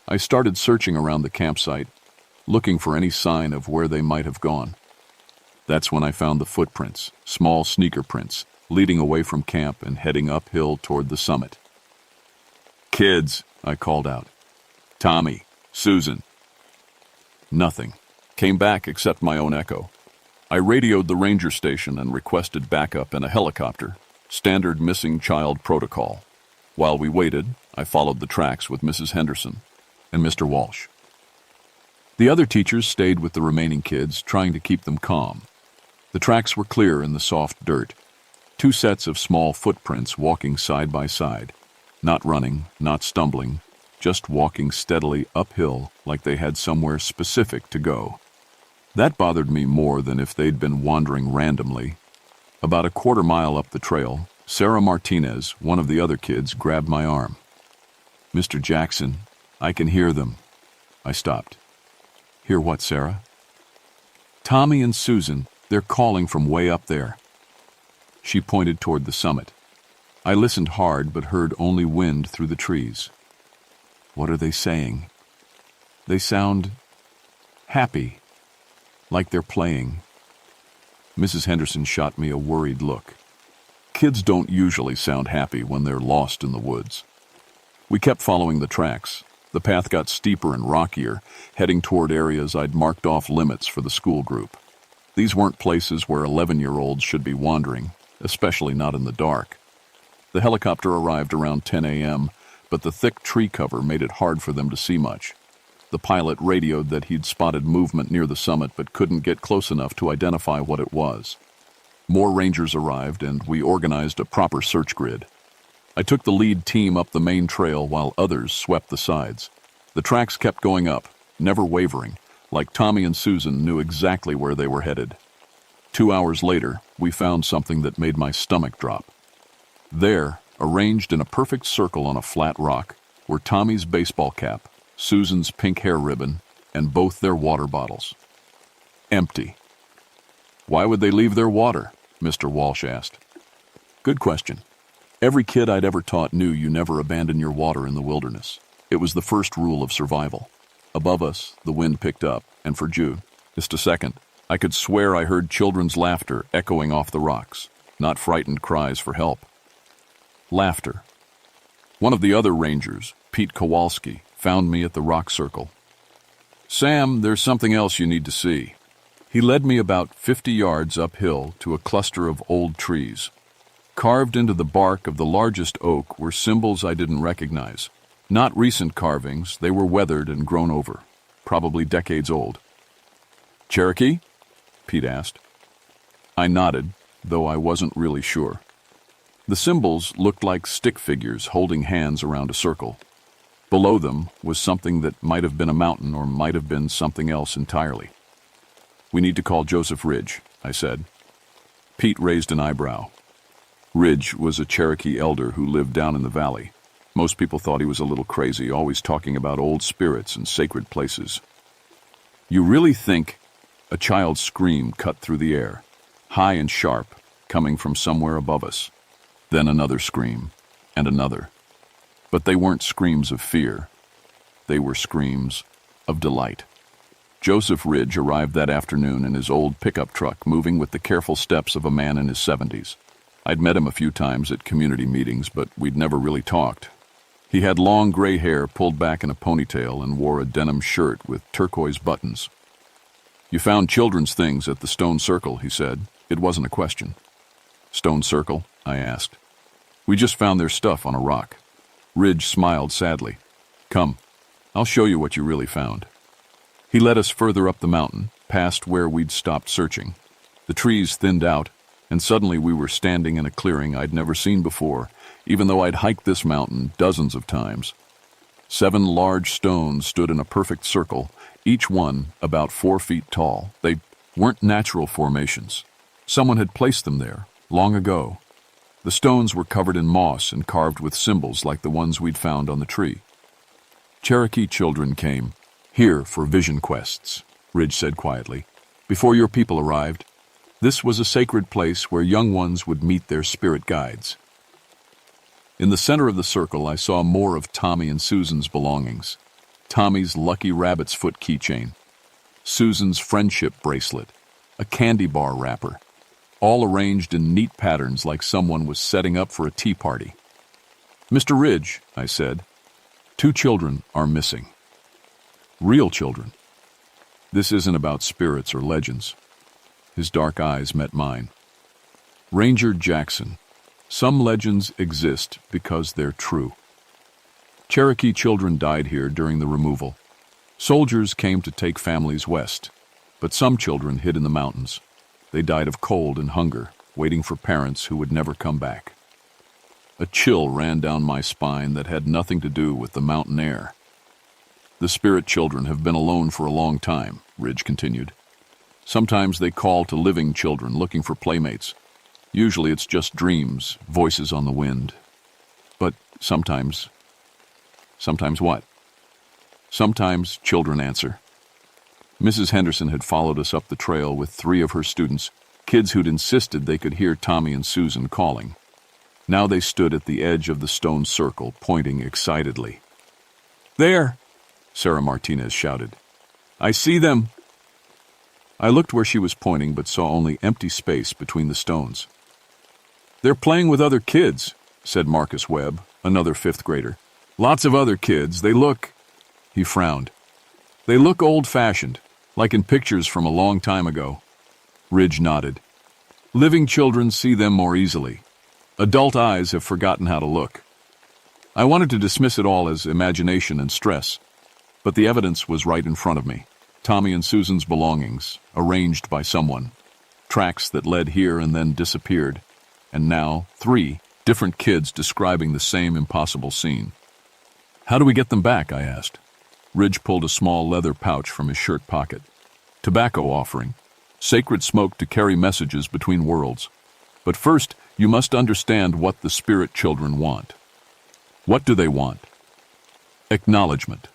S1: I started searching around the campsite, looking for any sign of where they might have gone. That's when I found the footprints, small sneaker prints, leading away from camp and heading uphill toward the summit. "Kids," I called out. "Tommy, Susan, Nothing. Came back except my own echo. I radioed the ranger station and requested backup in a helicopter. Standard missing child protocol. While we waited, I followed the tracks with Mrs. Henderson and Mr. Walsh. The other teachers stayed with the remaining kids, trying to keep them calm. The tracks were clear in the soft dirt. 2 sets of small footprints walking side by side. Not running, not stumbling, just walking steadily uphill like they had somewhere specific to go. That bothered me more than if they'd been wandering randomly. About a quarter mile up the trail, Sarah Martinez, one of the other kids, grabbed my arm. "Mr. Jackson, I can hear them." I stopped. "Hear what, Sarah?" "Tommy and Susan, they're calling from way up there." She pointed toward the summit. I listened hard but heard only wind through the trees. "What are they saying?" "They sound happy, like they're playing." Mrs. Henderson shot me a worried look. Kids don't usually sound happy when they're lost in the woods. We kept following the tracks. The path got steeper and rockier, heading toward areas I'd marked off limits for the school group. These weren't places where 11-year-olds should be wandering, especially not in the dark. The helicopter arrived around 10 a.m., but the thick tree cover made it hard for them to see much. The pilot radioed that he'd spotted movement near the summit but couldn't get close enough to identify what it was. More rangers arrived, and we organized a proper search grid. I took the lead team up the main trail while others swept the sides. The tracks kept going up, never wavering, like Tommy and Susan knew exactly where they were headed. 2 hours later, we found something that made my stomach drop. There, arranged in a perfect circle on a flat rock, were Tommy's baseball cap, Susan's pink hair ribbon, and both their water bottles. Empty. "Why would they leave their water?" Mr. Walsh asked. Good question. Every kid I'd ever taught knew you never abandon your water in the wilderness. It was the first rule of survival. Above us, the wind picked up, and for just a second, I could swear I heard children's laughter echoing off the rocks, not frightened cries for help. Laughter. One of the other rangers, Pete Kowalski, found me at the rock circle. "Sam, there's something else you need to see." He led me about 50 yards uphill to a cluster of old trees. Carved into the bark of the largest oak were symbols I didn't recognize. Not recent carvings, they were weathered and grown over, probably decades old. "Cherokee?" Pete asked. I nodded, though I wasn't really sure. The symbols looked like stick figures holding hands around a circle. Below them was something that might have been a mountain or might have been something else entirely. "We need to call Joseph Ridge," I said. Pete raised an eyebrow. Ridge was a Cherokee elder who lived down in the valley. Most people thought he was a little crazy, always talking about old spirits and sacred places. "You really think—" A child's scream cut through the air, high and sharp, coming from somewhere above us. Then another scream, and another. But they weren't screams of fear. They were screams of delight. Joseph Ridge arrived that afternoon in his old pickup truck, moving with the careful steps of a man in his 70s. I'd met him a few times at community meetings, but we'd never really talked. He had long gray hair pulled back in a ponytail and wore a denim shirt with turquoise buttons. "You found children's things at the stone circle," he said. It wasn't a question. "Stone circle?" I asked. "We just found their stuff on a rock." Ridge smiled sadly. "Come, I'll show you what you really found." He led us further up the mountain, past where we'd stopped searching. The trees thinned out, and suddenly we were standing in a clearing I'd never seen before, even though I'd hiked this mountain dozens of times. 7 large stones stood in a perfect circle, each one about 4 feet tall. They weren't natural formations. Someone had placed them there, long ago. The stones were covered in moss and carved with symbols like the ones we'd found on the tree. "Cherokee children came here for vision quests," Ridge said quietly, "before your people arrived. This was a sacred place where young ones would meet their spirit guides." In the center of the circle, I saw more of Tommy and Susan's belongings. Tommy's lucky rabbit's foot keychain, Susan's friendship bracelet, a candy bar wrapper, all arranged in neat patterns like someone was setting up for a tea party. "Mr. Ridge," I said, 2 children are missing. Real children. This isn't about spirits or legends. His dark eyes met mine. Ranger Jackson. Some legends exist because they're true. Cherokee children died here during the removal. Soldiers came to take families west, but some children hid in the mountains. They died of cold and hunger, waiting for parents who would never come back. A chill ran down my spine that had nothing to do with the mountain air. The spirit children have been alone for a long time, Ridge continued. Sometimes they call to living children looking for playmates. Usually it's just dreams, voices on the wind. But sometimes what? Sometimes children answer. Mrs. Henderson had followed us up the trail with 3 of her students, kids who'd insisted they could hear Tommy and Susan calling. Now they stood at the edge of the stone circle, pointing excitedly. "There!" Sarah Martinez shouted. "I see them!" I looked where she was pointing but saw only empty space between the stones. "They're playing with other kids," said Marcus Webb, another 5th grader. "Lots of other kids. They look—" He frowned. "They look old-fashioned, like in pictures from a long time ago." Ridge nodded. "Living children see them more easily. Adult eyes have forgotten how to look." I wanted to dismiss it all as imagination and stress, but the evidence was right in front of me. Tommy and Susan's belongings, arranged by someone. Tracks that led here and then disappeared. And now, 3 different kids describing the same impossible scene. "How do we get them back?" I asked. Ridge pulled a small leather pouch from his shirt pocket. "Tobacco offering. Sacred smoke to carry messages between worlds. But first, you must understand what the spirit children want." "What do they want?" "Acknowledgement.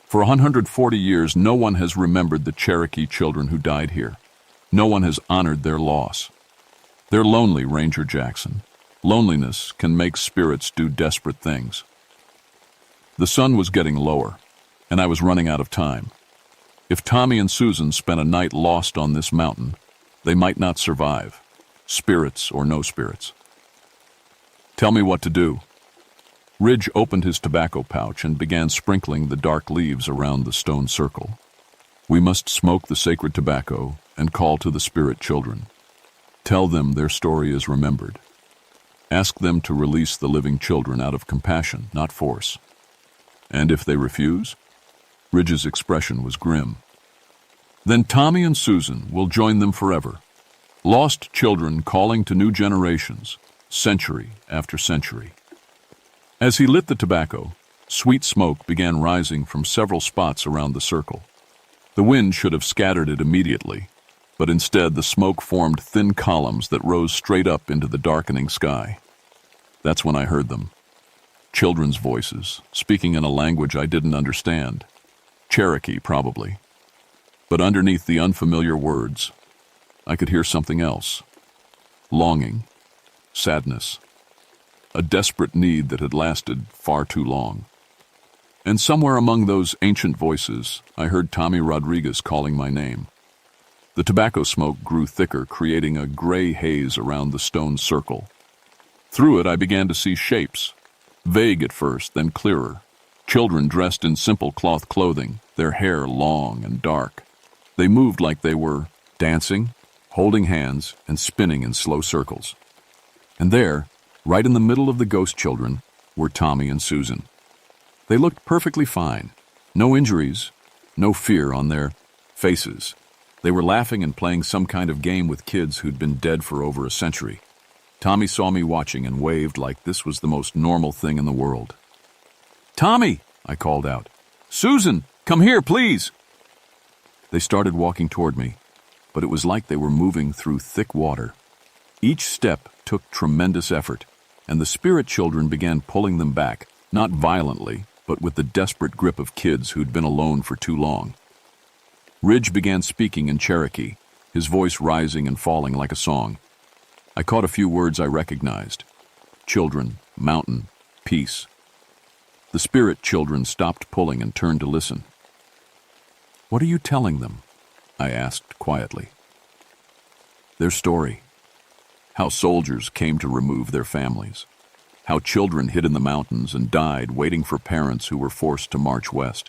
S1: For 140 years, no one has remembered the Cherokee children who died here. No one has honored their loss. They're lonely, Ranger Jackson. Loneliness can make spirits do desperate things." The sun was getting lower, and I was running out of time. If Tommy and Susan spent a night lost on this mountain, they might not survive, spirits or no spirits. "Tell me what to do." Ridge opened his tobacco pouch and began sprinkling the dark leaves around the stone circle. "We must smoke the sacred tobacco and call to the spirit children. Tell them their story is remembered. Ask them to release the living children out of compassion, not force. And if they refuse?" Ridge's expression was grim. "Then Tommy and Susan will join them forever. Lost children calling to new generations, century after century." As he lit the tobacco, sweet smoke began rising from several spots around the circle. The wind should have scattered it immediately, but instead the smoke formed thin columns that rose straight up into the darkening sky. That's when I heard them. Children's voices, speaking in a language I didn't understand. Cherokee, probably. But underneath the unfamiliar words, I could hear something else. Longing, sadness, a desperate need that had lasted far too long. And somewhere among those ancient voices, I heard Tommy Rodriguez calling my name. The tobacco smoke grew thicker, creating a gray haze around the stone circle. Through it, I began to see shapes, vague at first, then clearer. Children dressed in simple cloth clothing, their hair long and dark. They moved like they were dancing, holding hands, and spinning in slow circles. And there, right in the middle of the ghost children, were Tommy and Susan. They looked perfectly fine. No injuries, no fear on their faces. They were laughing and playing some kind of game with kids who'd been dead for over a century. Tommy saw me watching and waved like this was the most normal thing in the world. "Tommy!" I called out. "Susan, come here, please!" They started walking toward me, but it was like they were moving through thick water. Each step took tremendous effort, and the spirit children began pulling them back, not violently, but with the desperate grip of kids who'd been alone for too long. Ridge began speaking in Cherokee, his voice rising and falling like a song. I caught a few words I recognized. Children, mountain, peace. The spirit children stopped pulling and turned to listen. "What are you telling them?" I asked quietly. Their story. How soldiers came to remove their families. How children hid in the mountains and died waiting for parents who were forced to march west.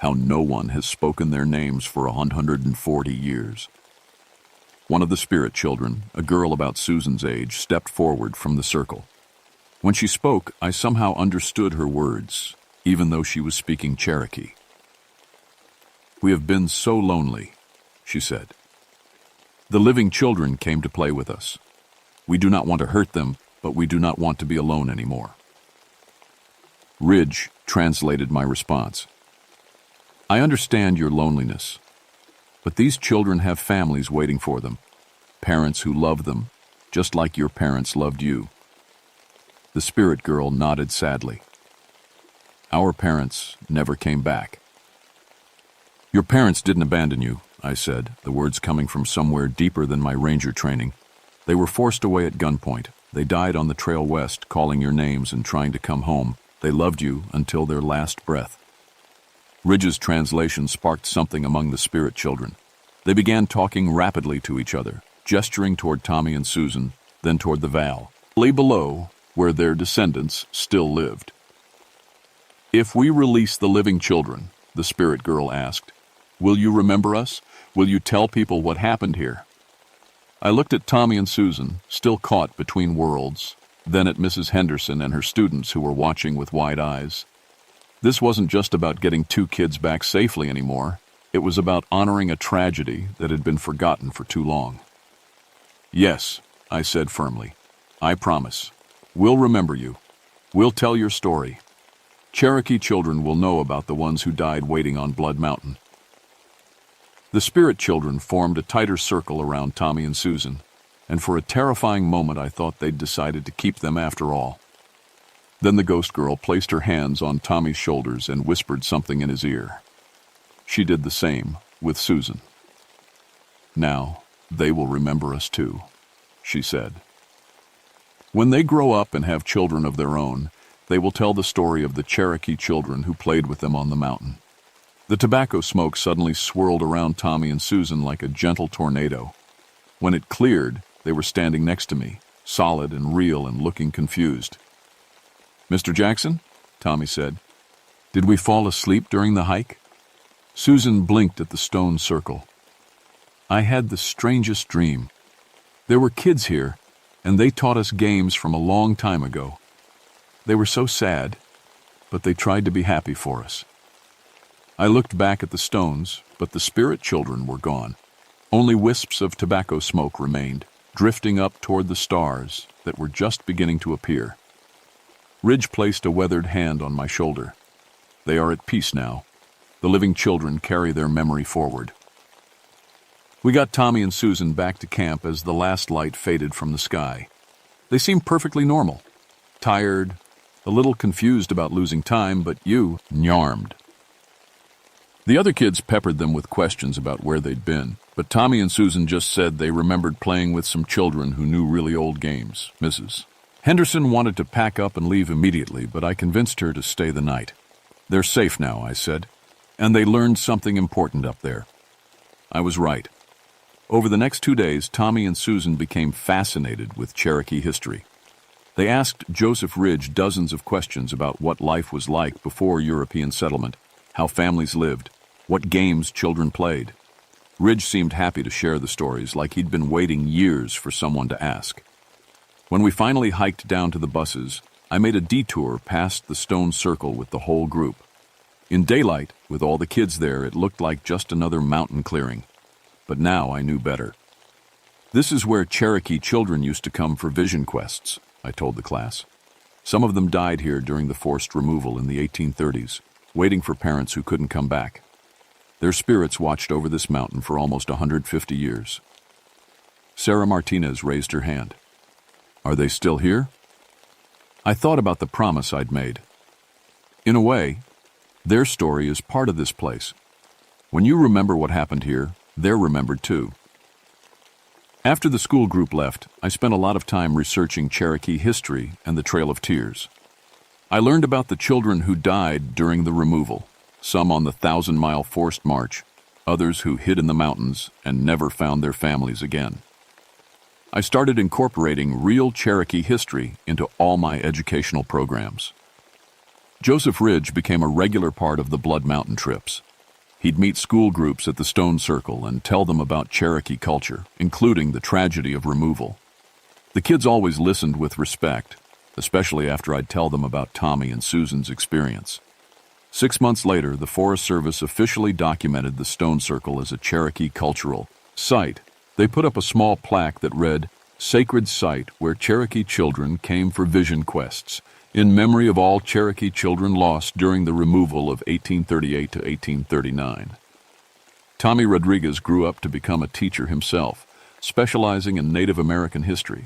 S1: how no one has spoken their names for 140 years. One of the spirit children, a girl about Susan's age, stepped forward from the circle. When she spoke, I somehow understood her words, even though she was speaking Cherokee. "We have been so lonely," she said. "The living children came to play with us. We do not want to hurt them, but we do not want to be alone anymore." Ridge translated my response. "I understand your loneliness, but these children have families waiting for them, parents who love them, just like your parents loved you." The spirit girl nodded sadly. "Our parents never came back." "Your parents didn't abandon you," I said, the words coming from somewhere deeper than my ranger training. "They were forced away at gunpoint. They died on the trail west, calling your names and trying to come home. They loved you until their last breath." Ridge's translation sparked something among the spirit children. They began talking rapidly to each other, gesturing toward Tommy and Susan, then toward the valley below, where their descendants still lived. "If we release the living children," the spirit girl asked, "will you remember us? Will you tell people what happened here?" I looked at Tommy and Susan, still caught between worlds, then at Mrs. Henderson and her students who were watching with wide eyes. This wasn't just about getting 2 kids back safely anymore. It was about honoring a tragedy that had been forgotten for too long. "Yes," I said firmly. "I promise. We'll remember you. We'll tell your story. Cherokee children will know about the ones who died waiting on Blood Mountain." The spirit children formed a tighter circle around Tommy and Susan, and for a terrifying moment I thought they'd decided to keep them after all. Then the ghost girl placed her hands on Tommy's shoulders and whispered something in his ear. She did the same with Susan. "Now, they will remember us too," she said. "When they grow up and have children of their own, they will tell the story of the Cherokee children who played with them on the mountain." The tobacco smoke suddenly swirled around Tommy and Susan like a gentle tornado. When it cleared, they were standing next to me, solid and real and looking confused. "Mr. Jackson," Tommy said, "did we fall asleep during the hike?" Susan blinked at the stone circle. "I had the strangest dream. There were kids here, and they taught us games from a long time ago. They were so sad, but they tried to be happy for us." I looked back at the stones, but the spirit children were gone. Only wisps of tobacco smoke remained, drifting up toward the stars that were just beginning to appear. Ridge placed a weathered hand on my shoulder. "They are at peace now. The living children carry their memory forward." We got Tommy and Susan back to camp as the last light faded from the sky. They seemed perfectly normal. Tired, a little confused about losing time, but yarmed. The other kids peppered them with questions about where they'd been, but Tommy and Susan just said they remembered playing with some children who knew really old games. Mrs. Henderson wanted to pack up and leave immediately, but I convinced her to stay the night. "They're safe now," I said, "and they learned something important up there." I was right. Over the next 2 days, Tommy and Susan became fascinated with Cherokee history. They asked Joseph Ridge dozens of questions about what life was like before European settlement, how families lived, what games children played. Ridge seemed happy to share the stories, like he'd been waiting years for someone to ask. When we finally hiked down to the buses, I made a detour past the stone circle with the whole group. In daylight, with all the kids there, it looked like just another mountain clearing. But now I knew better. "This is where Cherokee children used to come for vision quests," I told the class. "Some of them died here during the forced removal in the 1830s, waiting for parents who couldn't come back. Their spirits watched over this mountain for almost 150 years. Sarah Martinez raised her hand. "Are they still here?" I thought about the promise I'd made. In a way, their story is part of this place. When you remember what happened here, they're remembered too. After the school group left, I spent a lot of time researching Cherokee history and the Trail of Tears. I learned about the children who died during the removal, some on the 1,000-mile forced march, others who hid in the mountains and never found their families again. I started incorporating real Cherokee history into all my educational programs. Joseph Ridge became a regular part of the Blood Mountain trips. He'd meet school groups at the Stone Circle and tell them about Cherokee culture, including the tragedy of removal. The kids always listened with respect, especially after I'd tell them about Tommy and Susan's experience. 6 months later, the Forest Service officially documented the Stone Circle as a Cherokee cultural site. They put up a small plaque that read, "Sacred Site where Cherokee children came for vision quests, in memory of all Cherokee children lost during the removal of 1838 to 1839. Tommy Rodriguez grew up to become a teacher himself, specializing in Native American history.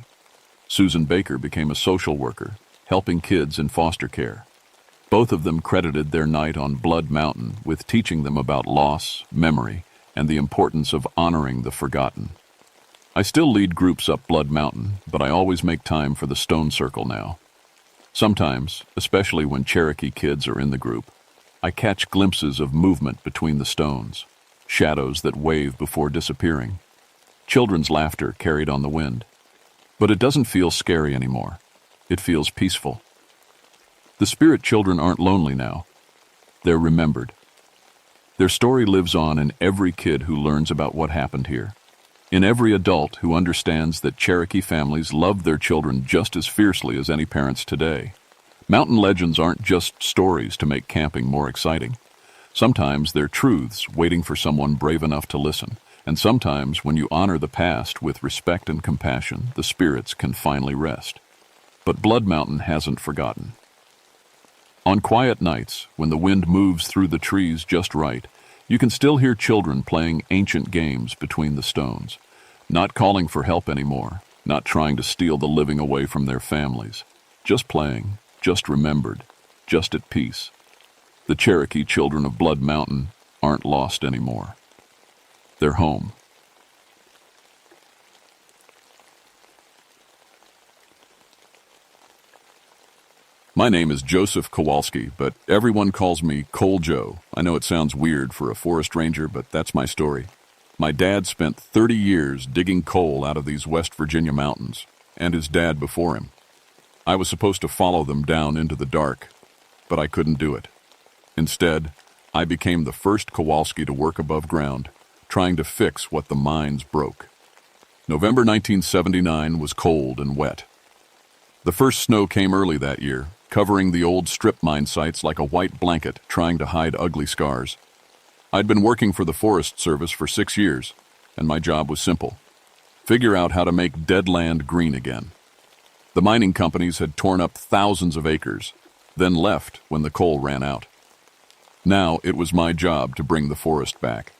S1: Susan Baker became a social worker, helping kids in foster care. Both of them credited their night on Blood Mountain with teaching them about loss, memory, and the importance of honoring the forgotten. I still lead groups up Blood Mountain, but I always make time for the Stone Circle now. Sometimes, especially when Cherokee kids are in the group, I catch glimpses of movement between the stones, shadows that wave before disappearing, children's laughter carried on the wind. But it doesn't feel scary anymore. It feels peaceful. The spirit children aren't lonely now. They're remembered. Their story lives on in every kid who learns about what happened here, in every adult who understands that Cherokee families love their children just as fiercely as any parents today. Mountain legends aren't just stories to make camping more exciting. Sometimes they're truths waiting for someone brave enough to listen. And sometimes when you honor the past with respect and compassion, the spirits can finally rest. But Blood Mountain hasn't forgotten. On quiet nights, when the wind moves through the trees just right, you can still hear children playing ancient games between the stones, not calling for help anymore, not trying to steal the living away from their families, just playing, just remembered, just at peace. The Cherokee children of Blood Mountain aren't lost anymore. They're home. My name is Joseph Kowalski, but everyone calls me Cole Joe. I know it sounds weird for a forest ranger, but that's my story. My dad spent 30 years digging coal out of these West Virginia mountains, and his dad before him. I was supposed to follow them down into the dark, but I couldn't do it. Instead, I became the first Kowalski to work above ground, trying to fix what the mines broke. November 1979 was cold and wet. The first snow came early that year, covering the old strip mine sites like a white blanket, trying to hide ugly scars. I'd been working for the Forest Service for 6 years, and my job was simple: figure out how to make dead land green again. The mining companies had torn up thousands of acres, then left when the coal ran out. Now it was my job to bring the forest back.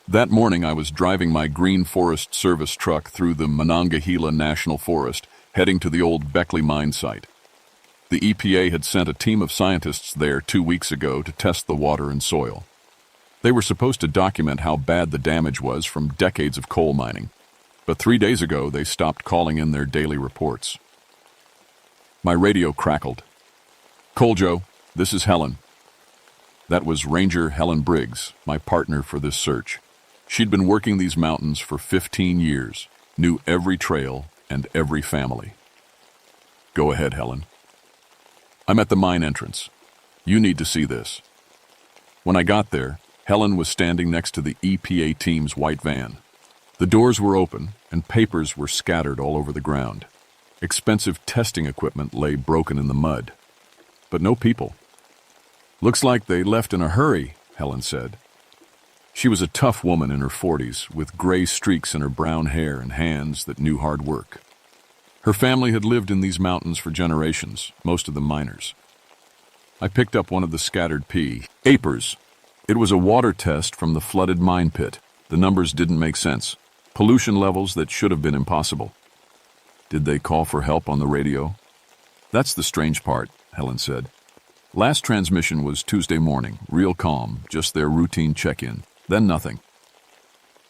S1: That morning I was driving my green Forest Service truck through the Monongahela National Forest, heading to the old Beckley mine site. The EPA had sent a team of scientists there 2 weeks ago to test the water and soil. They were supposed to document how bad the damage was from decades of coal mining, but 3 days ago they stopped calling in their daily reports. My radio crackled. "Cole Joe, this is Helen." That was Ranger Helen Briggs, my partner for this search. She'd been working these mountains for 15 years, knew every trail and every family. "Go ahead, Helen." "I'm at the mine entrance. You need to see this." When I got there, Helen was standing next to the EPA team's white van. The doors were open, and papers were scattered all over the ground. Expensive testing equipment lay broken in the mud. But no people. "Looks like they left in a hurry," Helen said. She was a tough woman in her 40s, with gray streaks in her brown hair and hands that knew hard work. Her family had lived in these mountains for generations, most of them miners. I picked up one of the scattered papers. It was a water test from the flooded mine pit. The numbers didn't make sense. Pollution levels that should have been impossible. "Did they call for help on the radio?" "That's the strange part," Helen said. "Last transmission was Tuesday morning, real calm, just their routine check-in. Then nothing."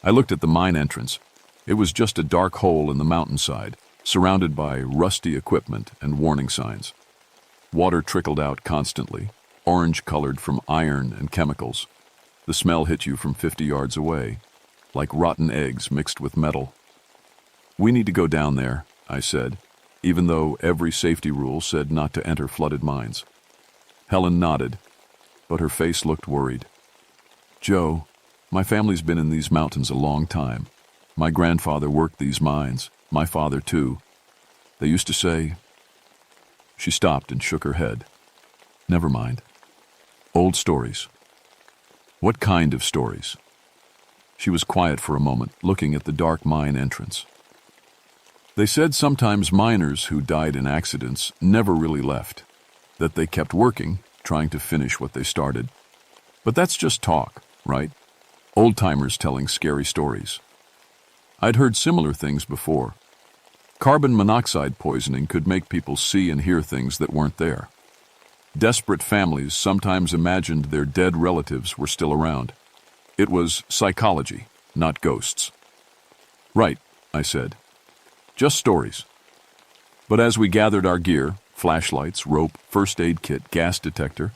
S1: I looked at the mine entrance. It was just a dark hole in the mountainside, surrounded by rusty equipment and warning signs. Water trickled out constantly, orange-colored from iron and chemicals. The smell hit you from 50 yards away, like rotten eggs mixed with metal. "We need to go down there," I said, even though every safety rule said not to enter flooded mines. Helen nodded, but her face looked worried. Joe, my family's been in these mountains a long time. My grandfather worked these mines, my father too. They used to say—" She stopped and shook her head. "Never mind. Old stories." "What kind of stories?" She was quiet for a moment, looking at the dark mine entrance. "They said sometimes miners who died in accidents never really left, that they kept working, trying to finish what they started. But that's just talk, right? Old-timers telling scary stories. I'd heard similar things before. Carbon monoxide poisoning could make people see and hear things that weren't there. Desperate families sometimes imagined their dead relatives were still around. It was psychology, not ghosts." "Right," I said. "Just stories." But as we gathered our gear, flashlights, rope, first aid kit, gas detector,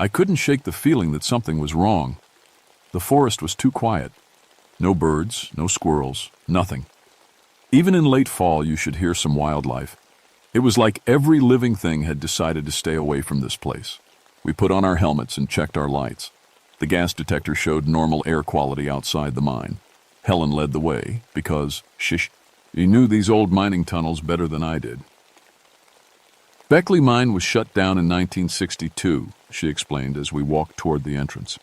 S1: I couldn't shake the feeling that something was wrong. The forest was too quiet. No birds, no squirrels, nothing. Even in late fall, you should hear some wildlife. It was like every living thing had decided to stay away from this place. We put on our helmets and checked our lights. The gas detector showed normal air quality outside the mine. Helen led the way because, she knew these old mining tunnels better than I did. "Beckley Mine was shut down in 1962, she explained as we walked toward the entrance.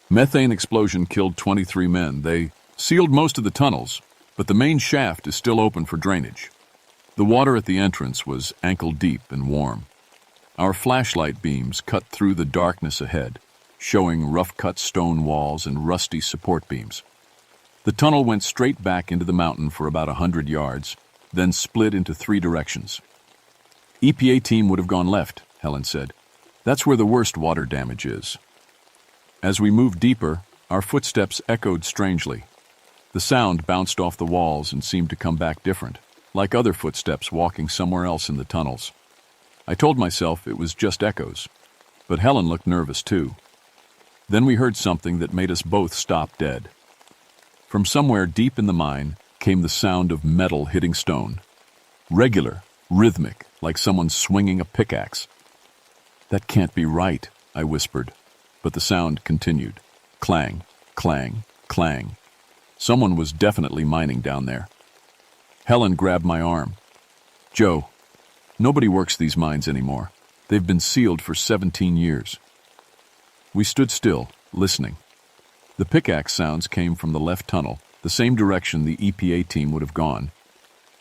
S1: "Methane explosion killed 23 men. They sealed most of the tunnels, but the main shaft is still open for drainage. The water at the entrance was ankle deep and warm. Our flashlight beams cut through the darkness ahead, showing rough-cut stone walls and rusty support beams. The tunnel went straight back into the mountain for about 100 yards, then split into 3 directions. EPA team would have gone left, Helen said. That's where the worst water damage is." As we moved deeper, our footsteps echoed strangely. The sound bounced off the walls and seemed to come back different, like other footsteps walking somewhere else in the tunnels. I told myself it was just echoes, but Helen looked nervous too. Then we heard something that made us both stop dead. From somewhere deep in the mine came the sound of metal hitting stone. Regular, rhythmic, like someone swinging a pickaxe. "That can't be right," I whispered, but the sound continued. Clang, clang, clang. Someone was definitely mining down there. Helen grabbed my arm. "Joe, nobody works these mines anymore. They've been sealed for 17 years. We stood still, listening. The pickaxe sounds came from the left tunnel, the same direction the EPA team would have gone.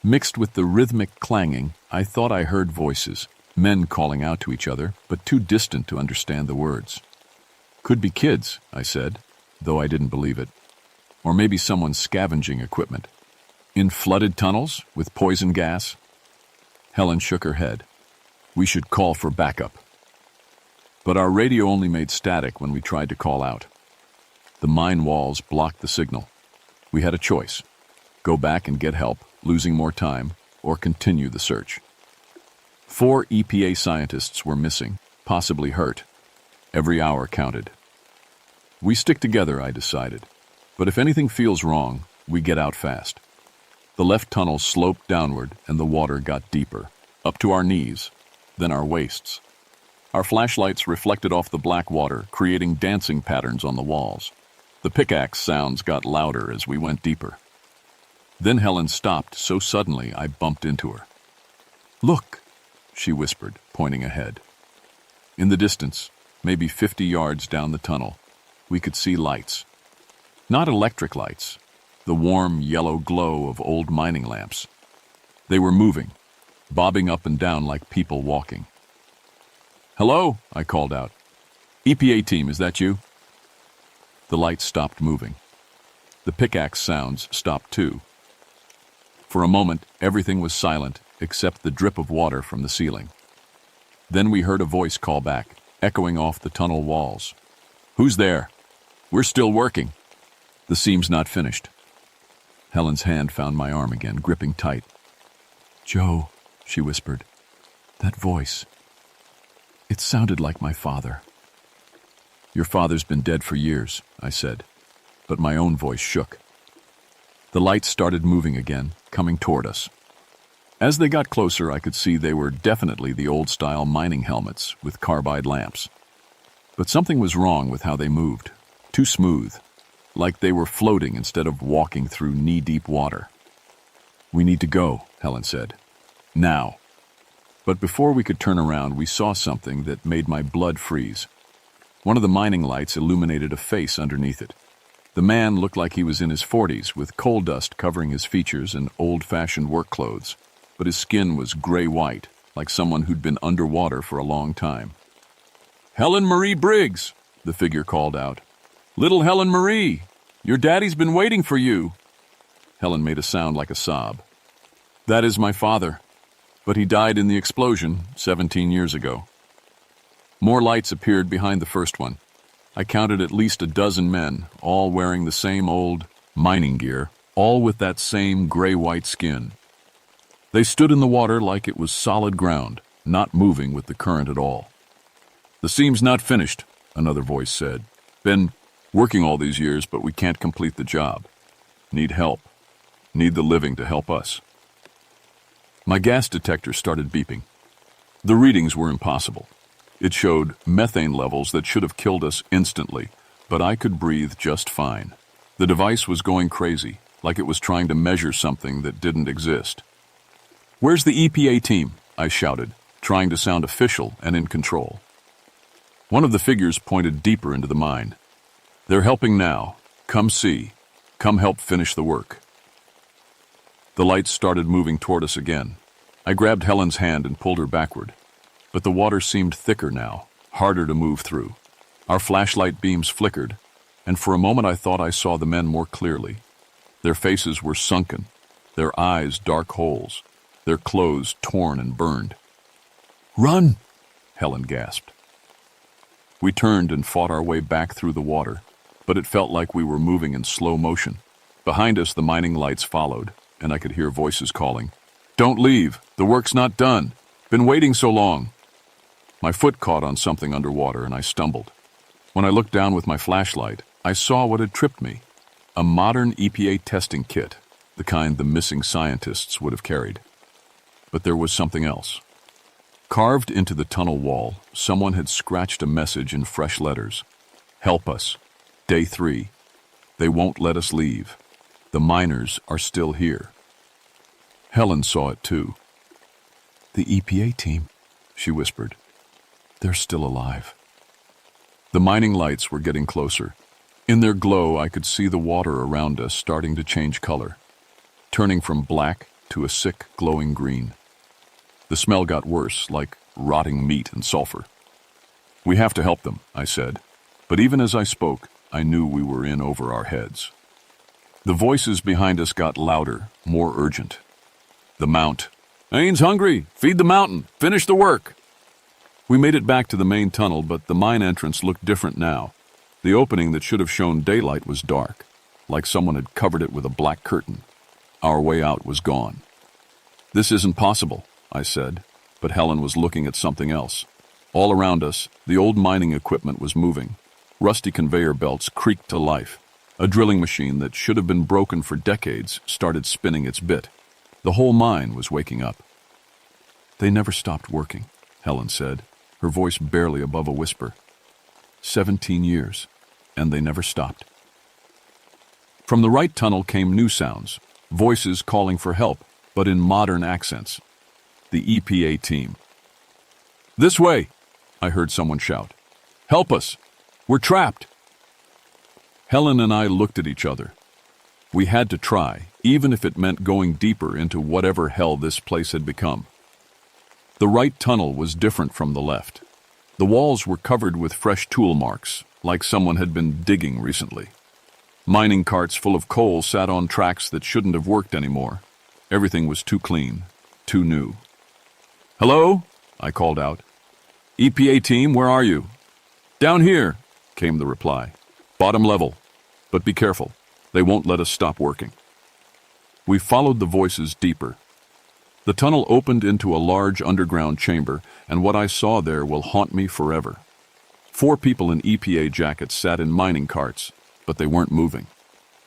S1: Mixed with the rhythmic clanging, I thought I heard voices, men calling out to each other, but too distant to understand the words. "Could be kids," I said, though I didn't believe it. "Or maybe someone scavenging equipment. In flooded tunnels with poison gas?" Helen shook her head. "We should call for backup." But our radio only made static when we tried to call out. The mine walls blocked the signal. We had a choice: go back and get help, losing more time, or continue the search. 4 EPA scientists were missing, possibly hurt. Every hour counted. We stick together, I decided. But if anything feels wrong, we get out fast. The left tunnel sloped downward and the water got deeper, up to our knees, then our waists. Our flashlights reflected off the black water, creating dancing patterns on the walls. The pickaxe sounds got louder as we went deeper. Then Helen stopped so suddenly I bumped into her. "Look," she whispered, pointing ahead. In the distance, maybe 50 yards down the tunnel, we could see lights. Not electric lights, the warm yellow glow of old mining lamps. They were moving, bobbing up and down like people walking. "Hello," I called out. "EPA team, is that you?" The lights stopped moving. The pickaxe sounds stopped too. For a moment, everything was silent except the drip of water from the ceiling. Then we heard a voice call back, echoing off the tunnel walls. "Who's there? We're still working. The seam's not finished." Helen's hand found my arm again, gripping tight. "Joe," she whispered, "that voice. It sounded like my father." "Your father's been dead for years," I said, but my own voice shook. The lights started moving again, coming toward us. As they got closer, I could see they were definitely the old-style mining helmets with carbide lamps. But something was wrong with how they moved. too smooth, like they were floating instead of walking through knee-deep water. "We need to go," Helen said. "Now." But before we could turn around, we saw something that made my blood freeze. One of the mining lights illuminated a face underneath it. The man looked like he was in his 40s, with coal dust covering his features and old-fashioned work clothes, but his skin was gray-white, like someone who'd been underwater for a long time. "Helen Marie Briggs," the figure called out. "Little Helen Marie, your daddy's been waiting for you." Helen made a sound like a sob. "That is my father, but he died in the explosion 17 years ago." More lights appeared behind the first one. I counted at least a dozen men, all wearing the same old mining gear, all with that same gray-white skin. They stood in the water like it was solid ground, not moving with the current at all. "The seam's not finished," another voice said. "Been working all these years, but we can't complete the job. Need help. Need the living to help us." My gas detector started beeping. The readings were impossible. It showed methane levels that should have killed us instantly, but I could breathe just fine. The device was going crazy, like it was trying to measure something that didn't exist. "Where's the EPA team?" I shouted, trying to sound official and in control. One of the figures pointed deeper into the mine. "They're helping now. Come see. Come help finish the work." The lights started moving toward us again. I grabbed Helen's hand and pulled her backward. But the water seemed thicker now, harder to move through. Our flashlight beams flickered, and for a moment I thought I saw the men more clearly. Their faces were sunken, their eyes dark holes, their clothes torn and burned. "Run!" Helen gasped. We turned and fought our way back through the water, but it felt like we were moving in slow motion. Behind us, the mining lights followed, and I could hear voices calling, "Don't leave! The work's not done! Been waiting so long!" My foot caught on something underwater and I stumbled. When I looked down with my flashlight, I saw what had tripped me. A modern EPA testing kit, the kind the missing scientists would have carried. But there was something else. Carved into the tunnel wall, someone had scratched a message in fresh letters. "Help us. Day 3. They won't let us leave. The miners are still here." Helen saw it too. "The EPA team," she whispered. "They're still alive." The mining lights were getting closer. In their glow, I could see the water around us starting to change color, turning from black to a sick, glowing green. The smell got worse, like rotting meat and sulfur. "We have to help them," I said. But even as I spoke, I knew we were in over our heads. The voices behind us got louder, more urgent. "The mount. Ain's hungry. Feed the mountain. Finish the work." We made it back to the main tunnel, but the mine entrance looked different now. The opening that should have shown daylight was dark, like someone had covered it with a black curtain. Our way out was gone. "This isn't possible," I said, but Helen was looking at something else. All around us, the old mining equipment was moving. Rusty conveyor belts creaked to life. A drilling machine that should have been broken for decades started spinning its bit. The whole mine was waking up. "They never stopped working," Helen said, her voice barely above a whisper. 17 years, and they never stopped. From the right tunnel came new sounds, voices calling for help, but in modern accents. The EPA team. "This way," I heard someone shout. "Help us! We're trapped!" Helen and I looked at each other. We had to try, even if it meant going deeper into whatever hell this place had become. The right tunnel was different from the left. The walls were covered with fresh tool marks, like someone had been digging recently. Mining carts full of coal sat on tracks that shouldn't have worked anymore. Everything was too clean, too new. "Hello?" I called out. "EPA team, where are you?" "Down here," came the reply. "Bottom level. But be careful. They won't let us stop working." We followed the voices deeper. The tunnel opened into a large underground chamber, and what I saw there will haunt me forever. 4 people in EPA jackets sat in mining carts, but they weren't moving.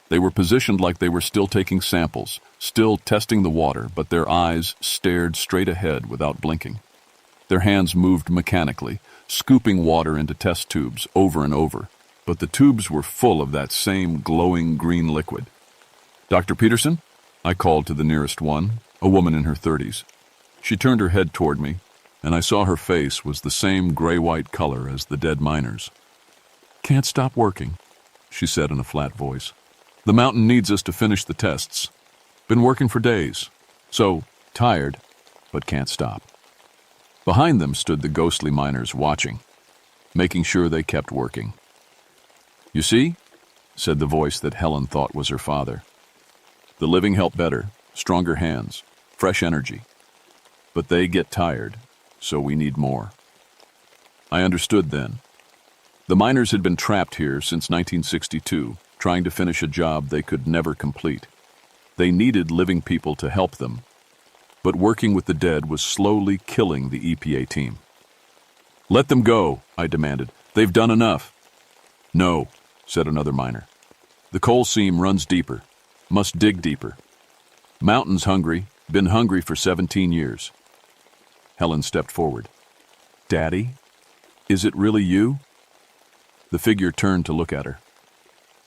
S1: They were positioned like they were still taking samples, still testing the water, but their eyes stared straight ahead without blinking. Their hands moved mechanically, scooping water into test tubes over and over. but the tubes were full of that same glowing green liquid. "Dr. Peterson?" I called to the nearest one, a woman in her 30s. She turned her head toward me, and I saw her face was the same gray-white color as the dead miners. "Can't stop working," she said in a flat voice. "The mountain needs us to finish the tests. Been working for days. So, tired, but can't stop." Behind them stood the ghostly miners watching, making sure they kept working. "You see," said the voice that Helen thought was her father. "The living help better, stronger hands, fresh energy. But they get tired, so we need more." I understood then. The miners had been trapped here since 1962, trying to finish a job they could never complete. They needed living people to help them, but working with the dead was slowly killing the EPA team. "Let them go," I demanded. "They've done enough." "No," said another miner. "The coal seam runs deeper. Must dig deeper. Mountain's hungry, been hungry for 17 years. Helen stepped forward. "Daddy, is it really you?" The figure turned to look at her.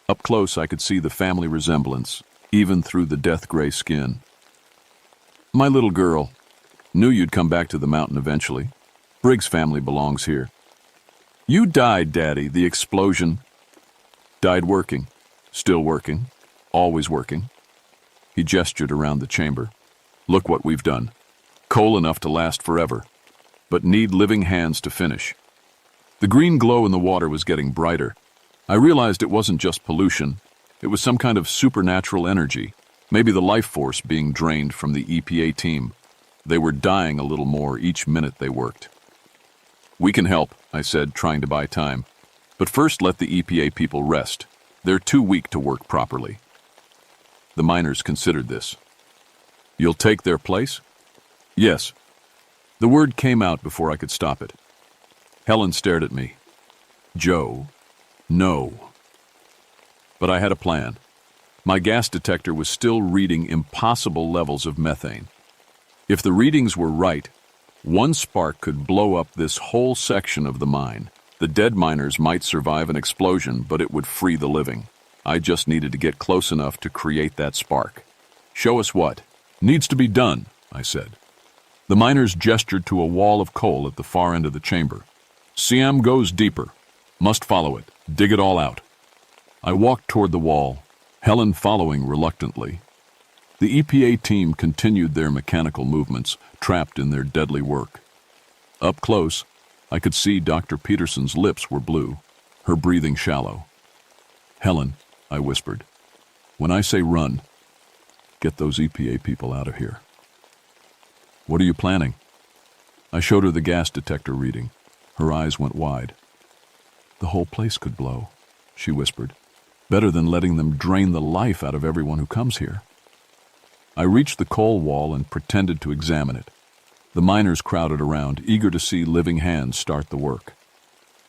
S1: Up close, I could see the family resemblance, even through the death-gray skin. "My little girl. Knew you'd come back to the mountain eventually. Briggs' family belongs here." "You died, Daddy, the explosion." "Died working. Still working. Always working." He gestured around the chamber. "Look what we've done. Coal enough to last forever, but need living hands to finish." The green glow in the water was getting brighter. I realized it wasn't just pollution. It was some kind of supernatural energy, maybe the life force being drained from the EPA team. They were dying a little more each minute they worked. "We can help," I said, trying to buy time. "But first let the EPA people rest. They're too weak to work properly." The miners considered this. "You'll take their place?" "Yes." The word came out before I could stop it. Helen stared at me. "Joe, no." But I had a plan. My gas detector was still reading impossible levels of methane. If the readings were right, one spark could blow up this whole section of the mine. The dead miners might survive an explosion, but it would free the living. I just needed to get close enough to create that spark. "Show us what needs to be done," I said. The miners gestured to a wall of coal at the far end of the chamber. "CM goes deeper. Must follow it. Dig it all out." I walked toward the wall, Helen following reluctantly. The EPA team continued their mechanical movements, trapped in their deadly work. Up close, I could see Dr. Peterson's lips were blue, her breathing shallow. "Helen," I whispered, "when I say run, get those EPA people out of here." "What are you planning?" I showed her the gas detector reading. Her eyes went wide. "The whole place could blow," she whispered. "Better than letting them drain the life out of everyone who comes here." I reached the coal wall and pretended to examine it. The miners crowded around, eager to see living hands start the work.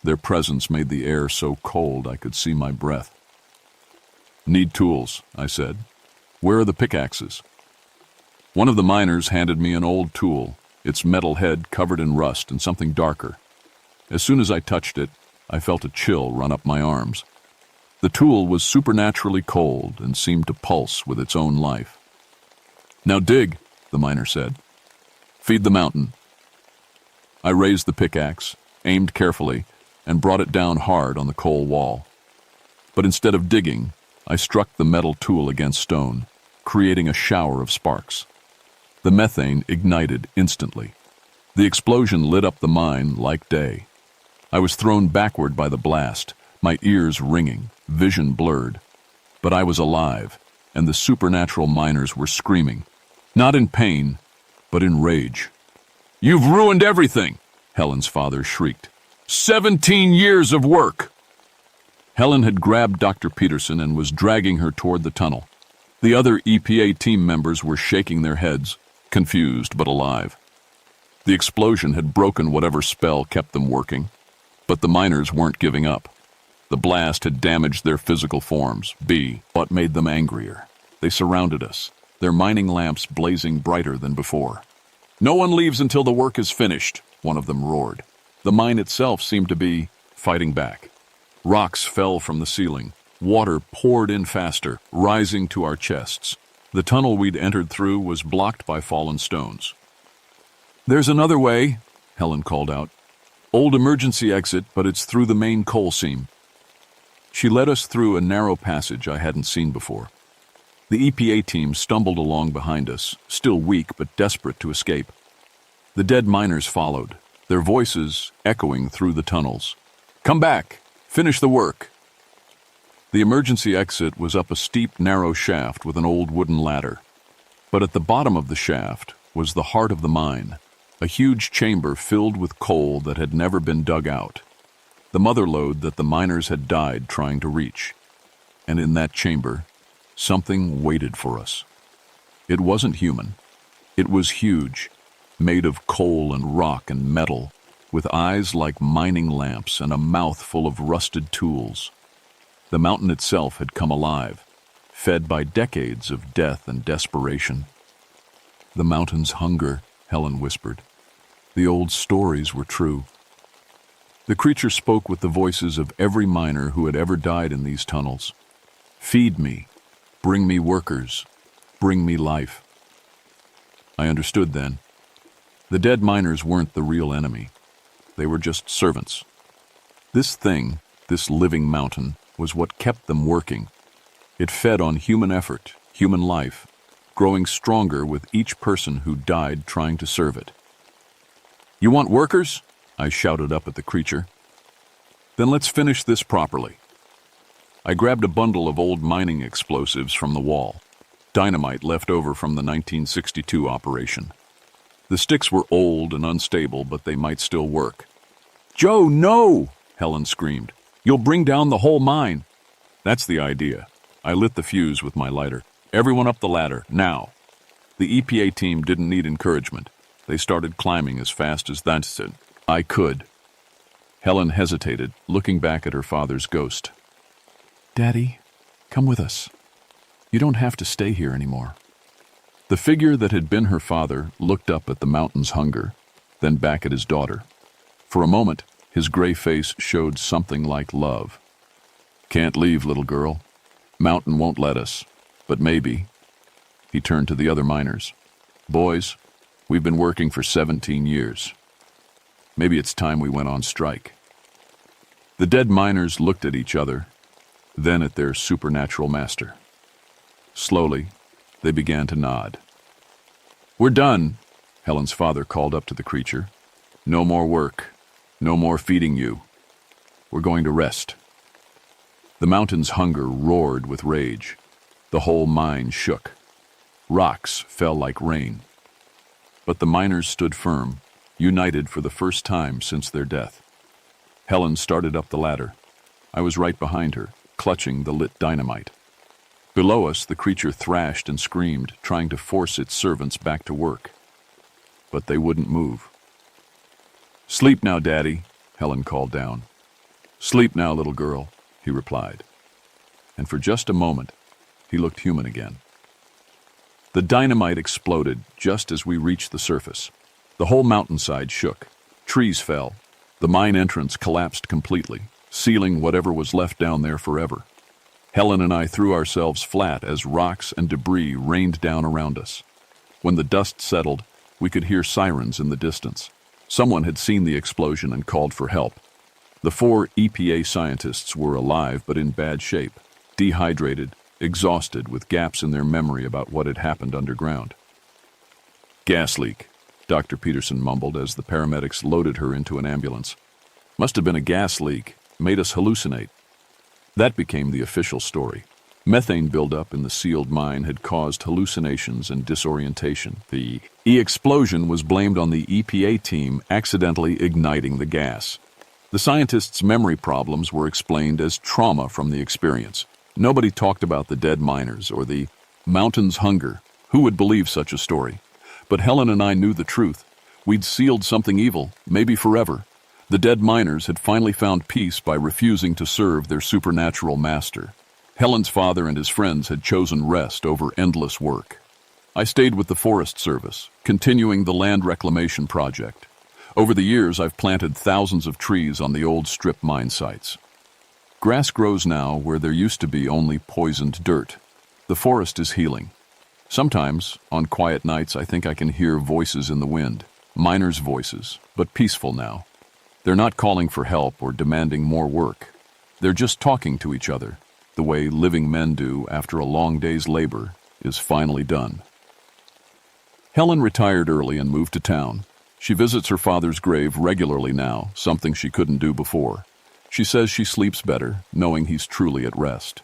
S1: Their presence made the air so cold I could see my breath. "Need tools," I said. "Where are the pickaxes?" One of the miners handed me an old tool, its metal head covered in rust and something darker. As soon as I touched it, I felt a chill run up my arms. The tool was supernaturally cold and seemed to pulse with its own life. "Now dig," the miner said. "Feed the mountain." I raised the pickaxe, aimed carefully, and brought it down hard on the coal wall. But instead of digging, I struck the metal tool against stone, creating a shower of sparks. The methane ignited instantly. The explosion lit up the mine like day. I was thrown backward by the blast, my ears ringing, vision blurred. But I was alive, and the supernatural miners were screaming, not in pain, but in rage. "You've ruined everything!" Helen's father shrieked. 17 years of work!" Helen had grabbed Dr. Peterson and was dragging her toward the tunnel. The other EPA team members were shaking their heads, confused but alive. The explosion had broken whatever spell kept them working, but the miners weren't giving up. The blast had damaged their physical forms, what made them angrier. They surrounded us, their mining lamps blazing brighter than before. "No one leaves until the work is finished," one of them roared. The mine itself seemed to be fighting back. Rocks fell from the ceiling. Water poured in faster, rising to our chests. The tunnel we'd entered through was blocked by fallen stones. "There's another way," Helen called out. "Old emergency exit, but it's through the main coal seam." She led us through a narrow passage I hadn't seen before. The EPA team stumbled along behind us, still weak but desperate to escape. The dead miners followed, their voices echoing through the tunnels. "Come back! Finish the work!" The emergency exit was up a steep, narrow shaft with an old wooden ladder. But at the bottom of the shaft was the heart of the mine, a huge chamber filled with coal that had never been dug out, the mother lode that the miners had died trying to reach. And in that chamber, something waited for us. It wasn't human. It was huge, made of coal and rock and metal, with eyes like mining lamps and a mouth full of rusted tools. The mountain itself had come alive, fed by decades of death and desperation. "The mountain's hunger," Helen whispered. The old stories were true. The creature spoke with the voices of every miner who had ever died in these tunnels. "Feed me. Bring me workers. Bring me life." I understood then. The dead miners weren't the real enemy. They were just servants. This thing, this living mountain, was what kept them working. It fed on human effort, human life, growing stronger with each person who died trying to serve it. "You want workers?" I shouted up at the creature. "Then let's finish this properly." I grabbed a bundle of old mining explosives from the wall, dynamite left over from the 1962 operation. The sticks were old and unstable, but they might still work. "Joe, no!" Helen screamed. "You'll bring down the whole mine." "That's the idea." I lit the fuse with my lighter. "Everyone up the ladder, now." The EPA team didn't need encouragement. They started climbing as fast as I could. Helen hesitated, looking back at her father's ghost. "Daddy, come with us. You don't have to stay here anymore." The figure that had been her father looked up at the mountain's hunger, then back at his daughter. For a moment, his gray face showed something like love. "Can't leave, little girl. Mountain won't let us, but maybe." He turned to the other miners. "Boys, we've been working for 17 years. Maybe it's time we went on strike." The dead miners looked at each other, then at their supernatural master. Slowly, they began to nod. "We're done," Helen's father called up to the creature. "No more work. No more feeding you. We're going to rest." The mountain's hunger roared with rage. The whole mine shook. Rocks fell like rain. But the miners stood firm, united for the first time since their death. Helen started up the ladder. I was right behind her, clutching the lit dynamite. Below us, the creature thrashed and screamed, trying to force its servants back to work. But they wouldn't move. "Sleep now, Daddy," Helen called down. "Sleep now, little girl," he replied. And for just a moment, he looked human again. The dynamite exploded just as we reached the surface. The whole mountainside shook. Trees fell. The mine entrance collapsed completely, sealing whatever was left down there forever. Helen and I threw ourselves flat as rocks and debris rained down around us. When the dust settled, we could hear sirens in the distance. Someone had seen the explosion and called for help. The 4 EPA scientists were alive but in bad shape, dehydrated, exhausted, with gaps in their memory about what had happened underground. "Gas leak," Dr. Peterson mumbled as the paramedics loaded her into an ambulance. "Must have been a gas leak. Made us hallucinate." That became the official story. Methane buildup in the sealed mine had caused hallucinations and disorientation. The explosion was blamed on the EPA team accidentally igniting the gas. The scientists' memory problems were explained as trauma from the experience. Nobody talked about the dead miners or the mountain's hunger. Who would believe such a story? But Helen and I knew the truth. We'd sealed something evil, maybe forever. The dead miners had finally found peace by refusing to serve their supernatural master. Helen's father and his friends had chosen rest over endless work. I stayed with the Forest Service, continuing the land reclamation project. Over the years, I've planted thousands of trees on the old strip mine sites. Grass grows now where there used to be only poisoned dirt. The forest is healing. Sometimes, on quiet nights, I think I can hear voices in the wind, miners' voices, but peaceful now. They're not calling for help or demanding more work. They're just talking to each other, the way living men do after a long day's labor is finally done. Helen retired early and moved to town. She visits her father's grave regularly now, something she couldn't do before. She says she sleeps better, knowing he's truly at rest.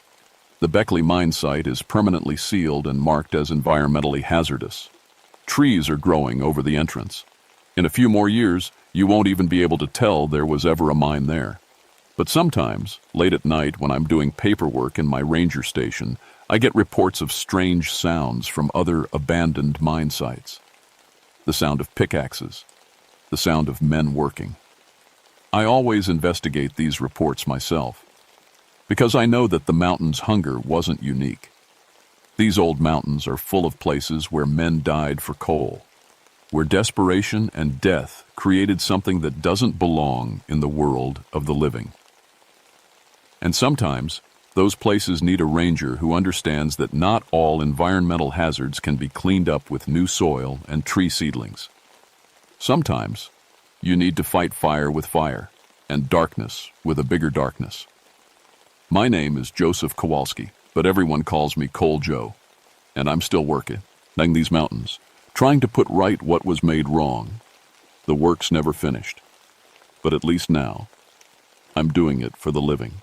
S1: The Beckley mine site is permanently sealed and marked as environmentally hazardous. Trees are growing over the entrance. In a few more years, you won't even be able to tell there was ever a mine there. But sometimes, late at night when I'm doing paperwork in my ranger station, I get reports of strange sounds from other abandoned mine sites. The sound of pickaxes, the sound of men working. I always investigate these reports myself, because I know that the mountain's hunger wasn't unique. These old mountains are full of places where men died for coal, where desperation and death created something that doesn't belong in the world of the living. And sometimes, those places need a ranger who understands that not all environmental hazards can be cleaned up with new soil and tree seedlings. Sometimes, you need to fight fire with fire, and darkness with a bigger darkness. My name is Joseph Kowalski, but everyone calls me Coal Joe, and I'm still working these mountains, trying to put right what was made wrong. The work's never finished, but at least now, I'm doing it for the living.